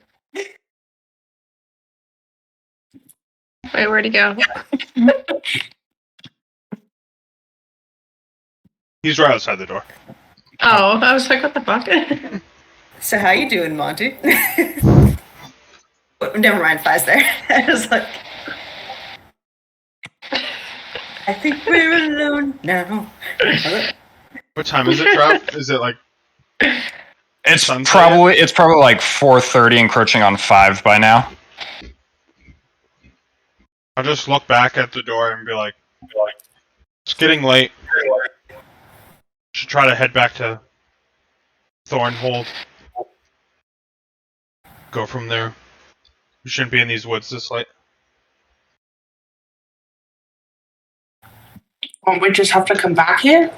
Wait, where'd he go? He's right outside the door. Oh, I was like, what the fuck? So how you doing, Monty? Never mind, Fi's there. I was like, I think we're alone now. What time is it, Trav? Is it like? It's probably like 4:30, encroaching on 5 by now. I'll just look back at the door and be like, it's getting late. Should try to head back to Thornhold. Go from there. We shouldn't be in these woods this late. Won't we just have to come back here?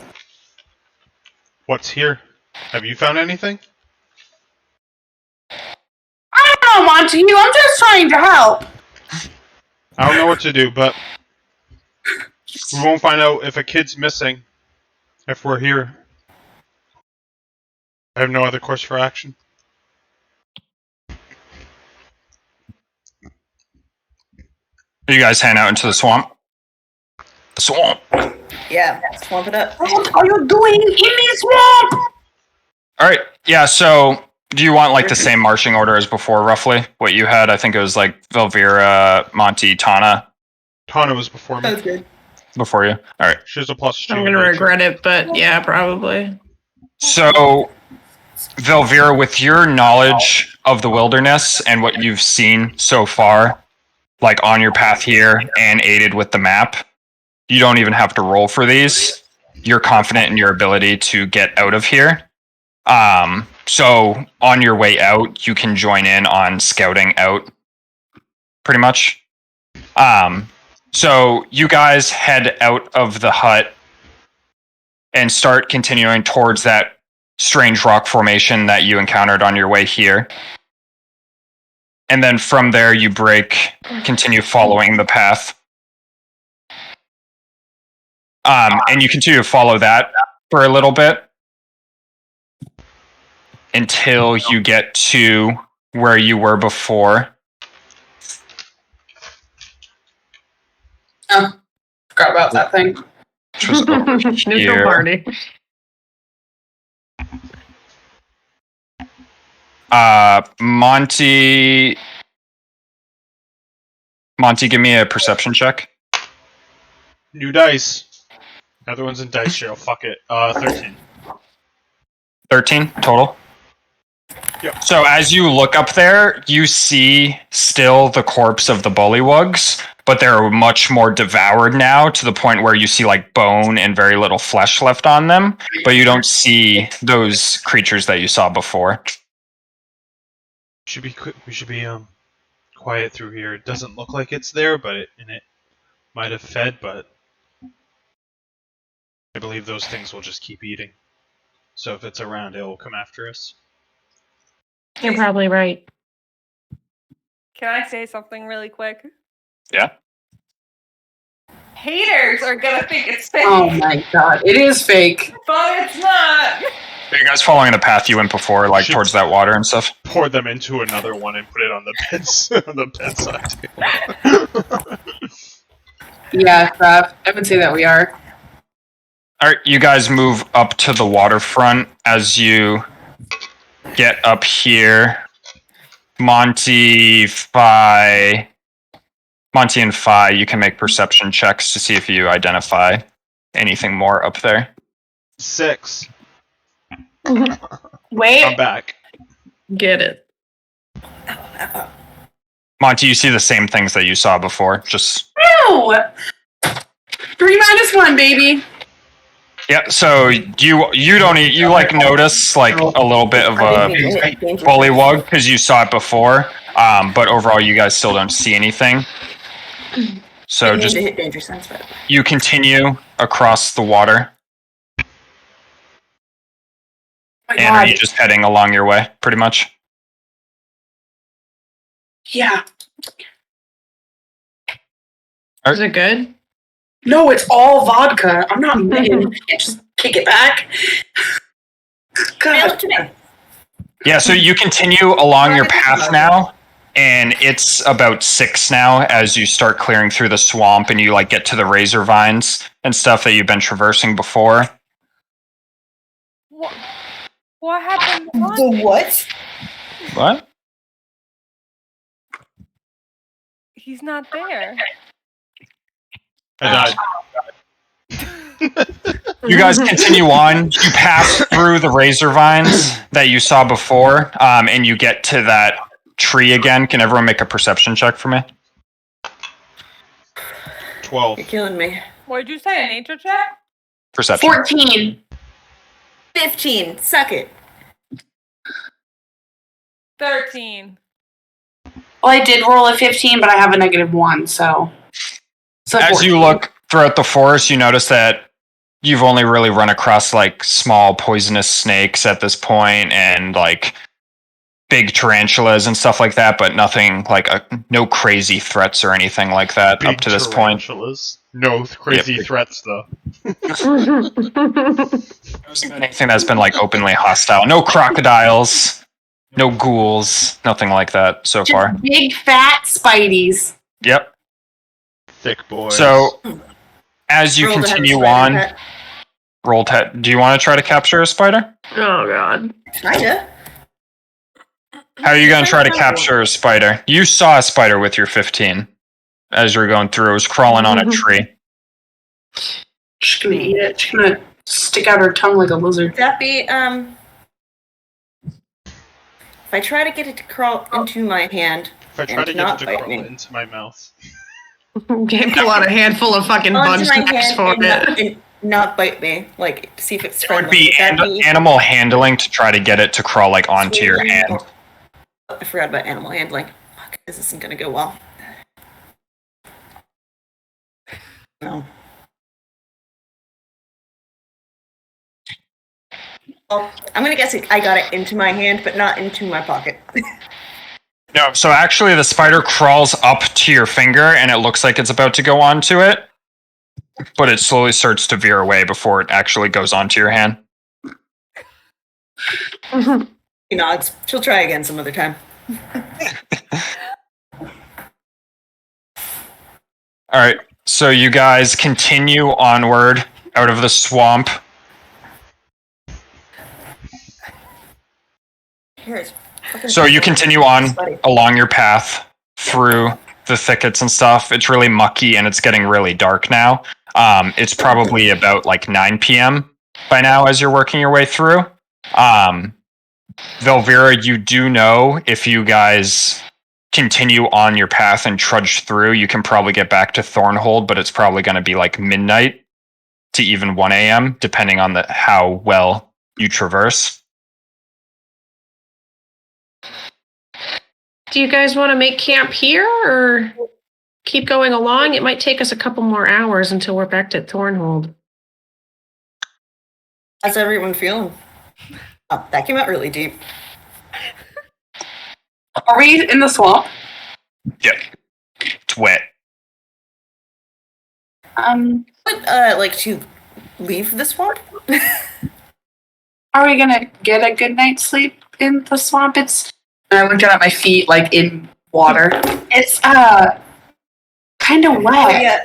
What's here? Have you found anything? I don't know, Monty. I'm just trying to help. I don't know what to do, but we won't find out if a kid's missing if we're here. I have no other course for action. You guys heading out into the swamp? The swamp. Yeah, swamp it up. What are you doing in the swamp? All right. Yeah. So, do you want like the same marching order as before, roughly? What you had? I think it was like Velvira, Monty, Tana. Tana was before me. That's good. Before you. All right. She has a +2. I'm gonna regret it, but yeah, probably. So, Velvira, with your knowledge of the wilderness and what you've seen so far, like on your path here and aided with the map. You don't even have to roll for these. You're confident in your ability to get out of here. So on your way out, you can join in on scouting out, pretty much. So you guys head out of the hut and start continuing towards that strange rock formation that you encountered on your way here. And then from there, you continue following the path. And you continue to follow that for a little bit until you get to where you were before. Oh, forgot about that thing. Which was over Neutral here. party. Monty, give me a perception check. New dice. Another one's in dice jail. Fuck it. 13. 13 total. Yep. So as you look up there, you see still the corpse of the bullywugs, but they're much more devoured now to the point where you see like bone and very little flesh left on them, but you don't see those creatures that you saw before. We should be quiet through here. It doesn't look like it's there, but it might have fed, but I believe those things will just keep eating. So if it's around, it will come after us. You're probably right. Can I say something really quick? Yeah. Haters are gonna think it's fake. Oh my god, it is fake. But it's not. Are you guys following the path you went before, like towards that water and stuff? Pour them into another one and put it on the bedside table. Yeah, I would say that we are. Alright, you guys move up to the waterfront as you get up here. Monty and Phi, you can make perception checks to see if you identify anything more up there. 6. Wait. I'm back. Get it. Monty, you see the same things that you saw before, just... Ew! 3 - 1, baby. Yeah, so you don't you like notice like a little bit of a bullywug because you saw it before, but overall you guys still don't see anything. So just hit danger sense, but you continue across the water, and are you just heading along your way, pretty much? Yeah. Is it good? No, it's all vodka. I'm not mean. Can't just kick it back. God. Yeah, so you continue along your path now, and it's about 6 now as you start clearing through the swamp and you like get to the razor vines and stuff that you've been traversing before. What happened? The what? What? He's not there. I died. You guys continue on. You pass through the razor vines that you saw before, and you get to that tree again. Can everyone make a perception check for me? 12. You're killing me. What did you say? A nature check? Perception. 14. 15. Suck it. 13. Well, I did roll a 15, but I have a -1, so... As 14. you look throughout the forest, you notice that you've only really run across like small poisonous snakes at this point and like big tarantulas and stuff like that, but nothing like no crazy threats or anything like that Big up to this point. tarantulas. No crazy threats, though. Anything that's been like openly hostile. No crocodiles, no ghouls, nothing like that so Just far. big fat spideys. Yep. Thick boys. So, as you Roll to have a continue spider on, pet. do you want to try to capture a spider? Oh god. Kinda. How are you going to try to capture a spider? You saw a spider with your 15 as you were going through. It was crawling on a tree. She's gonna eat it. She's gonna stick out her tongue like a lizard. Would that be, if I try to get it to crawl into my hand, If I try And to get not it to bite crawl me. into my mouth. Can't pull out a handful of fucking bug Onto my snacks hand for and it. not bite me. Like, see if it's It would friendly. be Would that be animal handling to try to get it to crawl like onto your swinging hand. or- I forgot about animal handling. Fuck, this isn't gonna go well. No. Well, I'm gonna guess I got it into my hand, but not into my pocket. No, so actually the spider crawls up to your finger and it looks like it's about to go onto it, but it slowly starts to veer away before it actually goes onto your hand. He nods. She'll try again some other time. All right, so you guys continue onward out of the swamp. Here's So you continue on along your path through the thickets and stuff. It's really mucky and it's getting really dark now. It's probably about like 9 p.m. by now as you're working your way through. Velvira, you do know if you guys continue on your path and trudge through, you can probably get back to Thornhold, but it's probably going to be like midnight to even 1 a.m., depending on how well you traverse. Do you guys want to make camp here or keep going along? It might take us a couple more hours until we're back to Thornhold. How's everyone feeling? Oh, that came out really deep. Are we in the swamp? Yep. It's wet. Would like to leave the swamp? Are we gonna get a good night's sleep in the swamp? And I look at my feet like in water. It's kind of wet. Oh, yeah.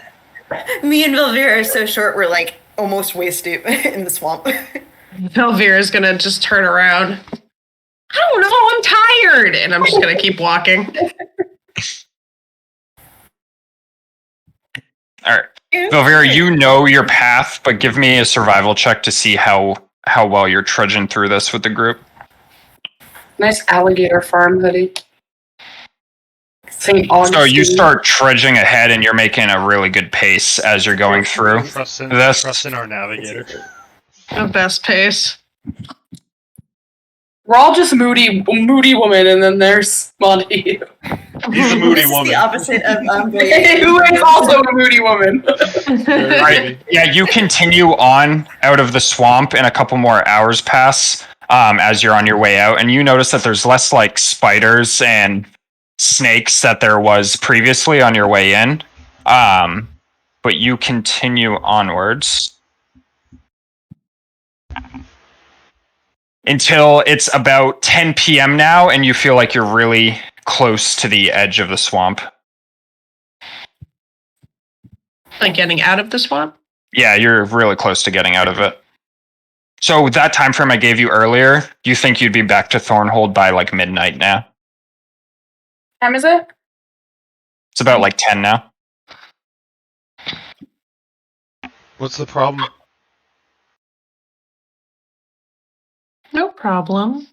Me and Velvira are so short, we're like almost waist deep in the swamp. Velvira's gonna just turn around. I don't know, I'm tired! And I'm just gonna keep walking. All right. Velvira, you know your path, but give me a survival check to see how well you're trudging through this with the group. Nice alligator farm hoodie. St. Augustine. So you start trudging ahead and you're making a really good pace as you're going through. Trust in our navigator. The best pace. We're all just moody women, and then there's Monty. He's a moody This is woman. the opposite of Who is also a moody woman. Right. Yeah, you continue on out of the swamp and a couple more hours pass as you're on your way out, and you notice that there's less like spiders and snakes that there was previously on your way in. But you continue onwards until it's about 10 p.m. now, and you feel like you're really close to the edge of the swamp. Like getting out of the swamp? Yeah, you're really close to getting out of it. So that time frame I gave you earlier, you think you'd be back to Thornhold by like midnight now? Time is it? It's about like 10 now. What's the problem? No problem.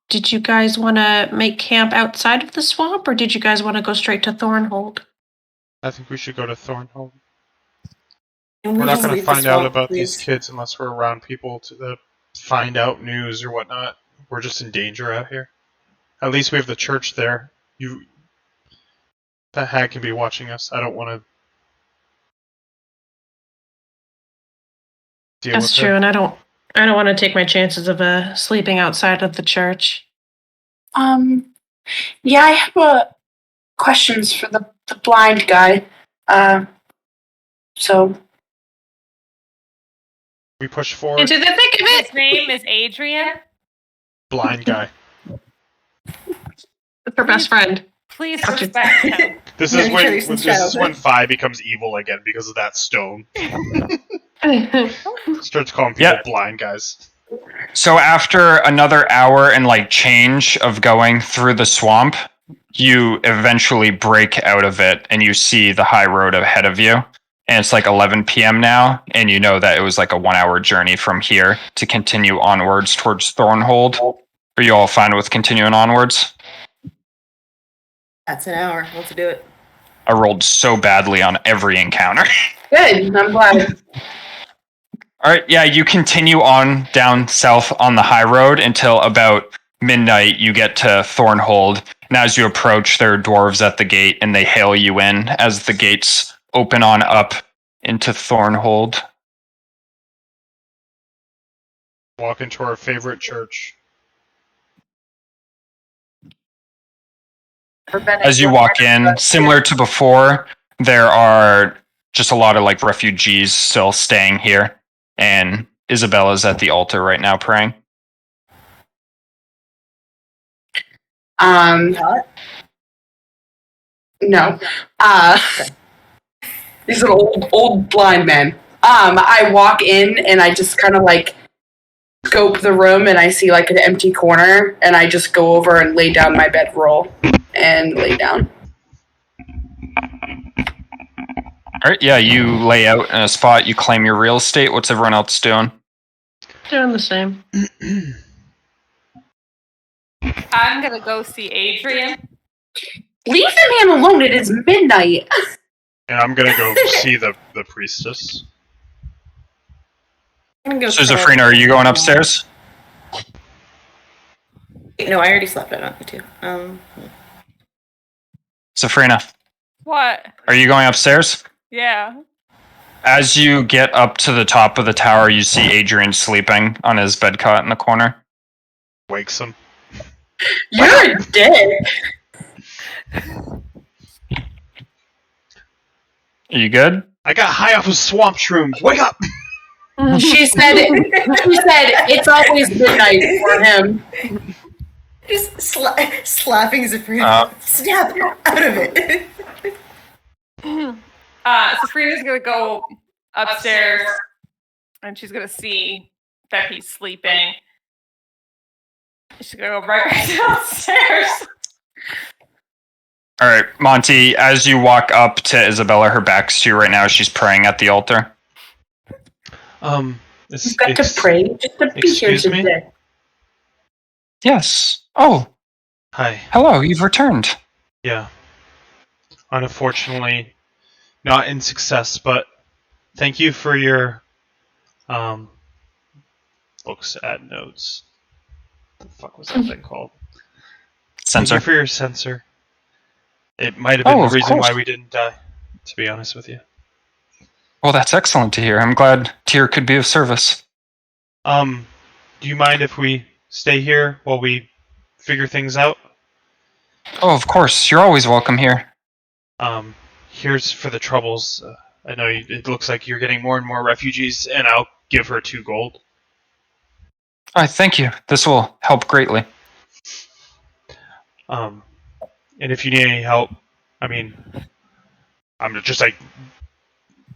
Did you guys want to make camp outside of the swamp, or did you guys want to go straight to Thornhold? I think we should go to Thornhold. We're not going to find out about these kids unless we're around people to find out news or whatnot. We're just in danger out here. At least we have the church there. That hag can be watching us. I don't want to deal with That's true, her. and I don't want to take my chances of sleeping outside of the church. Yeah, I have questions for the blind guy. So We push forward. Into the thick of His it! name is Adrian. Blind guy. It's her best friend. Please respect him. This Yeah, is each other since when childhood. Phi becomes evil again because of that stone. Starts calling people Yeah. blind guys. So after another hour and like change of going through the swamp, you eventually break out of it and you see the high road ahead of you. And it's like 11 p.m. now, and you know that it was like a 1 hour journey from here to continue onwards towards Thornhold. Are you all fine with continuing onwards? That's an hour. Let's do it. I rolled so badly on every encounter. Good. I'm glad. All right, yeah, you continue on down south on the high road until about midnight. You get to Thornhold, and as you approach, there are dwarves at the gate, and they hail you in as the gates open on up into Thornhold. Walk into our favorite church. As you walk in, similar to before, there are just a lot of like refugees still staying here, and Isabella's at the altar right now praying. No. He's an old blind man. I walk in and I just kind of like scope the room and I see like an empty corner and I just go over and lay down my bedroll and lay down. All right, yeah, you lay out in a spot, you claim your real estate. What's everyone else doing? Doing the same. I'm gonna go see Adrian. Leave the man alone. It is midnight. And I'm gonna go see the priestess. I'm gonna go. So, Zafrina, are you going upstairs? No, I already slept. I don't need to. Zafrina, What? are you going upstairs? Yeah. As you get up to the top of the tower, you see Adrian sleeping on his bed cot in the corner. Wakes him. You're a dick. Are you good? I got high off of swamp shrooms. Wake up! She said it's always midnight for him. Just slapping Zafrina. Snap out of it. Sabrina's gonna go upstairs and she's gonna see that he's sleeping. She's gonna go right back downstairs. All right, Monty, as you walk up to Isabella, her back's to you right now. She's praying at the altar. You've got to pray just to be here excuse me? today. Yes. Oh, Hi. hello, you've returned. Yeah. Unfortunately, not in success, but thank you for your books at notes. What the fuck was that thing called? Censor. Thank you for your censor. It might have been the of reason course. why we didn't die, to be honest with you. Well, that's excellent to hear. I'm glad Tyr could be of service. Do you mind if we stay here while we figure things out? Oh, of course. You're always welcome here. Here's for the troubles. I know it looks like you're getting more and more refugees, and I'll give her 2 gold. All right, thank you. This will help greatly. And if you need any help, I mean, I'm just like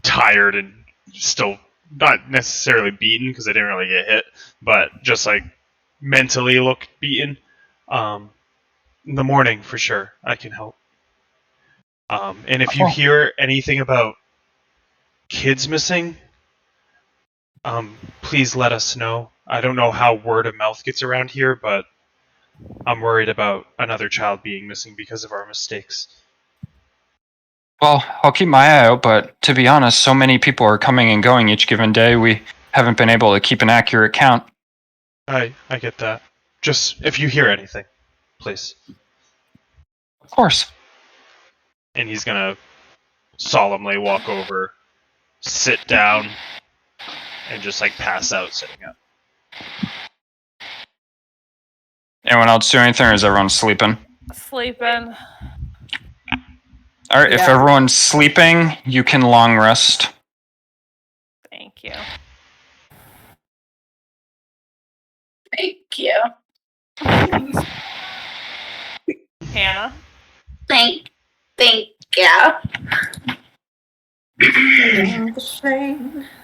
tired and still not necessarily beaten because I didn't really get hit, but just like mentally look beaten. In the morning for sure, I can help. And if you hear anything about kids missing, please let us know. I don't know how word of mouth gets around here, but I'm worried about another child being missing because of our mistakes. Well, I'll keep my eye out, but to be honest, so many people are coming and going each given day, we haven't been able to keep an accurate count. I get that. Just if you hear anything, please. Of course. And he's gonna solemnly walk over, sit down, and just like pass out sitting up. Anyone else do anything, or is everyone sleeping? Sleeping. All right, if everyone's sleeping, you can long rest. Thank you. Thank you. Hannah. Thank you.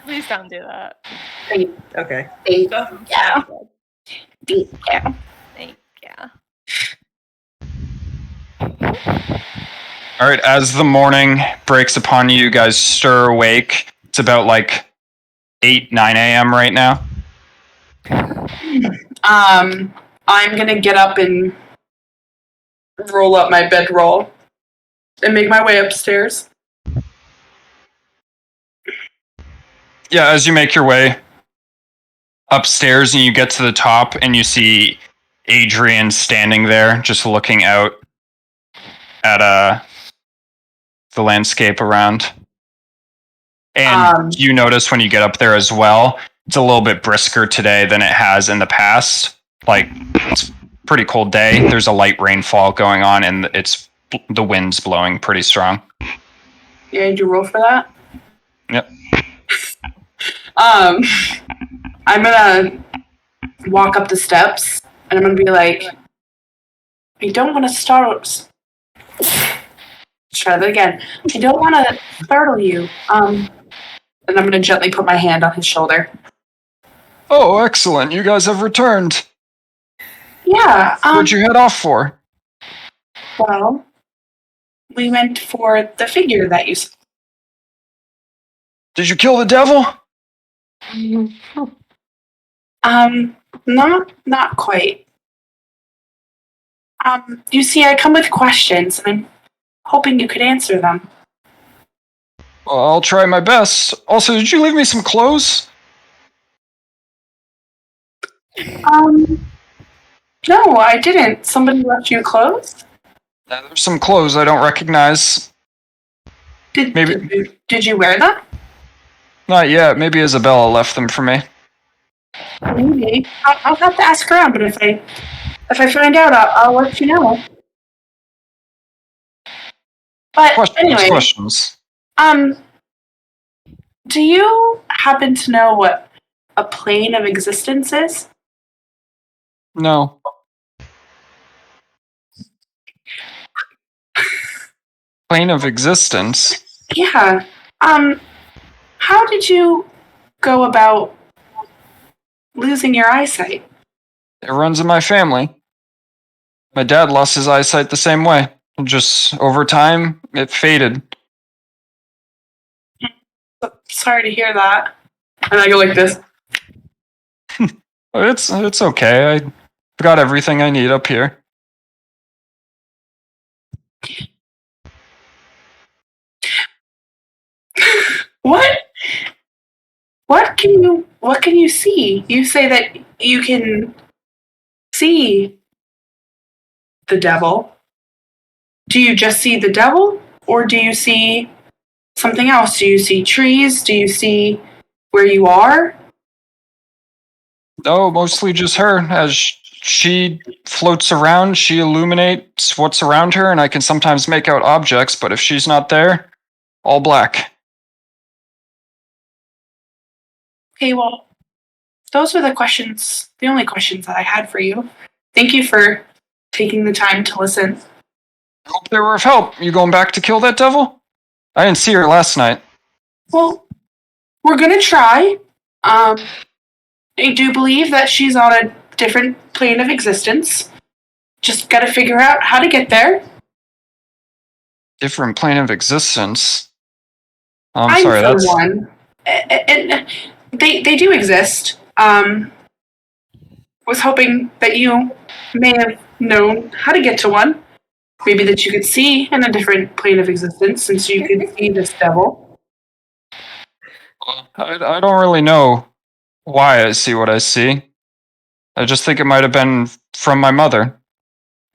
Please don't do that. Okay. Thank Doesn't you. sound good. Thank you. Thank you. All right, as the morning breaks upon you, you guys stir awake. It's about like 8, 9 a.m. right now. I'm gonna get up and roll up my bedroll and make my way upstairs. Yeah, as you make your way upstairs and you get to the top and you see Adrian standing there just looking out at the landscape around. And you notice when you get up there as well, it's a little bit brisker today than it has in the past. Like, it's a pretty cold day. There's a light rainfall going on and the wind's blowing pretty strong. Yeah, did you roll for that? Yep. I'm gonna walk up the steps and I'm gonna be like, I don't want to start. Try that again. I don't want to startle you. And I'm gonna gently put my hand on his shoulder. Oh, excellent. You guys have returned. Yeah. What'd you head off for? Well, we went for the figure that you saw. Did you kill the devil? Not quite. You see, I come with questions, and I'm hoping you could answer them. Well, I'll try my best. Also, did you leave me some clothes? No, I didn't. Somebody left you clothes? There's some clothes I don't recognize. Did you wear them? Not yet. Maybe Isabella left them for me. Maybe. I'll have to ask around, but if I find out, I'll let you know. But anyway, questions. Do you happen to know what a plane of existence is? No. Plane of existence? Yeah. How did you go about losing your eyesight? It runs in my family. My dad lost his eyesight the same way. Just over time, it faded. Sorry to hear that. And I go like this. It's okay. I've got everything I need up here. What? What can you see? You say that you can see the devil. Do you just see the devil, or do you see something else? Do you see trees? Do you see where you are? No, mostly just her. As she floats around, she illuminates what's around her, and I can sometimes make out objects, but if she's not there, all black. Okay, well, those are the only questions that I had for you. Thank you for taking the time to listen. I hope they were of help. You going back to kill that devil? I didn't see her last night. Well, we're gonna try. I do believe that she's on a different plane of existence. Just gotta figure out how to get there. Different plane of existence? I'm sorry, for that's... one. And they do exist. Was hoping that you may have known how to get to one. Maybe that you could see in a different plane of existence since you could see this devil. I don't really know why I see what I see. I just think it might have been from my mother.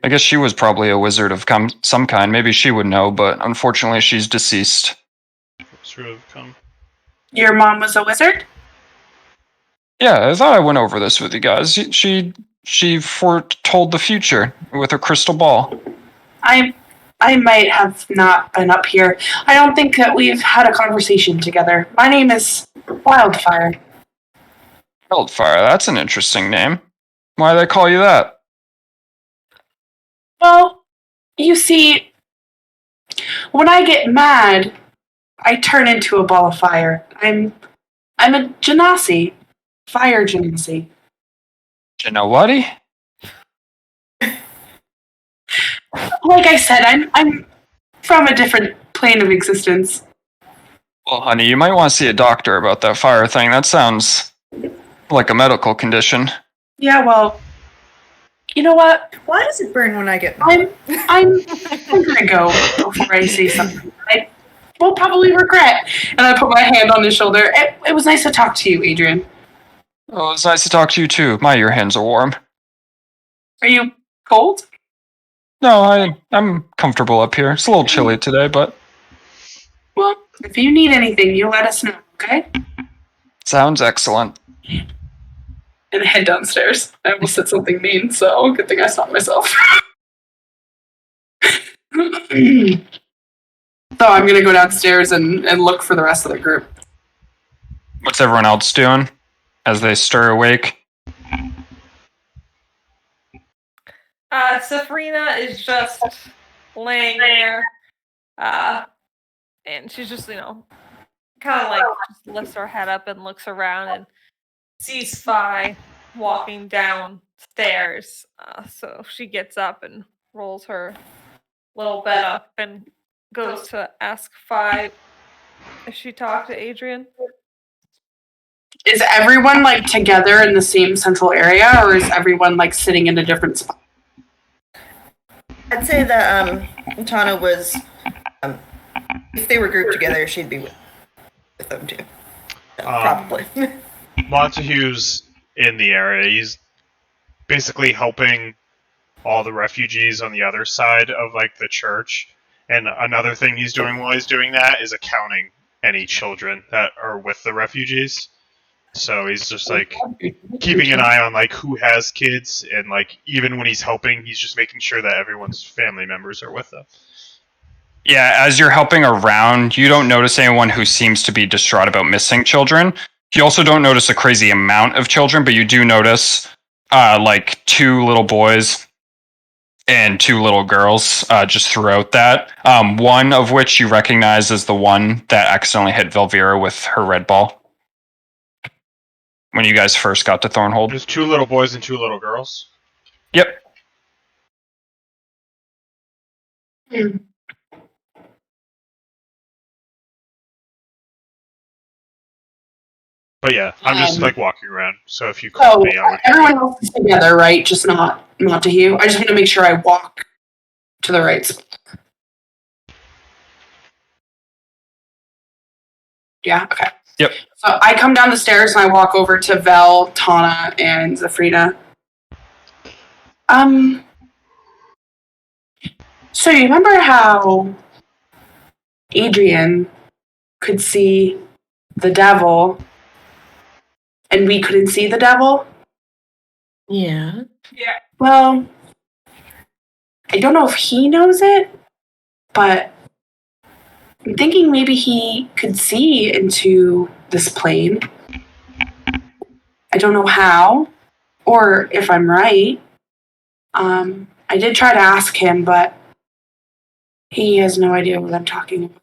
I guess she was probably a wizard of some kind. Maybe she would know, but unfortunately she's deceased. Your mom was a wizard? Yeah, I thought I went over this with you guys. She foretold the future with her crystal ball. I might have not been up here. I don't think that we've had a conversation together. My name is Wildfire. Wildfire, that's an interesting name. Why do they call you that? Well, you see, when I get mad, I turn into a ball of fire. I'm a genasi. Fire genasi. You know what? Like I said, I'm from a different plane of existence. Well, honey, you might want to see a doctor about that fire thing. That sounds like a medical condition. Yeah, well, You know what? Why does it burn when I get? I'm gonna go before I say something I will probably regret. And I put my hand on his shoulder. It was nice to talk to you, Adrian. Oh, it's nice to talk to you too. Your hands are warm. Are you cold? No, I'm comfortable up here. It's a little chilly today, but Well, if you need anything, you let us know, okay? sounds excellent. And I head downstairs. I almost said something mean, so good thing I stopped myself. So I'm gonna go downstairs and look for the rest of the group. What's everyone else doing as they stir awake? Safrina is just laying there, and she's just, kind of like just lifts her head up and looks around and sees Fi walking downstairs. So she gets up and rolls her little bed up and goes to ask Fi if she talked to Adrian. Is everyone like together in the same central area, or is everyone like sitting in a different spot? I'd say that Tana was, if they were grouped together, she'd be with them too. Probably. Montague's in the area. He's basically helping all the refugees on the other side of like the church. And another thing he's doing while he's doing that is accounting any children that are with the refugees. So he's just like keeping an eye on like who has kids, and like even when he's helping, he's just making sure that everyone's family members are with them. Yeah, as you're helping around, you don't notice anyone who seems to be distraught about missing children. You also don't notice a crazy amount of children, but you do notice like 2 little boys and 2 little girls just throughout that. One of which you recognize as the one that accidentally hit Velvira with her red ball when you guys first got to Thornhold. There's 2 little boys and 2 little girls. Yep. But yeah, I'm just like walking around. So if you call me, I would. Everyone else is together, right? Just not to you. I just want to make sure I walk to the right spot. Yeah. Okay. Yep. So I come down the stairs and I walk over to Vel, Tana, and Zafrina. So you remember how Adrian could see the devil and we couldn't see the devil? Yeah. Yeah. Well, I don't know if he knows it, but I'm thinking maybe he could see into this plane. I don't know how, or if I'm right. I did try to ask him, but he has no idea what I'm talking about.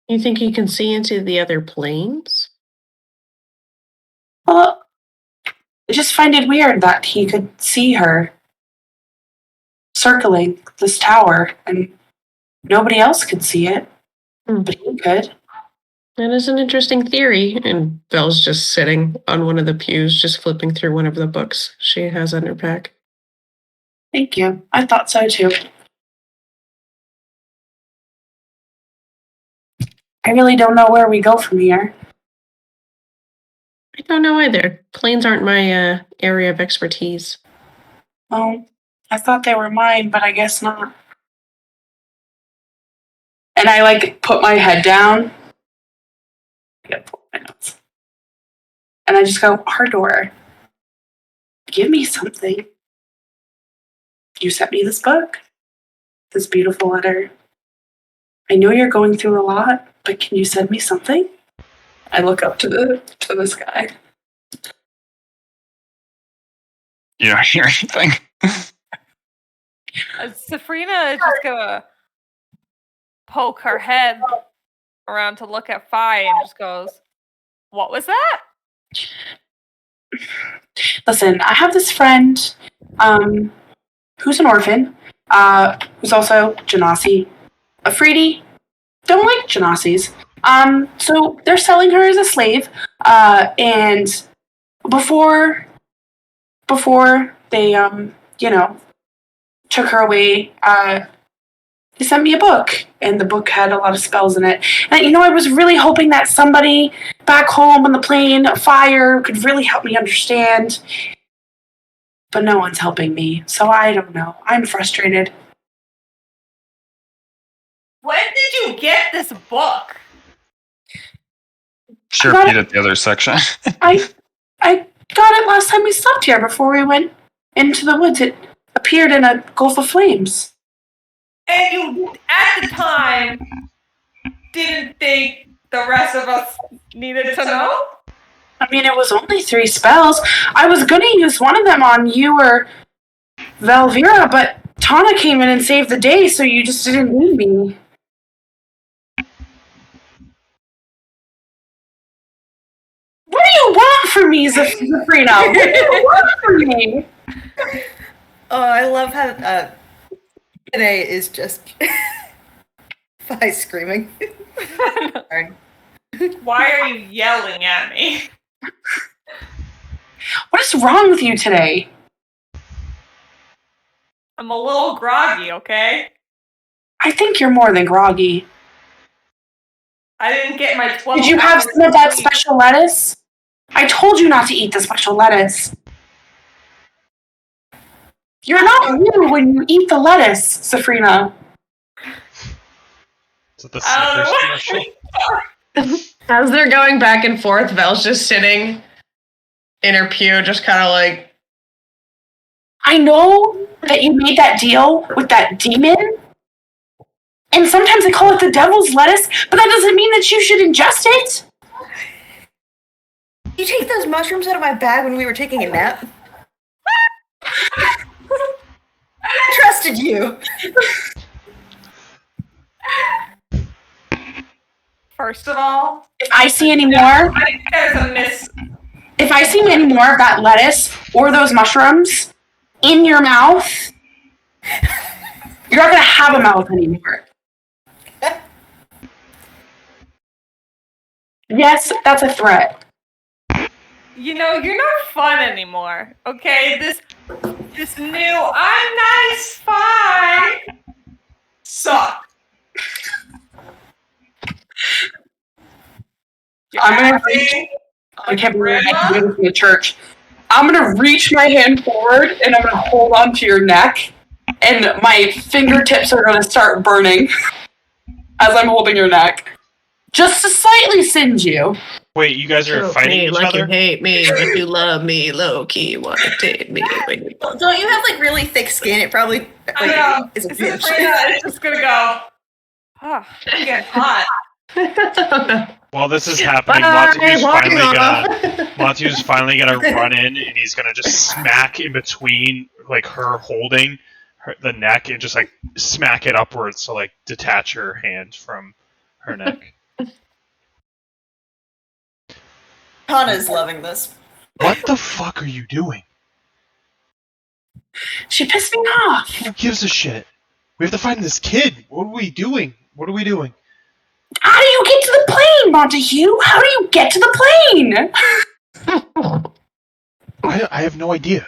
You think he can see into the other planes? Well, I just find it weird that he could see her circling this tower and nobody else could see it, but he could. That is an interesting theory. And Belle's just sitting on one of the pews, just flipping through one of the books she has on her pack. Thank you. I thought so too. I really don't know where we go from here. I don't know either. Planes aren't my area of expertise. Oh, I thought they were mine, but I guess not. And I like put my head down. I gotta pull my notes. And I just go, Ardor, give me something. You sent me this book, this beautiful letter. I know you're going through a lot, but can you send me something? I look up to the sky. You don't hear anything. Safrina is just gonna poke her head around to look at Fi and just goes, "What was that?" Listen, I have this friend who's an orphan, who's also Genasi. Afridi don't like Genasis. So they're selling her as a slave, and before before they, took her away, they sent me a book, and the book had a lot of spells in it. And, I was really hoping that somebody back home on the plane, fire, could really help me understand. But no one's helping me, so I don't know. I'm frustrated. When did you get this book? She repeated the other section. I got it last time we slept here before we went into the woods. It appeared in a gulf of flames. And you, at the time, didn't think the rest of us needed to know? I mean, it was only 3 spells. I was going to use one of them on you or Valvira, but Tana came in and saved the day, so you just didn't need me. What do you want from me, Zafrina? What do you want from me? Oh, I love how today is just Fi screaming. Sorry. Why are you yelling at me? What is wrong with you today? I'm a little groggy, okay? I think you're more than groggy. I didn't get my 12 Did you have some of that special lettuce? I told you not to eat the special lettuce. You're not you when you eat the lettuce, Safrina. Is it the Snickers commercial? As they're going back and forth, Vel's just sitting in her pew, just kind of like... I know that you made that deal with that demon, and sometimes they call it the devil's lettuce, but that doesn't mean that you should ingest it. Did you take those mushrooms out of my bag when we were taking a nap? I trusted you. First of all, If I see any more, I think there's a miss. if I see any more of that lettuce or those mushrooms in your mouth, you're not going to have a mouth anymore. Yes, that's a threat. You're not fun anymore, okay? This new I'm nice spy sucks. I'm going to reach... I can't believe I can do this in the church. I'm going to reach my hand forward, and I'm going to hold onto your neck, and my fingertips are going to start burning as I'm holding your neck. Just to slightly singe you. Wait, you guys are fighting each like other? you hate me, but you love me, low-key, want to take me. Don't you have, like, really thick skin? It probably I know. is a It's pinch. just gonna go. Oh, I'm getting hot. While this is happening, Matu's finally gonna run in, and he's gonna just smack in between, like, her holding the neck, and just, like, smack it upwards to, like, detach her hand from her neck. Hana's loving this. What the fuck are you doing? She pissed me off. Who gives a shit? We have to find this kid. What are we doing? What are we doing? How do you get to the plane, Montague? How do you get to the plane? I have no idea.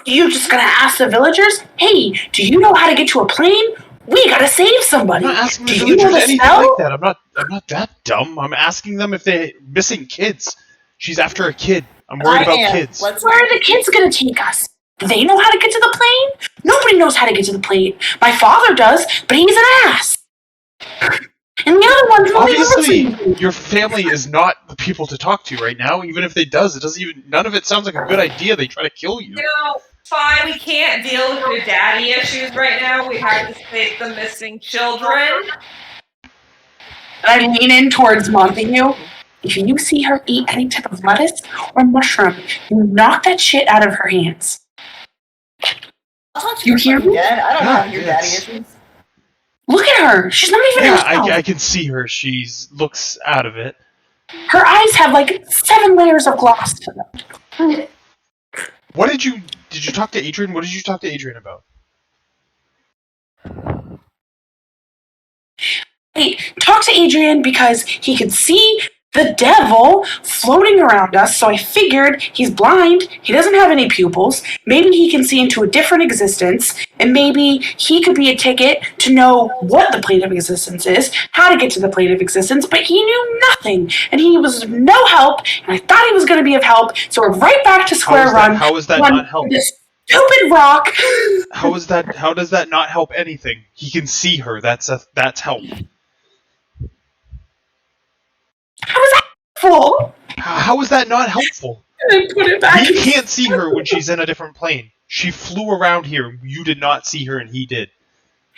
You just gonna ask the villagers? Hey, do you know how to get to a plane? We gotta save somebody. I'm not asking the do you know villagers the anything spell? like that. I'm not that dumb. I'm asking them if they're missing kids. She's after a kid. I'm worried about kids. Where are the kids gonna take us? Do they know how to get to the plane? Nobody knows how to get to the plane. My father does, but he's an ass. And the other one's really Obviously, your family is not the people to talk to right now. Even if they does, it doesn't even. None of it sounds like a good idea. They try to kill you. Fine, we can't deal with your daddy issues right now. We have to save the missing children. I lean in towards Montague. If you see her eat any type of lettuce or mushroom, you knock that shit out of her hands. You hear me? Dad. I don't have your daddy issues. Look at her. She's not even herself. I can see her. She looks out of it. Her eyes have like 7 layers of gloss to them. What did you talk to Adrian? What did you talk to Adrian about? Hey, talk to Adrian because he can see the devil floating around us, so I figured he's blind, he doesn't have any pupils, maybe he can see into a different existence, and maybe he could be a ticket to know what the plane of existence is, how to get to the plane of existence, but he knew nothing, and he was of no help, and I thought he was going to be of help, so we're right back to square one. How is that not help? This stupid rock. How does that not help anything? He can see her, that's help. How is that helpful? How is that not helpful? And put it back. He can't see her when she's in a different plane. She flew around here. You did not see her, and he did.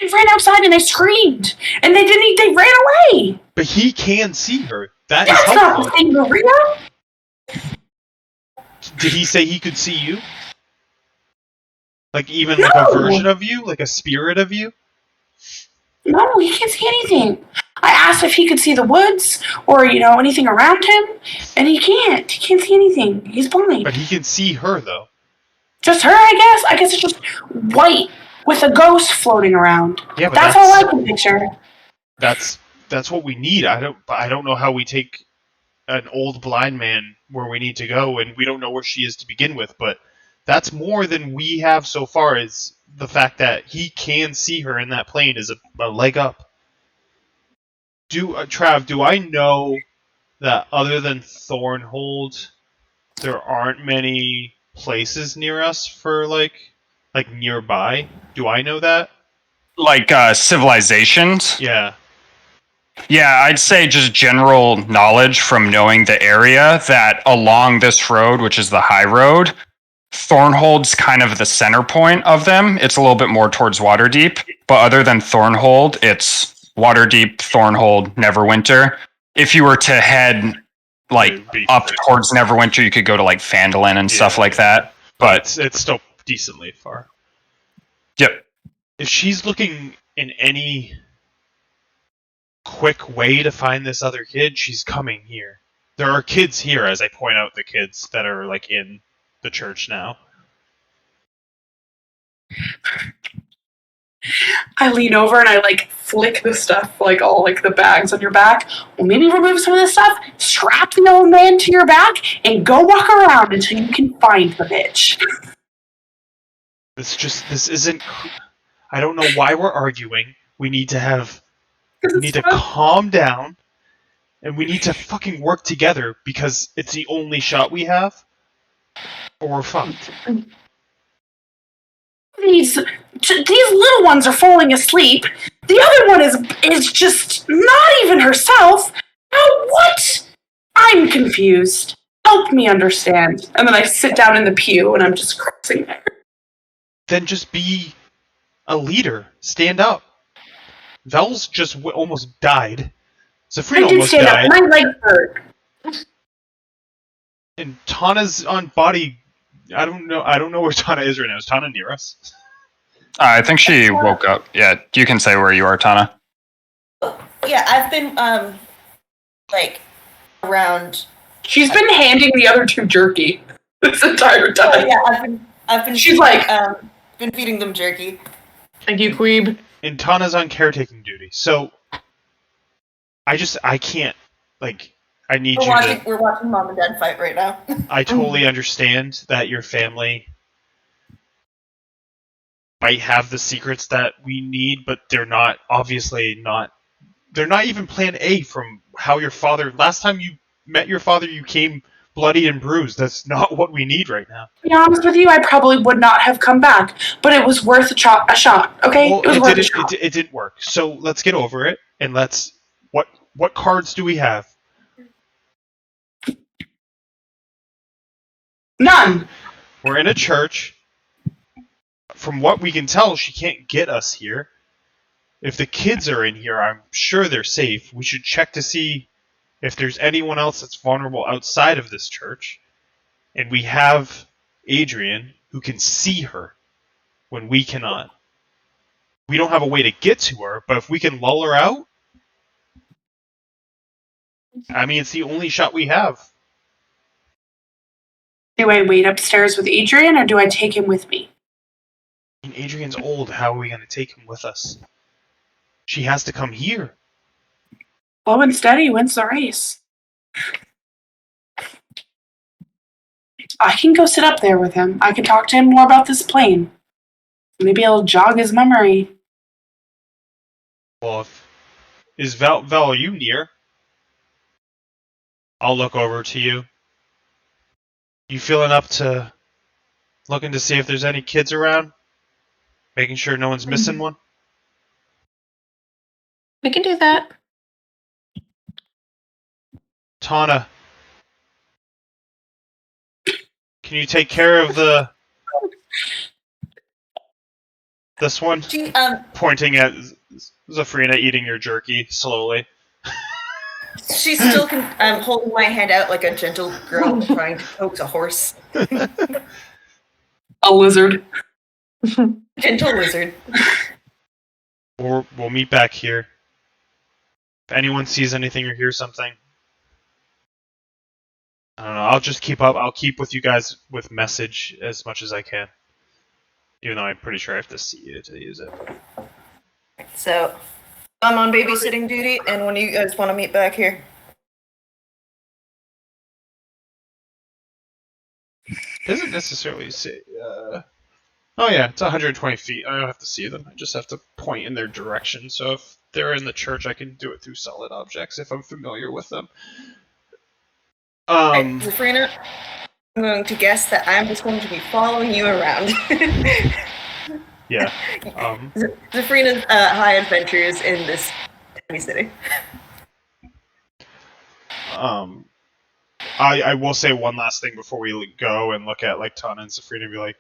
I ran outside and I screamed, and they didn't. They ran away. But he can see her. That's helpful. Not the thing, Maria. Did he say he could see you? Like even like a version of you, like a spirit of you? No, he can't see anything. I asked if he could see the woods or, anything around him, and he can't. He can't see anything. He's blind. But he can see her, though. Just her, I guess? I guess it's just white with a ghost floating around. Yeah, but that's all I can picture. That's what we need. I don't know how we take an old blind man where we need to go, and we don't know where she is to begin with, but that's more than we have so far, is the fact that he can see her in that plane is a leg up. Trav, do I know that other than Thornhold, there aren't many places near us for, like nearby? Do I know that? Like, civilizations? Yeah. Yeah, I'd say just general knowledge from knowing the area that along this road, which is the high road, Thornhold's kind of the center point of them. It's a little bit more towards Waterdeep, but other than Thornhold, it's Waterdeep, Thornhold, Neverwinter. If you were to head up towards Neverwinter, you could go to like Phandalin and stuff like that. But it's still decently far. Yep. If she's looking in any quick way to find this other kid, she's coming here. There are kids here, as I point out the kids that are like in the church now. I lean over and I flick the stuff, all the bags on your back. Well, maybe remove some of this stuff, strap the old man to your back, and go walk around until you can find the bitch. This isn't. I don't know why we're arguing. We need to calm down, and we need to fucking work together because it's the only shot we have, or we're fucked. These little ones are falling asleep. The other one is just not even herself. Now what? I'm confused. Help me understand. And then I sit down in the pew and I'm just crossing there. Then just be a leader. Stand up. Vel's just almost died. Zafrina almost died. I did stand up. My leg hurt. And Tana's on body. I don't know where Tana is right now. Is Tana near us? I think she woke up. Yeah, you can say where you are, Tana. Yeah, I've been around. She's been handing the other two jerky this entire time. Oh, yeah, I've been. She's been feeding them jerky. Thank you, Queeb. And Tana's on caretaking duty, so I can't. I need We're watching Mom and Dad fight right now. I totally understand that your family might have the secrets that we need, but they're not, obviously not. They're not even plan A from how your father. Last time you met your father, you came bloody and bruised. That's not what we need right now. To be honest with you, I probably would not have come back, but it was worth a shot. Okay, well, it was worth a shot. It didn't work. So let's get over it, and let's. What cards do we have? None. We're in a church. From what we can tell, she can't get us here. If the kids are in here, I'm sure they're safe. We should check to see if there's anyone else that's vulnerable outside of this church. And we have Adrian, who can see her when we cannot. We don't have a way to get to her, but if we can lull her out, I mean, it's the only shot we have. Do I wait upstairs with Adrian, or do I take him with me? Adrian's old. How are we going to take him with us? She has to come here. Slow and steady wins the race. I can go sit up there with him. I can talk to him more about this plane. Maybe it'll jog his memory. Well, is Vel, are you near? I'll look over to you. You feeling up to looking to see if there's any kids around? Making sure no one's missing one? We can do that. Tana, can you take care of this one? Pointing at Zafrina eating your jerky slowly. She's still holding my hand out like a gentle girl trying to coax a horse. A lizard. Gentle lizard. We'll meet back here. If anyone sees anything or hears something, I don't know. I'll just keep up. I'll keep with you guys with message as much as I can. Even though I'm pretty sure I have to see you to use it. So, I'm on babysitting duty, and when do you guys want to meet back here? Doesn't necessarily say. Oh yeah, it's 120 feet. I don't have to see them. I just have to point in their direction. So if they're in the church, I can do it through solid objects if I'm familiar with them. Right, Zafrina, I'm going to guess that I'm just going to be following you around. Yeah. Zafrina's high adventures in this tiny city. I will say one last thing before we go and look at like Tana and Zafrina and be like,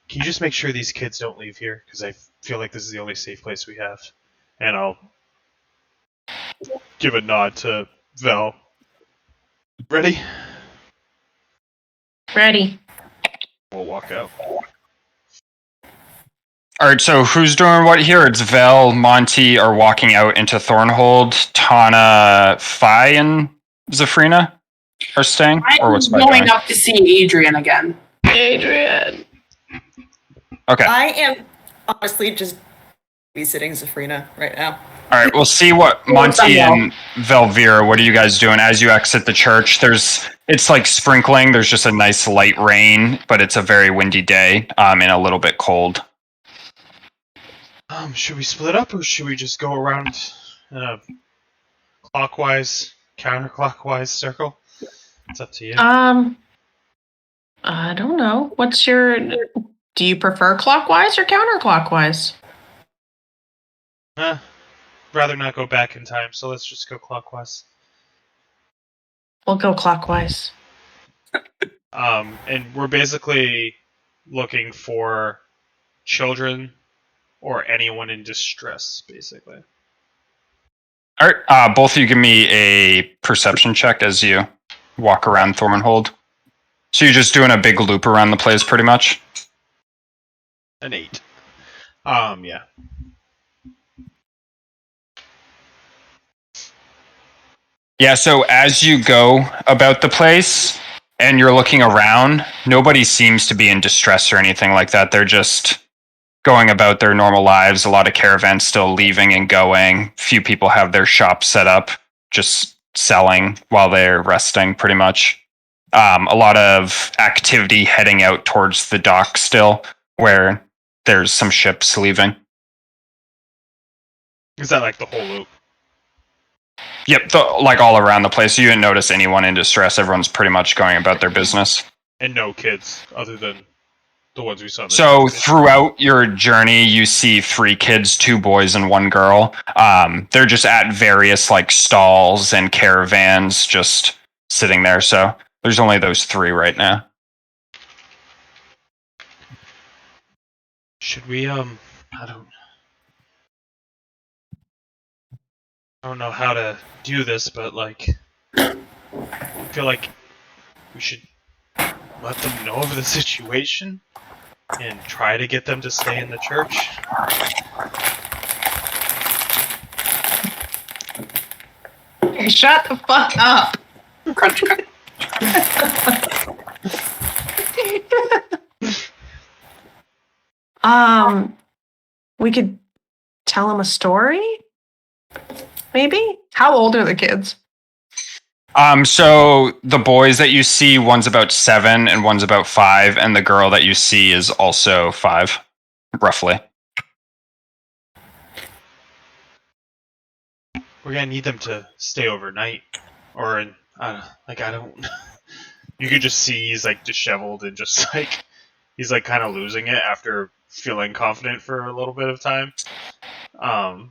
can you just make sure these kids don't leave here? Because I feel like this is the only safe place we have. And I'll give a nod to Vel. Ready? Ready. We'll walk out. Alright, so who's doing what here? It's Vel, Monty are walking out into Thornhold. Tana, Fi, and Zafrina are staying? Or what's I'm going up to see Adrian again. Adrian. Okay. I am honestly just babysitting Zafrina right now. Alright, we'll see what Monty and Velvira, what are you guys doing as you exit the church? It's like sprinkling, there's just a nice light rain, but it's a very windy day, and a little bit cold. Should we split up or should we just go around clockwise, counterclockwise circle? It's up to you. I don't know. Do you prefer clockwise or counterclockwise? Rather not go back in time, so let's just go clockwise. We'll go clockwise. And we're basically looking for children or anyone in distress, basically. Alright, both of you give me a perception check as you walk around Thornhold. So you're just doing a big loop around the place, pretty much? An 8. Yeah. Yeah, so as you go about the place and you're looking around, nobody seems to be in distress or anything like that. They're just going about their normal lives. A lot of caravans still leaving and going. Few people have their shops set up, just selling while they're resting, pretty much. A lot of activity heading out towards the dock still, where there's some ships leaving. Is that like the whole loop? Yep, like all around the place. You didn't notice anyone in distress. Everyone's pretty much going about their business. And no kids, other than the ones we saw. So throughout your journey, you see 3 kids, 2 boys and 1 girl. They're just at various like stalls and caravans, just sitting there. So there's only those 3 right now. Should we I don't know how to do this, but like I feel like we should let them know of the situation and try to get them to stay in the church. Hey, shut the fuck up. Crunch, crunch. We could tell him a story? Maybe? How old are the kids? So the boys that you see, one's about 7 and one's about 5, and the girl that you see is also 5, roughly. We're gonna need them to stay overnight, or I don't. You could just see he's like disheveled and just like he's like kind of losing it after feeling confident for a little bit of time. I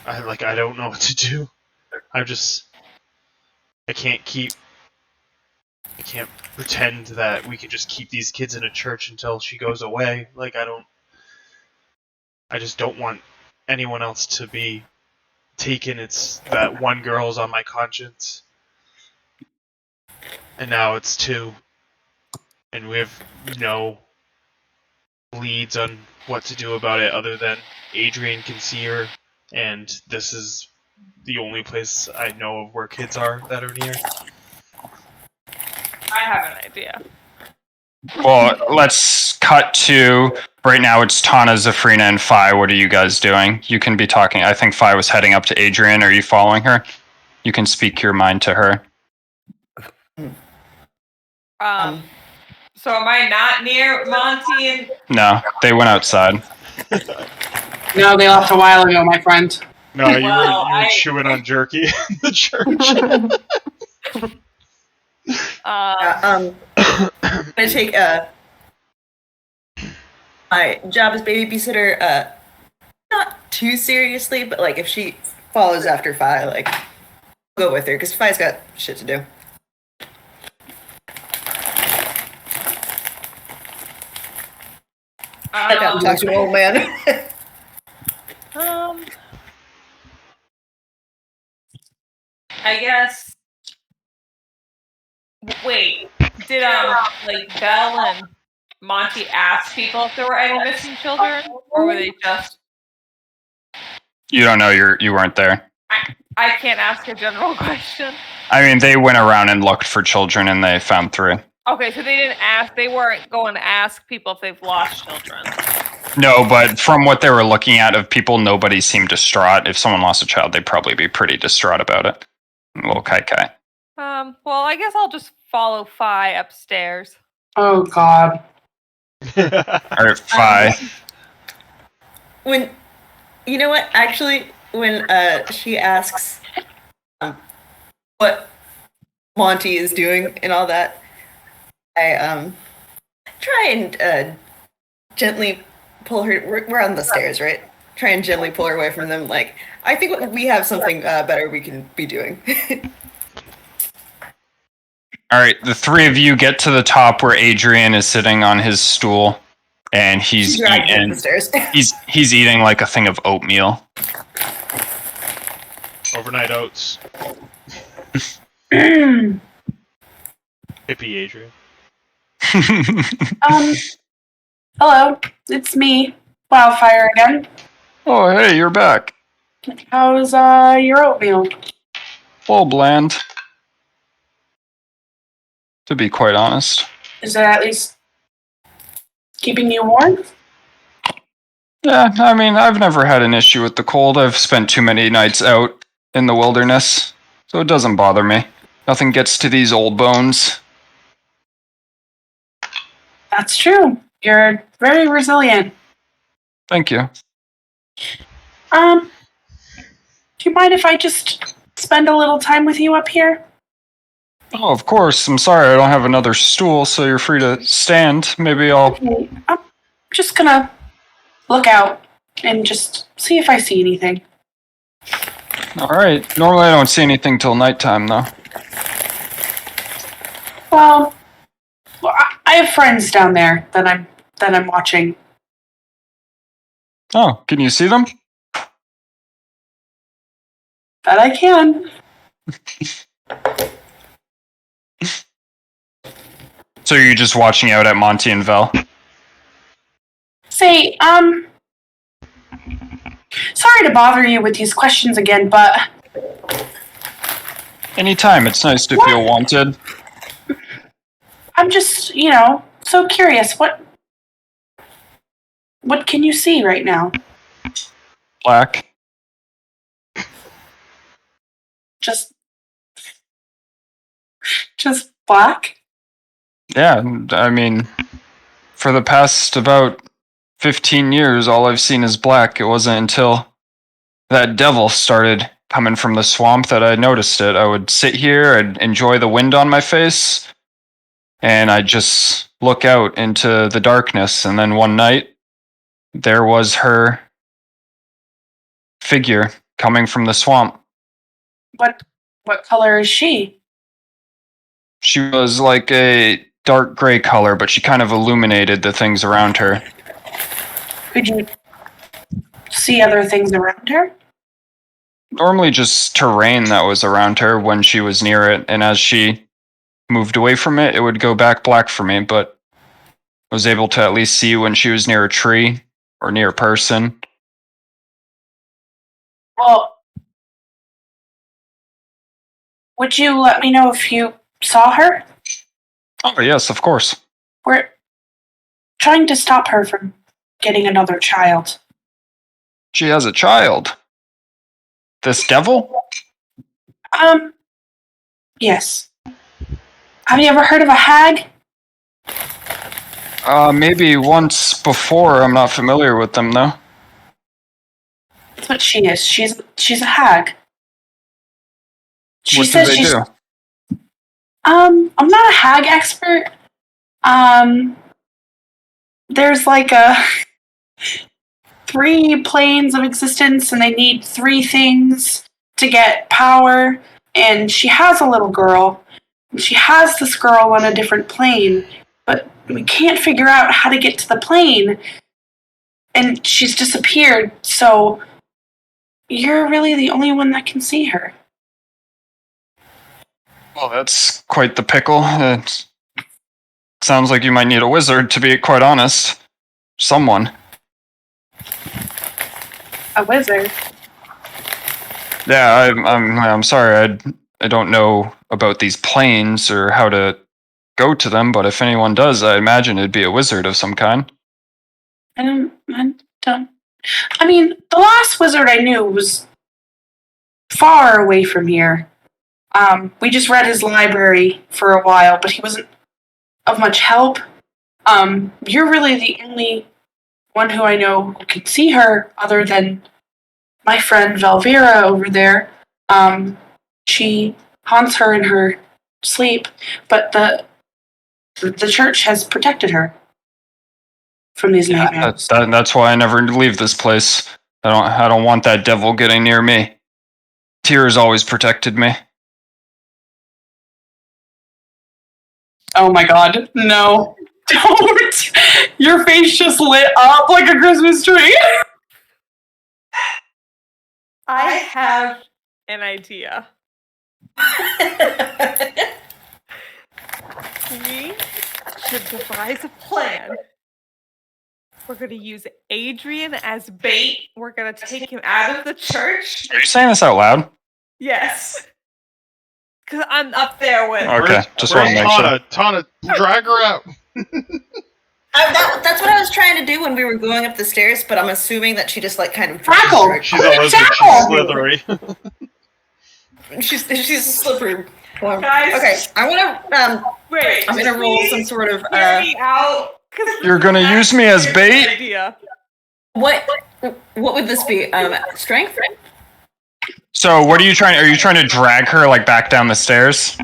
don't know what to do. I can't pretend that we can just keep these kids in a church until she goes away. I just don't want anyone else to be taken. It's that one girl's on my conscience. And now it's 2. And we have no leads on what to do about it other than Adrian can see her, and this is the only place I know of where kids are that are near. I have an idea. Well, let's cut to right now. It's Tana, Zafrina, and Fi. What are you guys doing? You can be talking. I think Fi was heading up to Adrian. Are you following her? You can speak your mind to her. So am I not near Monty and... No, they went outside. No, they left a while ago, my friend. No, you were chewing on jerky in the church. I'm gonna take my job as babysitter not too seriously, but like if she follows after Fi, like I'll go with her because Fi's got shit to do. Talk to an old man. I guess. Wait, did Belle and Monty ask people if there were any missing children, or were they just? You don't know. You weren't there. I can't ask a general question. I mean, they went around and looked for children, and they found 3. Okay, so they didn't ask. They weren't going to ask people if they've lost children. No, but from what they were looking at of people, nobody seemed distraught. If someone lost a child, they'd probably be pretty distraught about it. Little Kai. Well, I guess I'll just follow Fi upstairs. Oh God. All right, Fi. When you know what? Actually, when she asks what Monty is doing and all that, I try and gently pull her. We're on the stairs, right? Try and gently pull her away from them. Like, I think we have something better we can be doing. All right, the 3 of you get to the top where Adrian is sitting on his stool, and he's eating. he's eating like a thing of oatmeal. Overnight oats. Hippie Adrian. Hello, it's me, Wildfire again. Oh, hey, you're back. How's your oatmeal? Well, bland. To be quite honest. Is it at least keeping you warm? Yeah, I mean, I've never had an issue with the cold. I've spent too many nights out in the wilderness, so it doesn't bother me. Nothing gets to these old bones. That's true. You're very resilient. Thank you. Do you mind if I just spend a little time with you up here? Oh, of course. I'm sorry I don't have another stool, so you're free to stand. Maybe I'll... Okay, I'm just gonna look out and just see if I see anything. Alright. Normally I don't see anything till nighttime, though. Well, I have friends down there that I'm watching. Oh, can you see them? That I can. So you're just watching out at Monty and Vel? Say, sorry to bother you with these questions again, but... Anytime, it's nice to feel wanted. I'm just, so curious. What can you see right now? Black. Just Just black? Yeah, I mean, for the past about 15 years, all I've seen is black. It wasn't until that devil started coming from the swamp that I noticed it. I would sit here and enjoy the wind on my face, and I'd just look out into the darkness, and then one night, there was her figure coming from the swamp. What color is she? She was like a dark gray color, but she kind of illuminated the things around her. Could you see other things around her? Normally just terrain that was around her when she was near it, and as she moved away from it, it would go back black for me, but I was able to at least see when she was near a tree or near a person. Well, would you let me know if you saw her? Oh, yes, of course. We're trying to stop her from getting another child. She has a child. This devil? Yes. Have you ever heard of a hag? Maybe once before. I'm not familiar with them, though. That's what she is. She's a hag. She What do says they she's. do? I'm not a hag expert. There's like 3 planes of existence, and they need 3 things to get power. And she has a little girl. And she has this girl on a different plane, but we can't figure out how to get to the plane. And she's disappeared, so you're really the only one that can see her. Well, that's quite the pickle. It sounds like you might need a wizard, to be quite honest. Someone. A wizard? Yeah, I'm sorry. I don't know about these planes or how to go to them, but if anyone does, I imagine it'd be a wizard of some kind. I mean, the last wizard I knew was far away from here. We just read his library for a while, but he wasn't of much help. You're really the only one who I know who can see her, other than my friend Valvera over there. She haunts her in her sleep, but the church has protected her from these nightmares. That's why I never leave this place. I don't want that devil getting near me. Tyr's always protected me. Oh my god, no. Don't! Your face just lit up like a Christmas tree. I have an idea. We should devise a plan. We're going to use Adrian as bait. We're going to take him out of the church. Are you saying this out loud? Yes. Because I'm up there with... Okay, just want to make sure. Tana, drag her out. That's what I was trying to do when we were going up the stairs, but I'm assuming that she just like kind of Tackle! She's a lizard. She's slithery. She's a slippery one. Guys, okay, I'm gonna roll some sort of hear me out. You're gonna use me as bait? Idea. What would this be? Strength? So what are you trying to drag her like back down the stairs?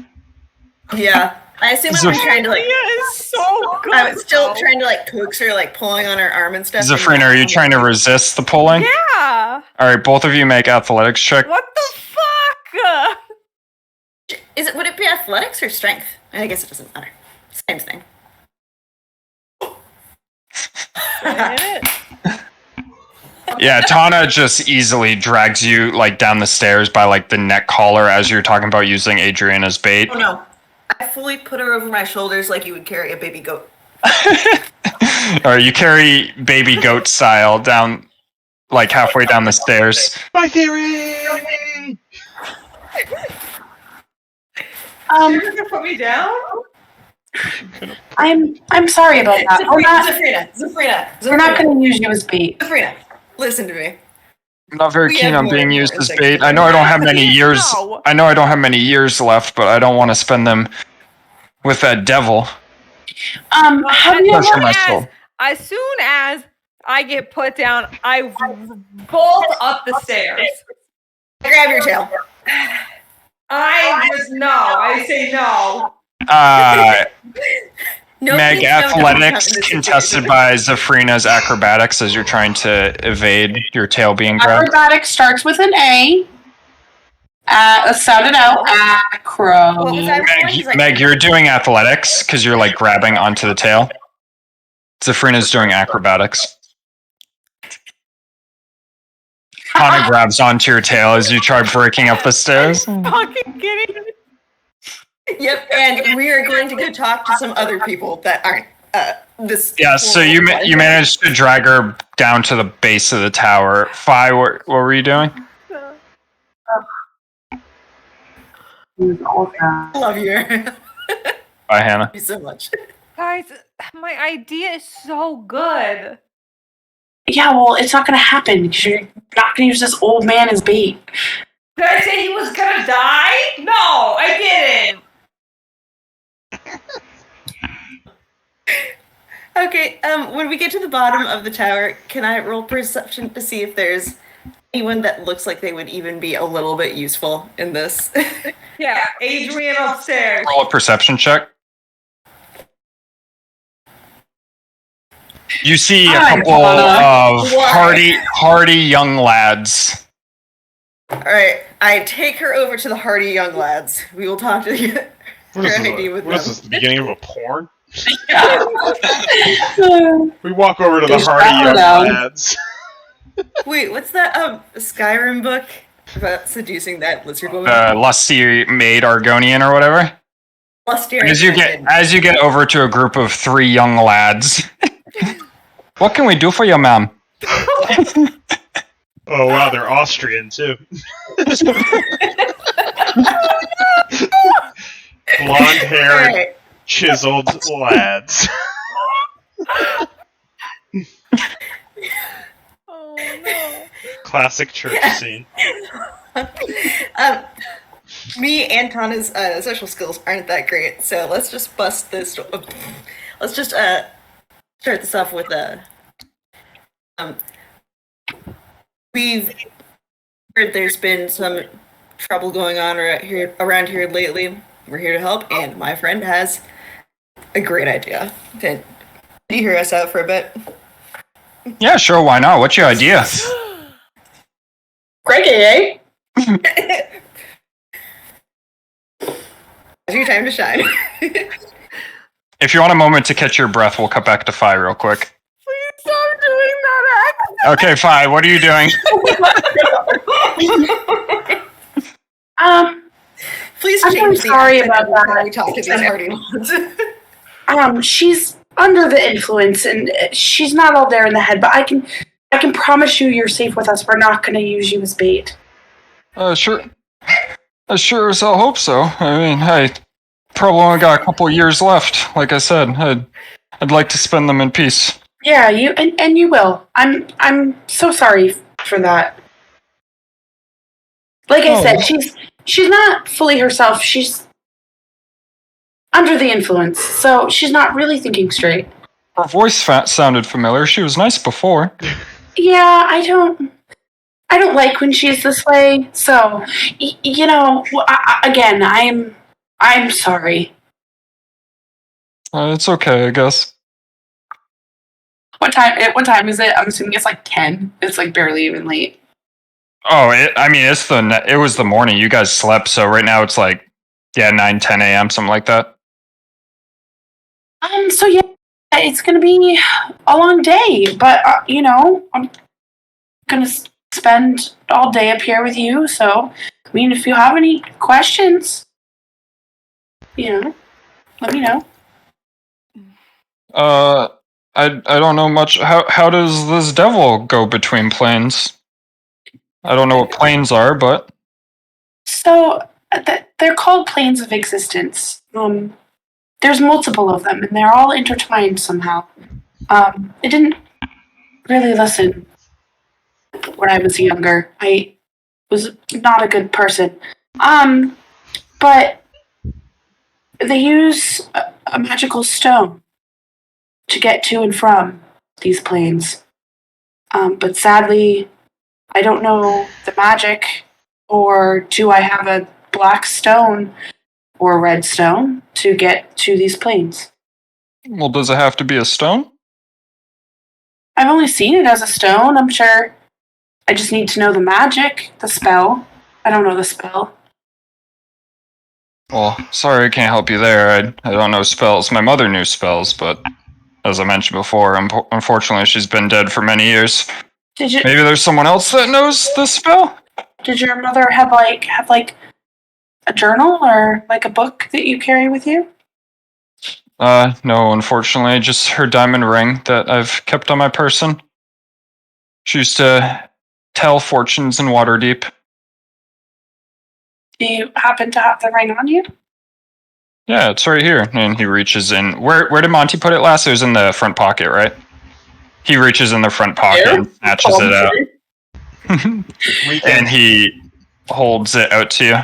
Yeah. I assume I was trying to like. Is so good. I was still trying to like coax her, like pulling on her arm and stuff. Zafrina, are you trying to resist the pulling? Yeah. Alright, both of you make athletics check. What the fuck? Would it be athletics or strength? I guess it doesn't matter. Same thing. Yeah, Tana just easily drags you like down the stairs by like the neck collar as you're talking about using Adrian as bait. Oh no. I fully put her over my shoulders like you would carry a baby goat. Or you carry baby goat style down, like halfway down the stairs. My theory! You're gonna put me down? I'm sorry about that. Zafrina. We're not going to use you as bait. Zafrina, listen to me. I'm not very We keen have on more being used as important bait. things. I know I don't have many years. No. I know I don't have many years left, but I don't want to spend them with that devil. Have you Pleasure ever? myself. As soon as I get put down, I bolt up the stairs. Grab your tail. I say no. Meg, athletics contested by Zafrina's acrobatics as you're trying to evade your tail being grabbed. Acrobatics starts with an A. Sound it out. Acro. What was that? Meg, you're doing athletics because you're like grabbing onto the tail. Zafrina's doing acrobatics. Hana grabs onto your tail as you try breaking up the stairs. Fucking kidding. Yep, and we are going to go talk to some other people that aren't this. Yeah, so you managed to drag her down to the base of the tower. Fi, what were you doing? I love you. Bye, Hannah. Thank you so much. Guys, my idea is so good. Yeah, well, it's not going to happen because you're not going to use this old man as bait. Did I say he was gonna die? No, I didn't. Okay, when we get to the bottom of the tower, can I roll perception to see if there's anyone that looks like they would even be a little bit useful in this? Yeah, Adrian upstairs. Roll a perception check. You see a couple of hardy young lads. Alright, I take her over to the hardy young lads. We will talk to you. What is this, the beginning of a porn? We walk over to the hardy young lads. Wait, what's that Skyrim book about seducing that lizard woman? Lusty maid Argonian or whatever. Lusty As you get over to a group of 3 young lads. What can we do for you, ma'am? Oh wow, they're Austrian too. Blonde-haired, Right. chiseled lads. Oh no. Classic church scene. Me and Tana's social skills aren't that great, so let's just bust this. Let's just start this off with we've heard there's been some trouble going on around here lately. We're here to help, and my friend has a great idea. Can you hear us out for a bit? Yeah, sure, why not? What's your idea? Great, eh? It's your time to shine. If you want a moment to catch your breath, we'll cut back to Fi real quick. Please stop doing that. Okay, Fi, what are you doing? Please I'm change the sorry accent about when that. we talk to these hardy ones. She's under the influence, and she's not all there in the head. But I can promise you're safe with us. We're not going to use you as bait. Sure. Sure as I'll hope so. I mean, hey, probably only got a couple years left. Like I said, I'd like to spend them in peace. Yeah, you and you will. I'm so sorry for that. Like I said, she's not fully herself. She's under the influence, so she's not really thinking straight. Her voice sounded familiar. She was nice before. Yeah, I don't like when she's this way. So, again, I'm sorry. It's okay, I guess. What time is it? I'm assuming it's like 10. It's like barely even late. Oh, it was the morning. You guys slept, so right now it's like 9, 10 a.m., something like that. So yeah, it's gonna be a long day, but I'm gonna spend all day up here with you. So, I mean, if you have any questions, let me know. I don't know much. How does this devil go between planes? I don't know what planes are, but So they're called planes of existence. There's multiple of them, and they're all intertwined somehow. I didn't really listen when I was younger. I was not a good person. But They use a magical stone to get to and from these planes. But sadly, I don't know the magic, or do I have a black stone or a red stone to get to these planes? Well, does it have to be a stone? I've only seen it as a stone. I'm sure I just need to know the magic, the spell. I don't know the spell. Well, sorry I can't help you there. I don't know spells. My mother knew spells, but as I mentioned before, unfortunately she's been dead for many years. Did Maybe there's someone else that knows the spell? Did your mother have a journal or like a book that you carry with you? No, unfortunately, just her diamond ring that I've kept on my person. She used to tell fortunes in Waterdeep. Do you happen to have the ring on you? Yeah, it's right here. And he reaches in. Where did Monty put it last? It was in the front pocket, right? He reaches in the front pocket and snatches it out. And he holds it out to you.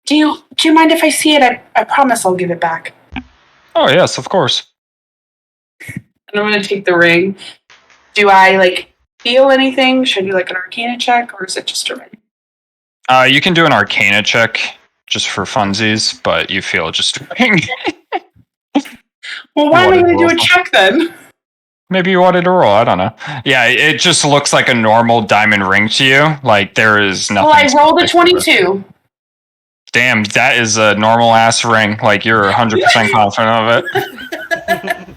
Do you mind if I see it? I promise I'll give it back. Oh, yes, of course. And I'm going to take the ring. Do I, feel anything? Should I do, an arcana check, or is it just a ring? You can do an arcana check just for funsies, but you feel just a ring. Well, why am I going to do a check, then? Maybe you wanted to roll, I don't know. Yeah, it just looks like a normal diamond ring to you. Like, there is nothing... Well, I rolled a 22. Damn, that is a normal-ass ring. Like, you're 100% confident of it.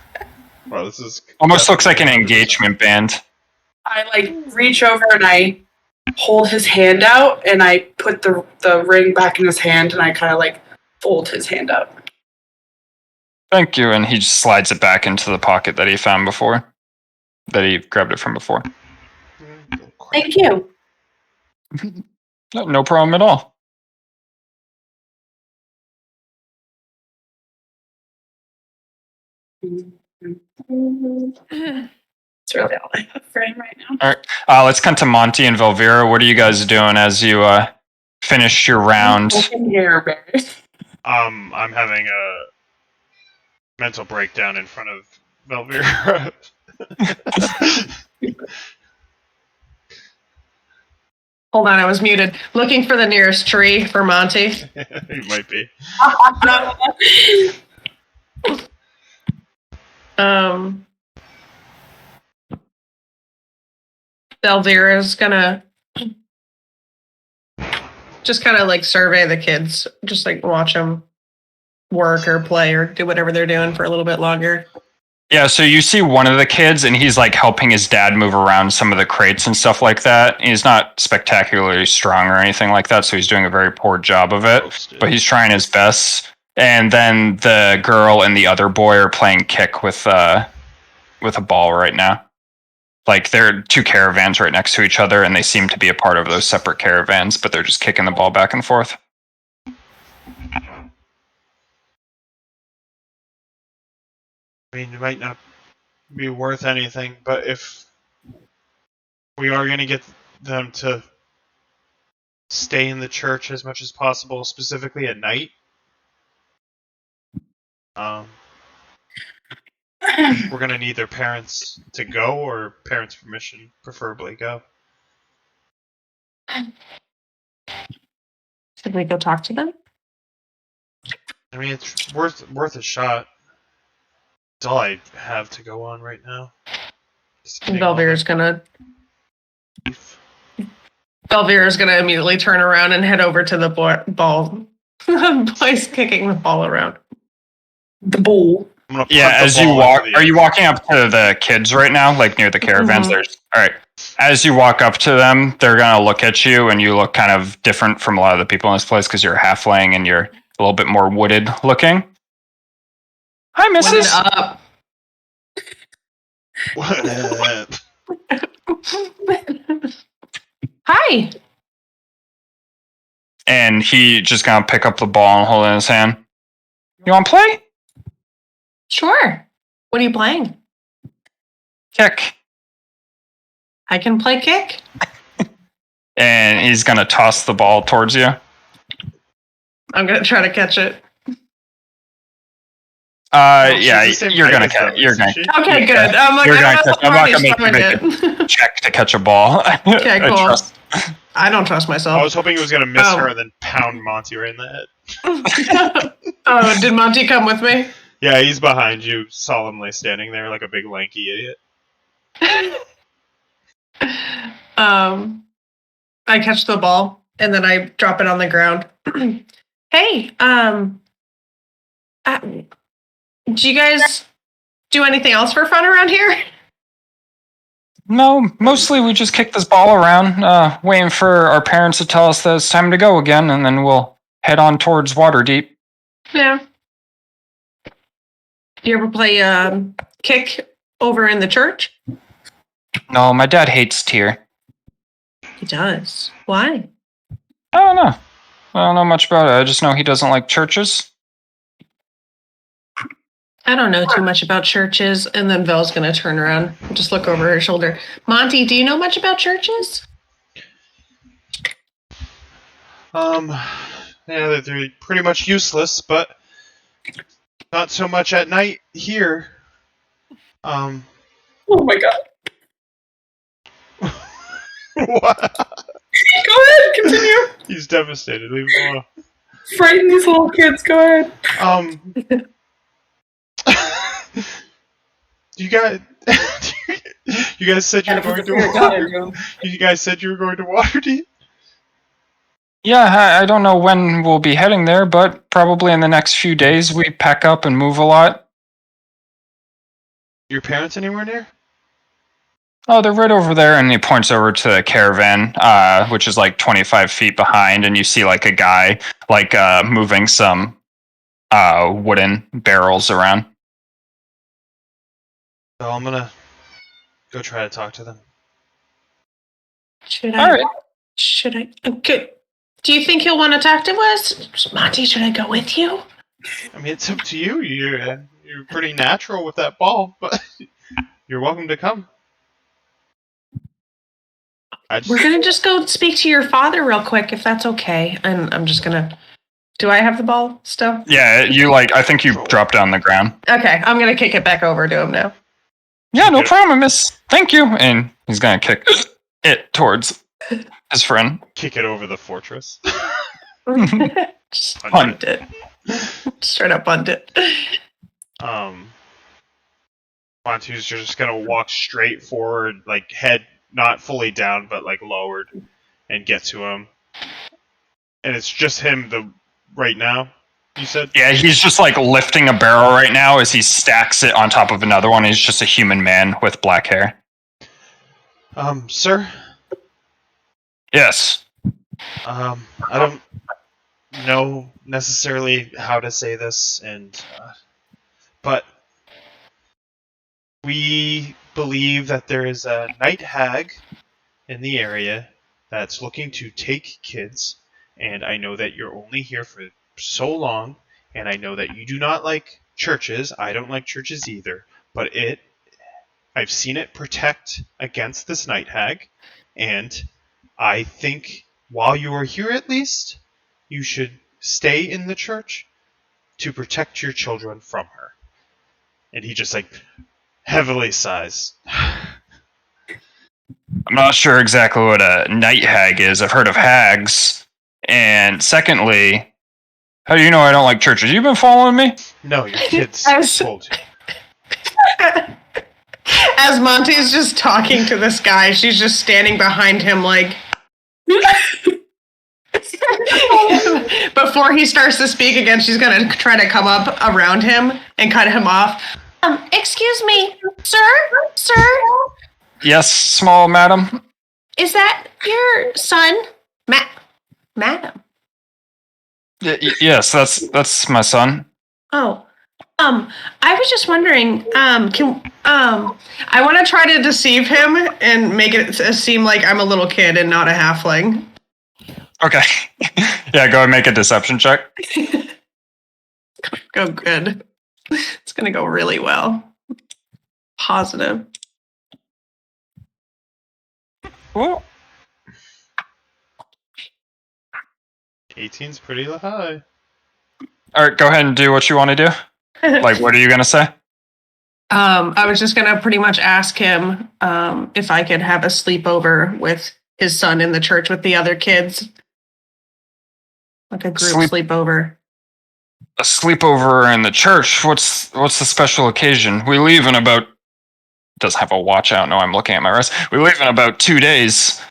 Well, this is... Almost looks like an engagement band. I, reach over and I hold his hand out, and I put the ring back in his hand, and I kind of, fold his hand out. Thank you, and he just slides it back into the pocket that he found before. That he grabbed it from before. Thank you. No problem at all. That's really all I have for him right now. All right, let's come to Monty and Velvira. What are you guys doing as you finish your round? I'm having a mental breakdown in front of Velvira. Hold on, I was muted. Looking for the nearest tree for Monty. He might be. Velvira's gonna just kind of survey the kids, just watch them work or play or do whatever they're doing for a little bit longer. Yeah, so you see one of the kids, and he's helping his dad move around some of the crates and stuff like that. He's not spectacularly strong or anything like that, so he's doing a very poor job of it. But he's trying his best. And then the girl and the other boy are playing kick with a ball right now. There are two caravans right next to each other, and they seem to be a part of those separate caravans, but they're just kicking the ball back and forth. I mean, it might not be worth anything, but if we are going to get them to stay in the church as much as possible, specifically at night, we're going to need their parents to go, or parents' permission, preferably go. Should we go talk to them? I mean, it's worth a shot. That's all I have to go on right now. Velvira's gonna immediately turn around and head over to the ball. Boy's kicking the ball around. The ball. Yeah, as you walk, are you walking up to the kids right now, near the caravans? Mm-hmm. All right. As you walk up to them, they're gonna look at you, and you look kind of different from a lot of the people in this place because you're a halfling and you're a little bit more wooded looking. Hi, missus. What up? Hi. And he just gonna pick up the ball and hold it in his hand. You want to play? Sure. What are you playing? Kick. I can play kick. And he's gonna toss the ball towards you. I'm gonna try to catch it. Yeah, she's the same you're height gonna as them, catch. You're isn't gonna. she? Okay, good. I'm like, You're I gonna don't know catch. if I'm not Marty's gonna make you make throwing a it. check to catch a ball. Okay, I cool. trust. I don't trust I myself. was hoping he was gonna miss Oh. her and then pound Monty right in the head. Oh, did Monty come with me? Yeah, he's behind you, solemnly standing there like a big lanky idiot. I catch the ball and then I drop it on the ground. Hey, do you guys do anything else for fun around here? No, mostly we just kick this ball around, waiting for our parents to tell us that it's time to go again, and then we'll head on towards Waterdeep. Yeah. Do you ever play kick over in the church? No, my dad hates Tyr. He does. Why? I don't know. I don't know much about it. I just know he doesn't like churches. I don't know too much about churches. And then Vel's going to turn around and just look over her shoulder. Monty, do you know much about churches? Yeah, they're pretty much useless, but not so much at night here. Oh my god. What? Go ahead, continue. He's devastated. Leave him alone. Frighten these little kids, go ahead. You guys, you guys said you were going to. You guys said you were going to Waterdeep. Yeah, I don't know when we'll be heading there, but probably in the next few days. We pack up and move a lot. Your parents anywhere near? Oh, they're right over there, and he points over to the caravan, which is like 25 feet behind, and you see like a guy moving some wooden barrels around. So I'm gonna go try to talk to them. Should All right. Okay. Do you think he'll want to talk to us? Monty, should I go with you? I mean, it's up to you. You're pretty natural with that ball, but you're welcome to come. We're going to just go speak to your father real quick, if that's okay. And I'm just going to... Do I have the ball still? Yeah, I think you dropped down the ground. Okay, I'm going to kick it back over to him now. Yeah, no problem, miss. Thank you. And he's going to kick it towards his friend. Kick it over the fortress. Just punt it. Straight up punt it. Monty's just gonna walk straight forward, like head not fully down, but like lowered, and get to him. And it's just him right now, you said? Yeah, he's just like lifting a barrel right now as he stacks it on top of another one. He's just a human man with black hair. Sir? Yes. I don't know necessarily how to say this, but we believe that there is a night hag in the area that's looking to take kids, and I know that you're only here for so long, and I know that you do not like churches. I don't like churches either, but I've seen it protect against this night hag, and I think while you are here at least, you should stay in the church to protect your children from her. And he just heavily sighs. I'm not sure exactly what a night hag is. I've heard of hags. And secondly, how do you know I don't like churches? You've been following me? No, your kids told you. As Monty's just talking to this guy, she's just standing behind him like... Before he starts to speak again, she's going to try to come up around him and cut him off. Excuse me, sir? Sir? Yes, small madam? Is that your son? Madam? Yes, that's my son. Oh. I was just wondering, I want to try to deceive him and make it seem like I'm a little kid and not a halfling. Okay. Yeah, go and make a deception check. Go good. It's going to go really well. Positive. Well, 18's pretty high. all right, go ahead and do what you want to do. Like, what are you gonna say? I was just gonna pretty much ask him if I could have a sleepover with his son in the church with the other kids, like a group sleepover. A sleepover in the church? What's the special occasion? We leave in about... Doesn't have a watch out. No, I'm looking at my wrist. We leave in about 2 days.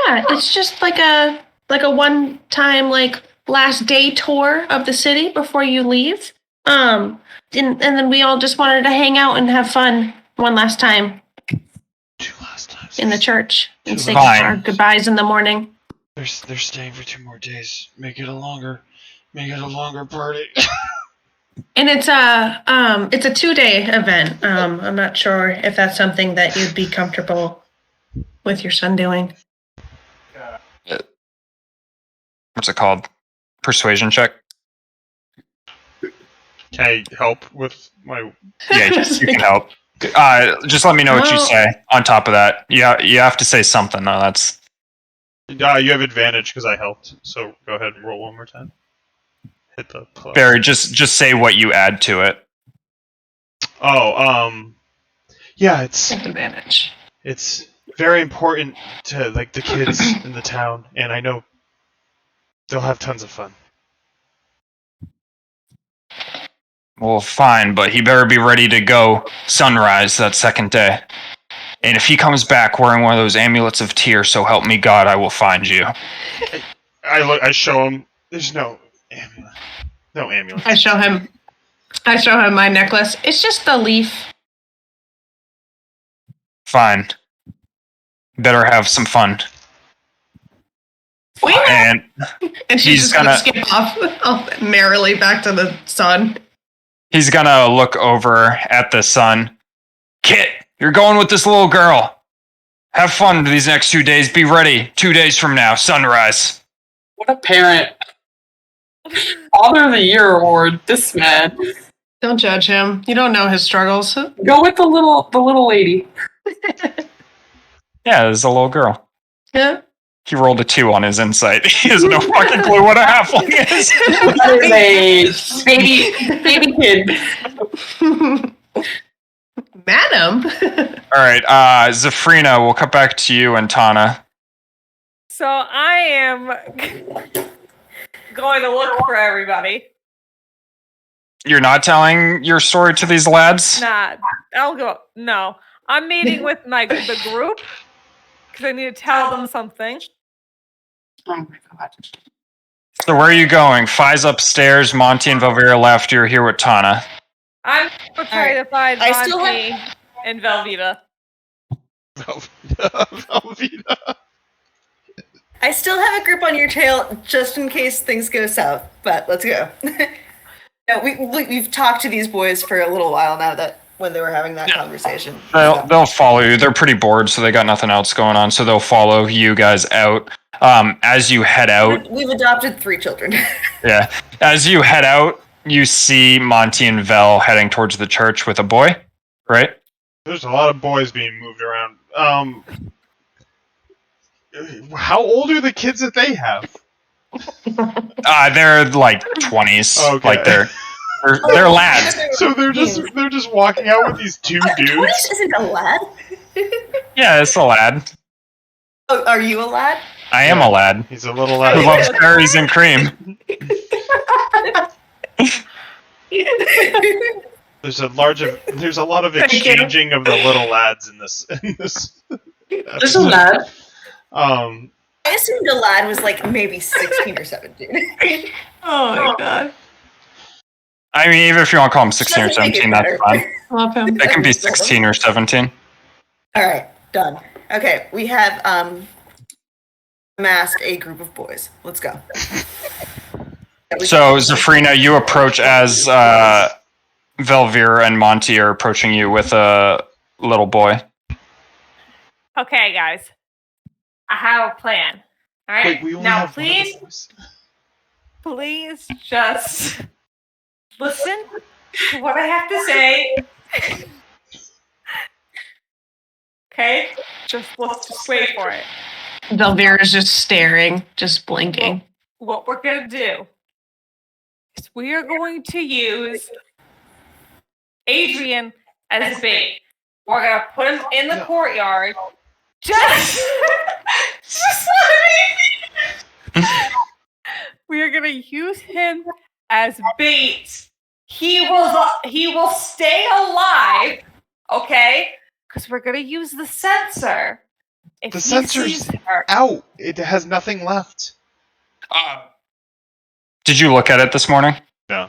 Yeah, it's just like a one-time like last day tour of the city before you leave. And then we all just wanted to hang out and have fun one last time. 2 last times. In the church and say Fine. our goodbyes in the morning. They're staying for 2 more days. Make it a longer party. And it's a 2-day event. I'm not sure if that's something that you'd be comfortable with your son doing. What's it called? Persuasion check? Can I help with my... Yeah, you can help. Just let me know what you say on top of that. Yeah, you have to say something, though. That's... you have advantage because I helped, so go ahead and roll one more time. Hit the plus. Barry, just say what you add to it. Yeah, it's advantage. It's very important to like the kids in the town, and I know they'll have tons of fun. Well, fine, but he better be ready to go sunrise that second day. And if he comes back wearing one of those amulets of tears, so help me God, I will find you. I show him. There's no amulet. No amulet. I show him my necklace. It's just the leaf. Fine. Better have some fun. And she's just gonna skip off merrily back to the sun. He's gonna look over at the sun. Kit, you're going with this little girl. Have fun these next 2 days. Be ready 2 days from now, sunrise. What a parent. Father of the Year award, this man. Don't judge him. You don't know his struggles. Go with the little lady. Yeah, there's a little girl. Yeah. He rolled a 2 on his insight. He has no fucking clue what a halfling is. That is a baby kid. Madam. All right, Zafrina, we'll cut back to you and Tana. So I am going to look for everybody. You're not telling your story to these lads? Nah, I'll go. No, I'm meeting with the group because I need to tell them something. Oh my god. So where are you going? Fi's upstairs, Monty and Velvira left. You're here with Tana. I'm trying to find Monty and Velveeta. Velveeta. I still have a grip on your tail just in case things go south, but let's go. No, we've talked to these boys for a little while now that when they were having that conversation. They'll follow you. They're pretty bored, so they got nothing else going on, so they'll follow you guys out. As you head out... We've adopted 3 children. Yeah. As you head out, you see Monty and Vel heading towards the church with a boy, right? There's a lot of boys being moved around. How old are the kids that they have? They're like 20s. Okay. Like they're lads. So they're just walking out with these 2 dudes. 20s isn't a lad. Yeah, it's a lad. Oh, are you a lad? I am a lad. He's a little lad who loves berries and cream. There's a lot of exchanging of the little lads in this. There's a lad. I assumed a lad was like maybe 16 or 17. Oh my god. I mean, even if you want to call him 16 or 17, that's fine. Love him. They can be 16 or 17. All right, done. Okay, we have amassed a group of boys. Let's go. So, Zafrina, you approach as Velvira and Monty are approaching you with a little boy. Okay, guys. I have a plan. All right. Wait, now, please just listen to what I have to say. Okay? Just wait for it. Velvira's just staring, just blinking. What we're going to do We are going to use Adrian as bait. We're gonna put him in the courtyard. Just we are gonna use him as bait. He will stay alive, okay? Because we're gonna use the sensor. If The he sensor's sees her, out. It has nothing left. Did you look at it this morning? No.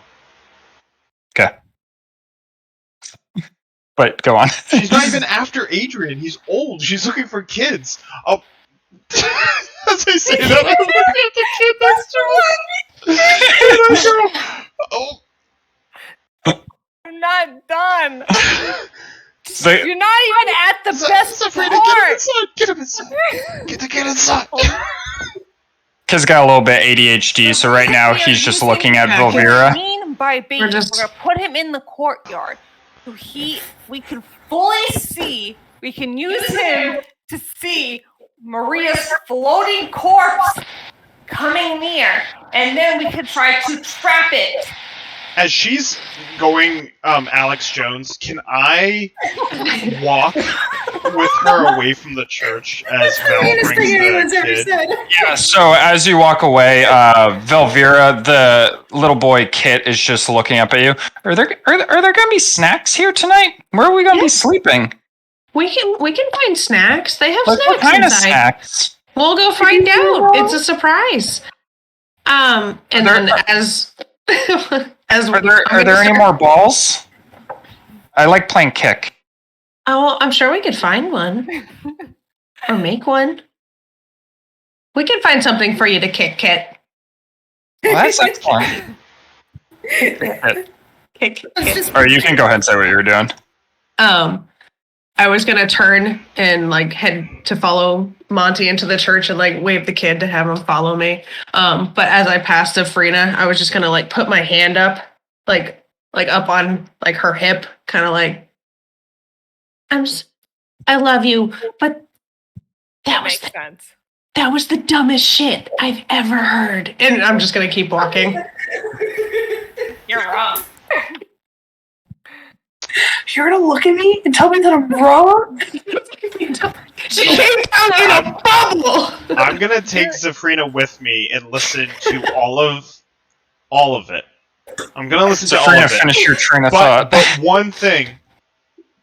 Okay. But go on. She's not even after Adrian. He's old. She's looking for kids. Oh. As I say that, I'm looking at the kid next to me. Oh. I'm not done. They- You're not even at the best Sabrina, part. get him inside. Get the kid inside. Kid's got a little bit ADHD, so right now he's just looking at What Velvira. I mean by bait, we're gonna put him in the courtyard, so we can fully see. We can use him to see Maria's floating corpse coming near, and then we could try to trap it. As she's going, Alex Jones, can I walk with her away from the church as Vel brings the kid? Yeah, so as you walk away, Velvira, the little boy Kit, is just looking up at you. Are there going to be snacks here tonight? Where are we going to be sleeping? We can find snacks. They have Like, snacks what kind inside. of snacks? We'll go find out. It's a surprise. And then as Are there any more balls? I like playing kick. Oh, I'm sure we could find one. Or make one. We can find something for you to kick, Kit. Well, that's excellent. Kick. Or you can go ahead and say what you're doing. I was gonna turn and like head to follow Monty into the church and like wave the kid to have him follow me. But as I passed Afrina, I was just gonna like put my hand up, like up on like her hip, kind of like, I love you, but that was Makes sense. that was the dumbest shit I've ever heard. And I'm just gonna keep walking. You're wrong. You're gonna look at me and tell me that I'm wrong? She came down in a bubble. I'm gonna take Zafrina with me and listen to all of it. I'm gonna listen to all Zafrina, of it. finish your train of thought. But one thing,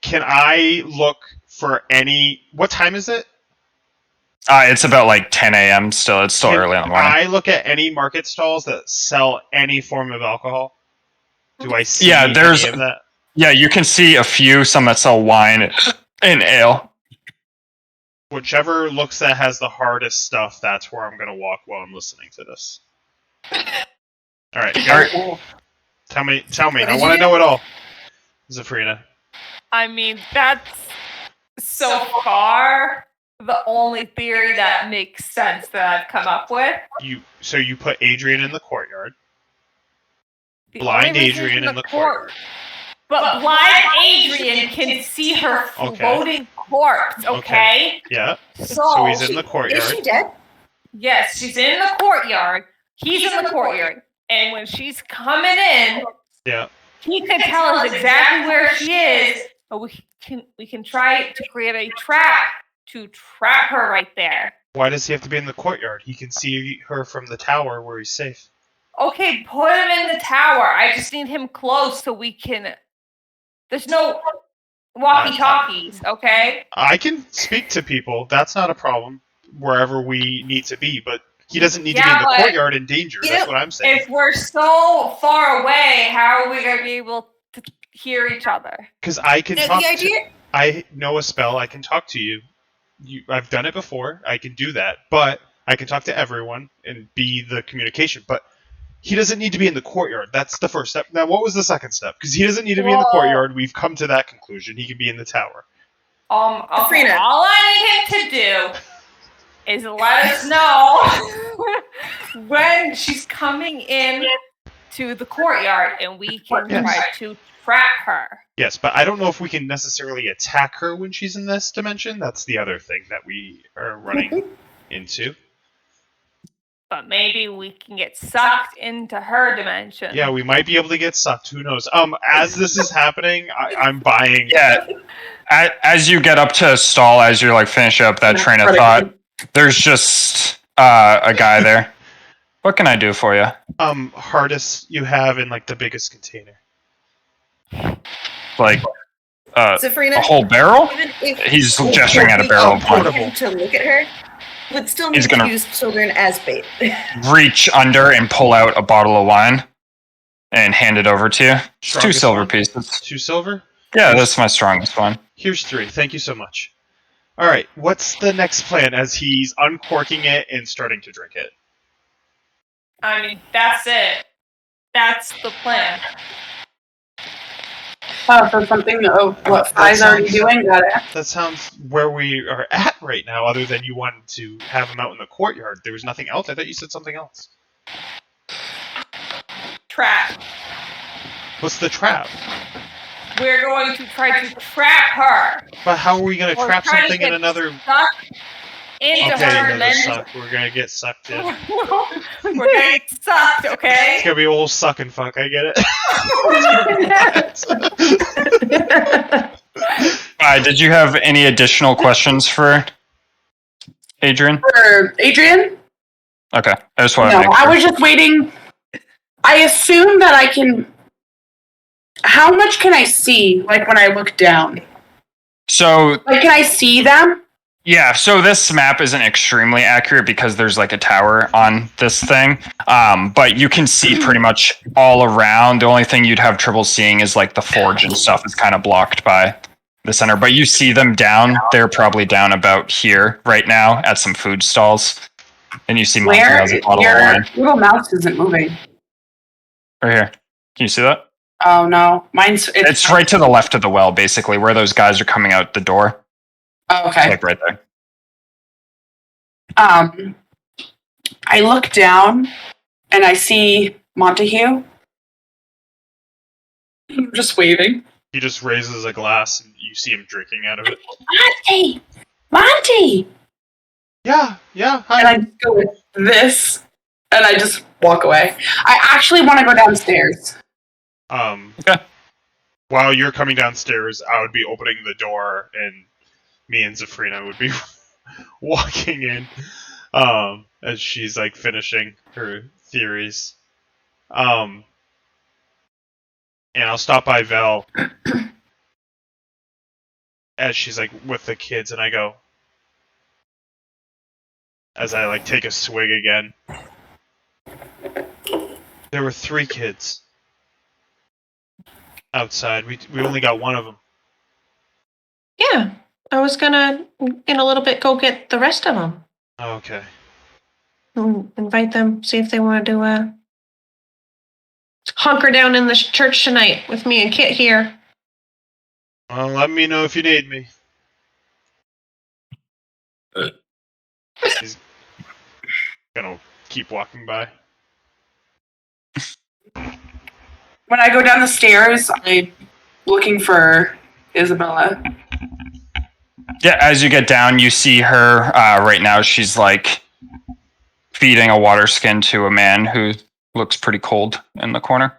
can I look for any? What time is it? It's about like 10 a.m. still. It's still early in the morning. Can I look at any market stalls that sell any form of alcohol? Do I see there's any of that? Yeah, you can see a few, some that sell wine and ale. Whichever looks that has the hardest stuff, that's where I'm gonna walk while I'm listening to this. Alright, tell me. I want to know it all. Zafrina. I mean, that's so far the only theory that makes sense that I've come up with. So you put Adrian in the courtyard. The Blind only reason Adrian in the courtyard. But blind Adrian can see her floating corpse, okay? Yeah. So he's in the courtyard. Is she dead? Yes, she's in the courtyard. He's in the courtyard. And when she's coming in, Yeah. he can tell us exactly where she is, but we can try to create a trap to trap her right there. Why does he have to be in the courtyard? He can see her from the tower where he's safe. Okay, put him in the tower. I just need him close so we can... There's no walkie-talkies, okay? I can speak to people. That's not a problem wherever we need to be, but he doesn't need to be in the courtyard in danger. That's what I'm saying. If we're so far away, how are we going to be able to hear each other? Because I can talk The idea... I know a spell. I can talk to you. I've done it before. I can do that. But I can talk to everyone and be the communication. But he doesn't need to be in the courtyard. That's the first step. Now, what was the second step? Because he doesn't need to be in the courtyard. We've come to that conclusion. He can be in the tower. Okay, all I need him to do is let us know when she's coming in to the courtyard, and we can try to trap her. Yes, but I don't know if we can necessarily attack her when she's in this dimension. That's the other thing that we are running into. but maybe we can get sucked into her dimension. Yeah, we might be able to get sucked. Who knows? As this is happening, I'm buying. Yeah. As you get up to a stall, as you're like finishing up that train of thought, there's just a guy there. What can I do for you? Hardest you have in like the biggest container. Like Zafrina, a whole barrel? even if He's gesturing at a barrel of wine. him to look at her, would still He's need to gonna- use children as bait. Reach under and pull out a bottle of wine and hand it over to you. It's 2 Strongest silver one? pieces. 2 silver? Yeah, that's my strongest one. Here's 3. Thank you so much. Alright, what's the next plan as he's uncorking it and starting to drink it? I mean, that's it. That's the plan. So something of what Fi's already doing, got it. That sounds where we are at right now, other than you wanted to have him out in the courtyard. There was nothing else? I thought you said something else. Trap. What's the trap? We're going to try to trap her. But how are we going to Or trap try to something in get another... Suck into Okay, her another dimension. suck. We're going to get sucked in. We're gonna get sucked, okay? It's going to be a whole suck and fuck, I get it. Did you have any additional questions for Adrian? For Adrian? Okay, I just want to No, make sure. I was just waiting. I assume that I can. How much can I see? Like when I look down? So, Like, can I see them? yeah, so this map isn't extremely accurate because there's like a tower on this thing. But you can see pretty much all around. The only thing you'd have trouble seeing is like the forge and stuff is kind of blocked by the center. But you see them down. They're probably down about here right now at some food stalls. And you see Monty Where? has a bottle of Your wine. little mouse isn't moving. Right here. Can you see that? Oh no, mine's. It's right to the left of the well, basically, where those guys are coming out the door. Oh, okay. Like right there. I look down and I see Montague. I'm just waving. He just raises a glass and you see him drinking out of it. Monty! Monty! Yeah, hi. And I just go with this, and I just walk away. I actually want to go downstairs. Okay. While you're coming downstairs, I would be opening the door, and me and Zafrina would be walking in, as she's like finishing her theories. And I'll stop by Vel as she's like with the kids, and I go, as I like take a swig again. There were 3 kids outside. We only got one of them. Yeah, I was gonna, in a little bit, go get the rest of them. Oh, okay. Invite them, see if they want to hunker down in the church tonight with me and Kit here. Well, let me know if you need me. He's gonna keep walking by. When I go down the stairs, I'm looking for Isabella. Yeah, as you get down, you see her right now. She's like feeding a water skin to a man who looks pretty cold in the corner.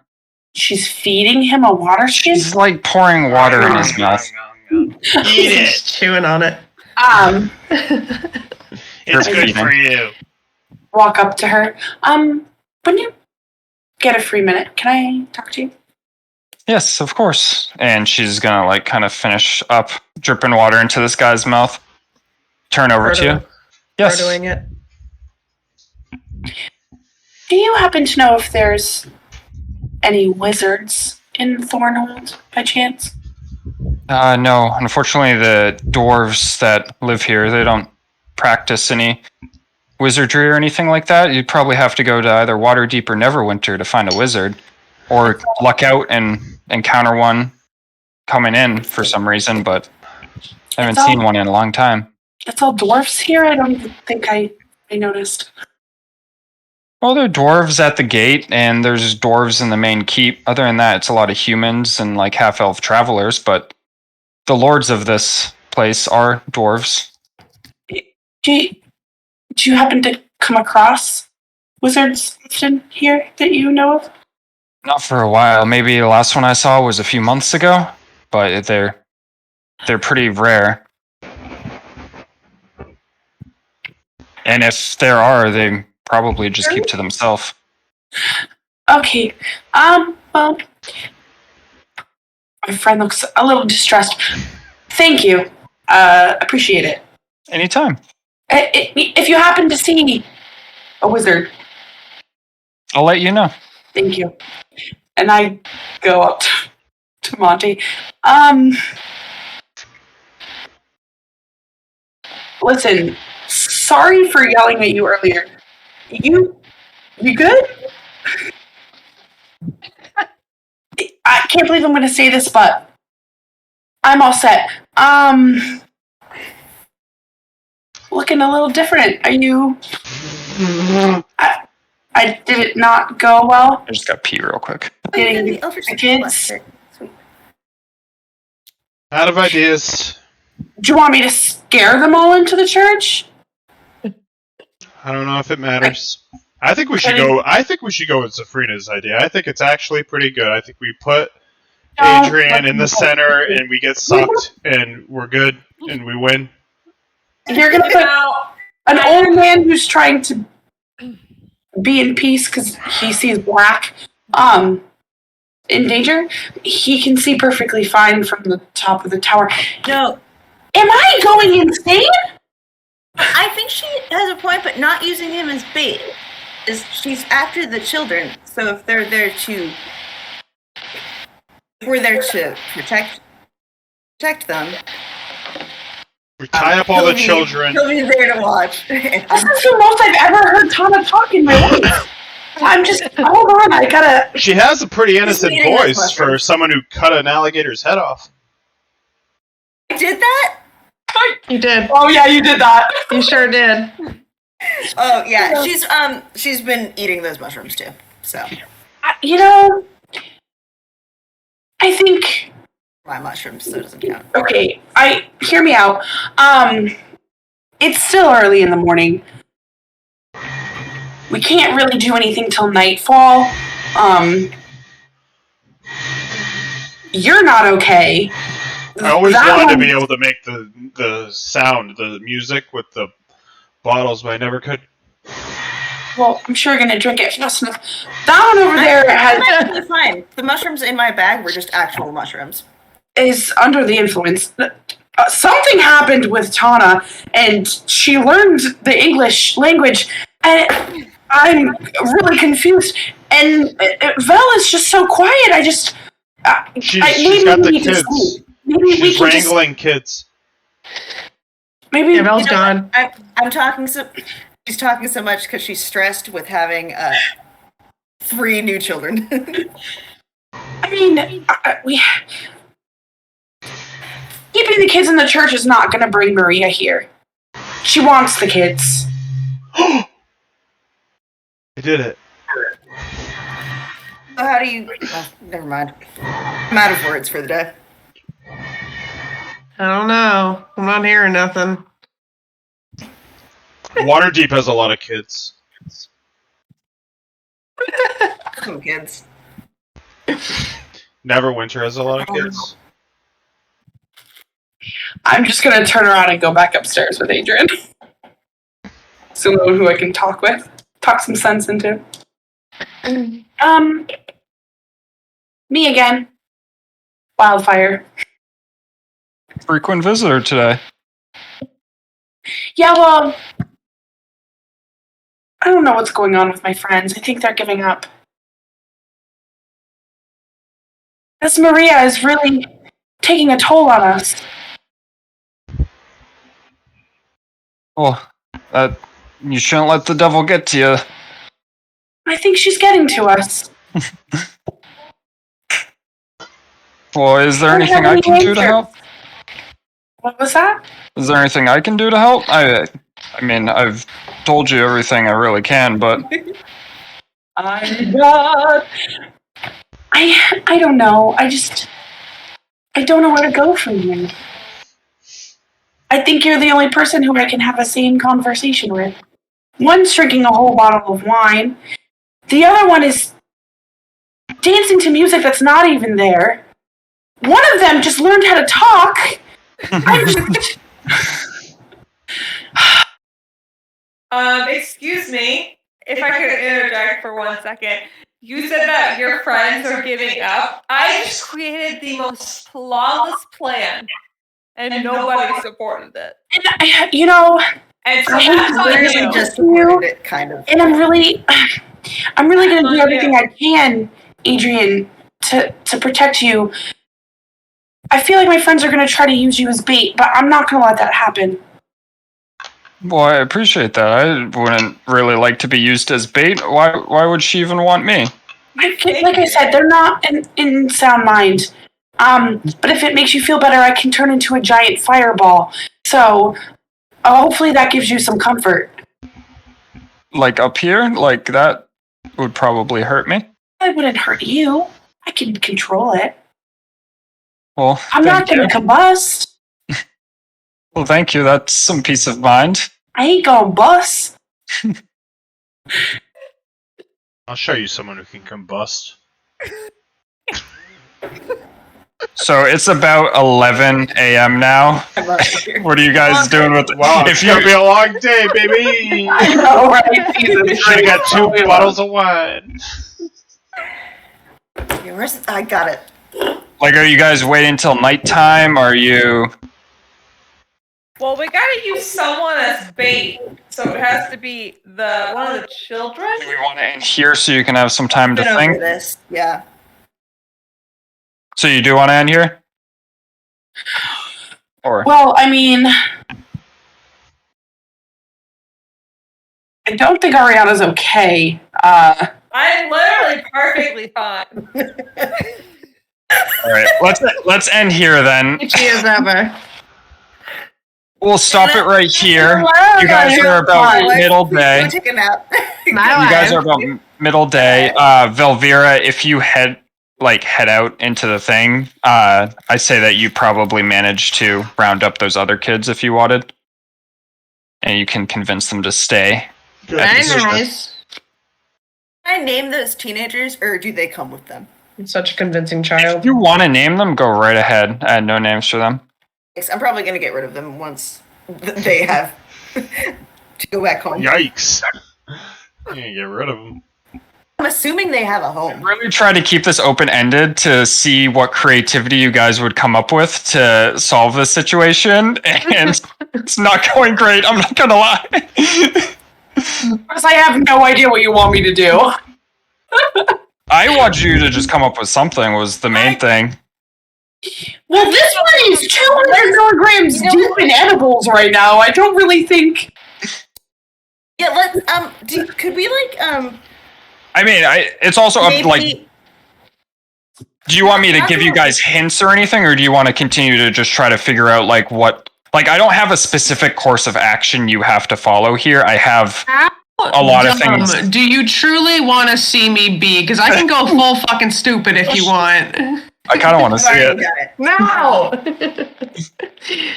She's feeding him a water skin? She's like pouring water in his mouth. Eat it! Chewing on it. It's You're good feeding. for you. Walk up to her. When you get a free minute, can I talk to you? Yes, of course. And she's gonna like kind of finish up dripping water into this guy's mouth. Turn over to you. Yes. doing it. Do you happen to know if there's any wizards in Thornhold by chance? No, unfortunately, the dwarves that live here, they don't practice any wizardry or anything like that. You'd probably have to go to either Waterdeep or Neverwinter to find a wizard, or luck out and encounter one coming in for some reason, but I haven't seen one in a long time. It's all dwarfs here? I don't think I noticed. Well, there are dwarves at the gate, and there's dwarves in the main keep. Other than that, it's a lot of humans and like half-elf travelers, but the lords of this place are dwarves. Do you happen to come across wizards often here that you know of? Not for a while. Maybe the last one I saw was a few months ago, but they're pretty rare. And if there are, they probably just keep to themselves. Okay. Well, my friend looks a little distressed. Thank you. Appreciate it. Anytime. If you happen to see a wizard, I'll let you know. thank you. And I go up to Monty. Listen, sorry for yelling at you earlier. You good? I can't believe I'm going to say this, but I'm all set. Looking a little different. Are you? I did it not go well? I just got pee real quick. Getting the kids. Sweet. Out of ideas. Do you want me to scare them all into the church? I don't know if it matters. I think we should go. I think we should go with Safrina's idea. I think it's actually pretty good. I think we put Adrian in the center, and we get sucked, and we're good, and we win. You're gonna put an old man who's trying to be in peace because he sees black, in danger. He can see perfectly fine from the top of the tower. No, Am I going insane? I think she has a point, but not using him as bait. She's after the children, so if we're there to protect them. We tie up all the children. He'll be there to watch. This is the most I've ever heard Tana talk in my life. I'm just, hold on, I gotta... She has a pretty innocent eating voice this for someone who cut an alligator's head off. I did that? You did. Oh yeah, you did that. You sure did. Oh yeah, she's been eating those mushrooms too. So You know, I think... my mushrooms, so it doesn't count. Okay, hear me out. It's still early in the morning. We can't really do anything till nightfall. You're not okay. I always wanted to be able to make the sound, the music with the bottles, but I never could. Well, I'm sure you're gonna drink it fast enough. That one over there I'm actually fine. The mushrooms in my bag were just actual mushrooms. is under the influence. Something happened with Tana, and she learned the English language, and I'm really confused. And Vel is just so quiet. I just... She's got the kids. Maybe She's wrangling kids. Maybe Yeah, Vel's gone. I'm talking so. She's talking so much because she's stressed with having 3 new children. I mean, keeping the kids in the church is not going to bring Maria here. She wants the kids. I did it. So how do you? Oh, never mind. I'm out of words for the day. I don't know. I'm not hearing nothing. Waterdeep has a lot of kids. Some kids. Neverwinter has a lot of kids. I'm just going to turn around and go back upstairs with Adrian. Someone who I can talk with. Talk some sense into. Me again. Wildfire. Frequent visitor today. Yeah, well, I don't know what's going on with my friends. I think they're giving up. This Maria is really taking a toll on us. Well, you shouldn't let the devil get to you. I think she's getting to us. Well, is there anything I can do to help? What was that? Is there anything I can do to help? I mean, I've told you everything I really can, but... I don't know. I don't know where to go from here. I think you're the only person who I can have a sane conversation with. One's drinking a whole bottle of wine. The other one is dancing to music that's not even there. One of them just learned how to talk. Excuse me, if I could interject for 1 second. You said that your friends are giving up. I just created the most flawless plan, and nobody supported it. And and so that's on Literally you. just supported it, kind of. And I'm really going to do everything I can, Adrian, to protect you. I feel like my friends are going to try to use you as bait, but I'm not going to let that happen. Well, I appreciate that. I wouldn't really like to be used as bait. Why would she even want me? Like I said, they're not in sound mind. But if it makes you feel better, I can turn into a giant fireball. So hopefully that gives you some comfort. Like up here? Like that would probably hurt me. It wouldn't hurt you. I can control it. Well, I'm not going to combust. Well, thank you. That's some peace of mind. I ain't going to bust. I'll show you someone who can combust. So it's about 11 a.m. now. What are you guys doing with it? Wow, it's gonna be a long day, baby! I know, right? You should have got 2 bottles of wine. I got it. Like, are you guys waiting till nighttime? Are you... Well, we gotta use someone as bait, so it has to be one of the children. Do we want to end here so you can have some time to Been over think? this, yeah. So you do want to end here? Or... Well, I mean, I don't think Ariana's okay. I'm literally perfectly fine. All right, let's end here then. She is ever. We'll stop it right here. Hello, You guys are about middle day. Go take a nap. You guys are about middle day. Velvira, if you head out into the thing, I say that you probably managed to round up those other kids if you wanted, and you can convince them to stay. Very nice. Can I name those teenagers, or do they come with them? Such a convincing If child. you want to name them, go right ahead. I had no names for them. I'm probably going to get rid of them once they have to go back home. Yikes! You can get rid of them. I'm assuming they have a home. Really try to keep this open-ended to see what creativity you guys would come up with to solve this situation, and it's not going great, I'm not gonna lie. Because I have no idea what you want me to do. I want you to just come up with something was the main thing. Well, this one is 200 milligrams deep in edibles right now. I don't really think... Yeah, let's, could we, I mean, it's also up, maybe... do you want me to give you guys hints or anything, or do you want to continue to just try to figure out, what... I don't have a specific course of action you have to follow here. I have a lot of things. Do you truly want to see me be? Because I can go full fucking stupid if you want. I kind of want to see it. No!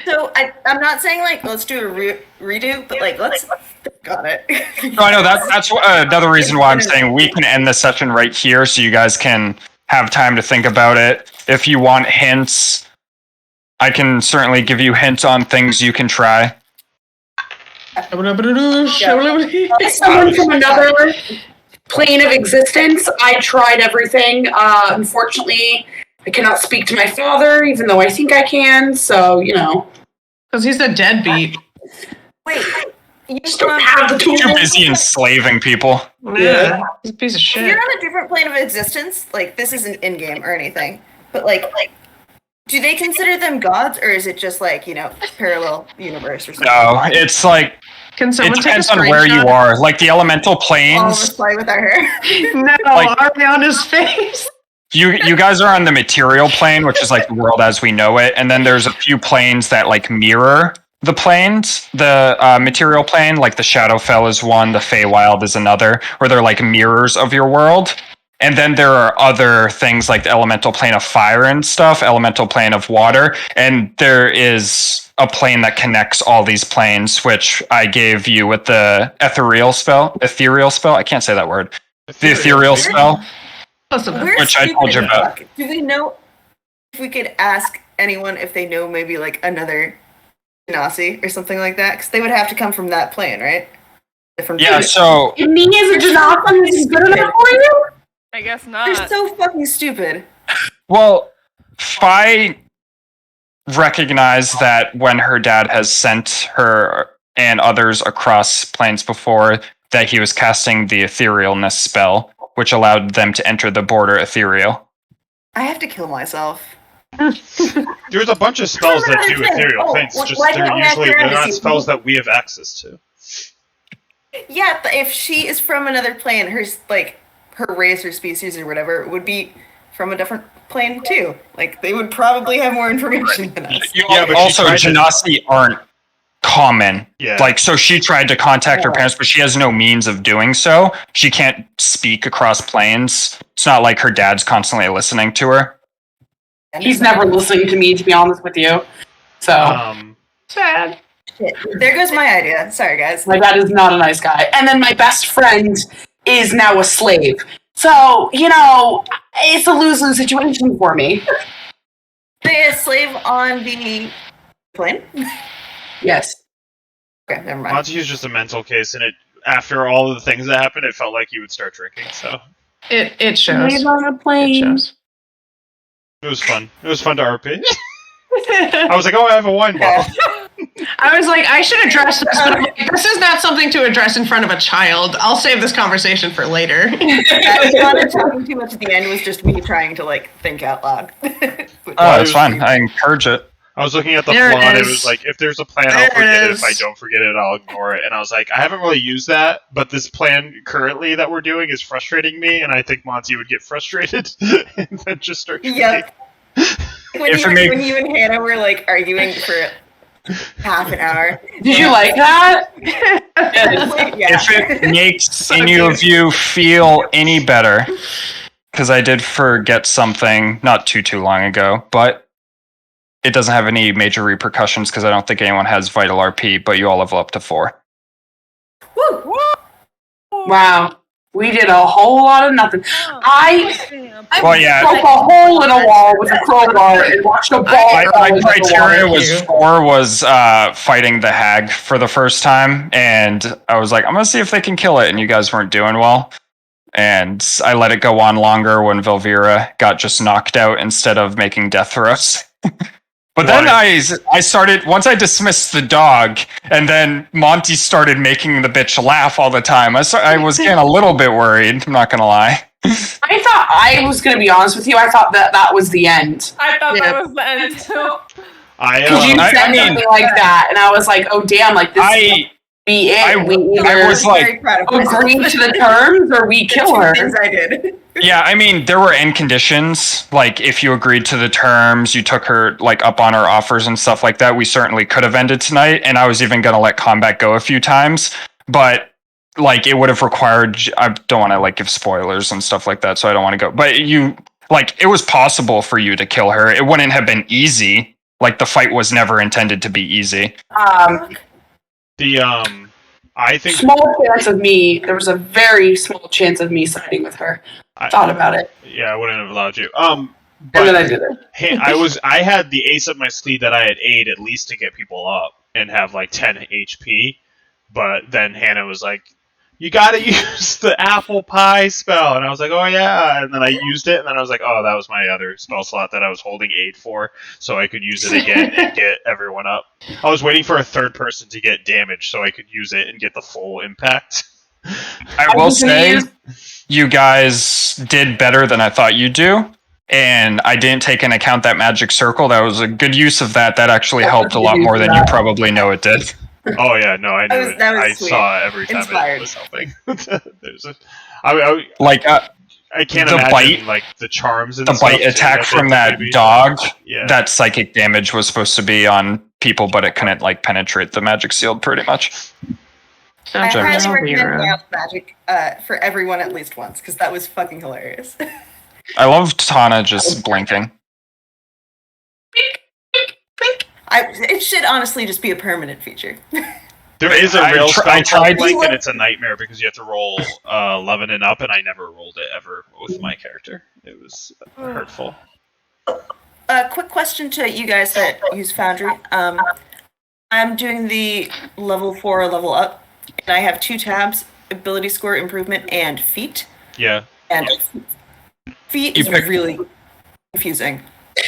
So, I'm not saying, let's do a redo, but, let's... Got it. No, I know, that's another reason why I'm saying we can end the session right here so you guys can have time to think about it. If you want hints, I can certainly give you hints on things you can try. Someone from another plane of existence. I tried everything. Unfortunately, I cannot speak to my father, even though I think I can, so, Because he's a deadbeat. Wait, you just don't have the tools. Too busy enslaving people. Yeah. He's a piece of shit. You're on a different plane of existence. This isn't in-game or anything. But, do they consider them gods, or is it just, parallel universe or something? No, it's Can it someone depends take a on where you screenshot? are. Like the elemental All of planes, us play with our hair. No, Ariana's face. you guys are on the material plane, which is the world as we know it, and then there's a few planes that mirror the planes. The material plane, the Shadowfell is one, the Feywild is another, where they're mirrors of your world. And then there are other things like the elemental plane of fire and stuff, elemental plane of water, and there is a plane that connects all these planes, which I gave you with the ethereal spell. I can't say that word. The ethereal spell, We're which I told you stupid about. fuck. Do we know if we could ask anyone if they know maybe like another Genasi or something like that? Because they would have to come from that plane, right? From Yeah, so Me as a Genasi is good enough for you? I guess They're not. so fucking stupid. well, Fi recognized that when her dad has sent her and others across planes before, that he was casting the etherealness spell, which allowed them to enter the border ethereal. I have to kill myself. There's a bunch of spells that do ethereal things. Just they're not spells that we have access to. Yeah, but if she is from another plane, her race or species or whatever would be from a different plane too. Like they would probably have more information than us. Yeah, but also Genasi aren't common. Yeah. Like, so she tried to contact her parents, but she has no means of doing so. She can't speak across planes. It's not like her dad's constantly listening to her. He's never listening to me, to be honest with you. So Sad. Shit. There goes my idea. Sorry, guys. my dad is not a nice guy. And then my best friend is now a slave. So, it's a lose-lose situation for me. They a slave on the plane? Yes. Okay, never mind. Monty is just a mental case, and after all of the things that happened, it felt like he would start drinking, so. It shows. He's on a plane. It shows. It was fun. It was fun to RP. I was like, oh, I have a wine bottle. I was like, I should address this, but I'm like, this is not something to address in front of a child. I'll save this conversation for later. Not talking too much at the end was just me trying to think out loud. Oh, it's fine. I encourage it. I was looking at the There it flaw, and it is. was like, if there's a plan, I'll There it forget it. is. If I don't forget it, I'll ignore it. And I was like, I haven't really used that, but this plan currently that we're doing is frustrating me, and I think Monty would get frustrated and then just start drinking. Yep. When you and Hannah were arguing for half an hour. Did you like that? Yeah. If it makes any of you feel any better, because I did forget something not too long ago, but it doesn't have any major repercussions because I don't think anyone has vital RP, but you all level up to 4. Woo! Wow. We did a whole lot of nothing. Well, yeah. Broke a hole in a wall with a crowbar and watched a ball. My criteria was 4 was fighting the hag for the first time, and I was like, I'm gonna see if they can kill it, and you guys weren't doing well. And I let it go on longer when Velvira got just knocked out instead of making death throws. But then I started, once I dismissed the dog, and then Monty started making the bitch laugh all the time. I was getting a little bit worried, I'm not gonna lie. I was going to be honest with you, I thought that was the end. I thought that was the end too. Because you said something like that, and I was like, oh damn, this would be it. We either agree to the terms, or we kill her. Things I did. Yeah, I mean, there were end conditions. Like, if you agreed to the terms, you took her, up on her offers and stuff like that, we certainly could have ended tonight, and I was even going to let combat go a few times, but, it would have required... I don't want to, give spoilers and stuff like that, so I don't want to go. But it was possible for you to kill her. It wouldn't have been easy. The fight was never intended to be easy. I think... There was a very small chance of me siding with her. I thought about it. Yeah, I wouldn't have allowed you. And then I did it. I had the ace up my sleeve that I had 8 at least to get people up and have 10 HP, but then Hannah was like, you gotta use the apple pie spell, and I was like, oh yeah, and then I used it, and then I was like, oh, that was my other spell slot that I was holding 8 for, so I could use it again and get everyone up. I was waiting for a third person to get damage so I could use it and get the full impact. I will say, you guys did better than I thought you'd do, and I didn't take into account that magic circle. That was a good use of that. That actually helped a lot more than you probably know it did. Oh yeah, no, I knew it. I sweet. saw it every time Inspired. it was helping. I can't the imagine bite, the charms and the bite attack from that dog. Yeah. That psychic damage was supposed to be on people, but it couldn't penetrate the magic shield pretty much. I highly General recommend Bureau. Wild Magic for everyone at least once, because that was fucking hilarious. I love Tana just blinking. It should honestly just be a permanent feature. There is a I real tr- spell I tried- called Blink, and it's a nightmare because you have to roll 11 and up, and I never rolled it ever with my character. It was hurtful. A quick question to you guys that use Foundry. I'm doing the level 4 level up, and I have 2 tabs: ability score improvement and feat. Yeah. And feat is really confusing.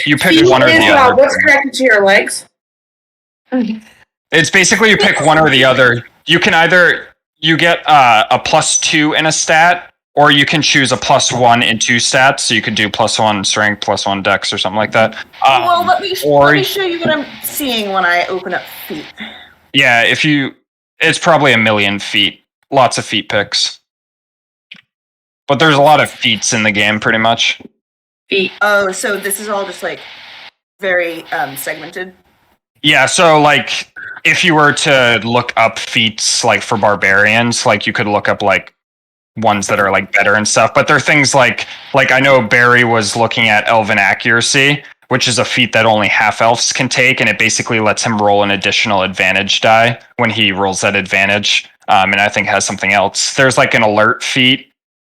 You pick one or the other. What's connected to your legs? It's basically you pick one or the other. You can either you get a +2 in a stat, or you can choose a +1 in 2 stats. So you could do +1 strength, +1 dex, or something like that. Well, let me show you what I'm seeing when I open up feat. Yeah, it's probably a million feet. Lots of feet picks. But there's a lot of feats in the game, pretty much. Feat. Oh, so this is all just like very segmented. Yeah, so like if you were to look up feats like for barbarians, like you could look up like ones that are like better and stuff. But there are things like I know Barry was looking at Elven Accuracy, which is a feat that only half elves can take, and it basically lets him roll an additional advantage die when he rolls that advantage. And I think has something else. There's like an alert feat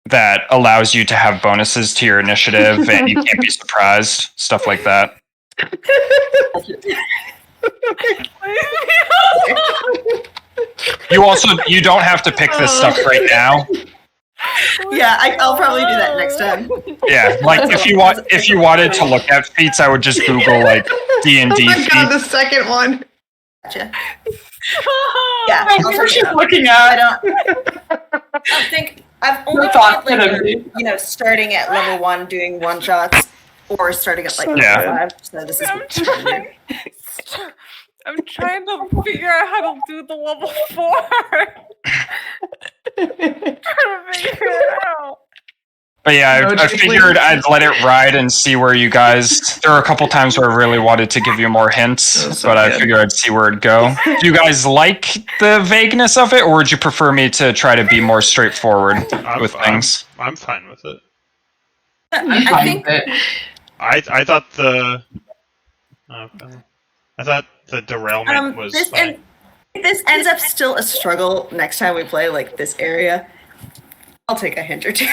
that allows you to have bonuses to your initiative, and you can't be surprised. Stuff like that. You don't have to pick this stuff right now. Yeah, I'll probably do that next time. Yeah, like if you wanted to look at feats, I would just Google like D&D Oh my feats. god, the second one. Gotcha. Yeah, I know she's looking at. I think I've only thought like starting at level 1 doing one shots, or starting at like level 5. So this is I'm trying to figure out how to do the level 4. trying to figure it out. But yeah, I figured I'd let it ride and see where you guys. There were a couple times where I really wanted to give you more hints, but I figured I'd see where it'd go. Do you guys like the vagueness of it, or would you prefer me to try to be more straightforward with things? I'm fine with it. I think I thought the derailment was fine. If this ends up still a struggle next time we play like this area, I'll take a hint or two.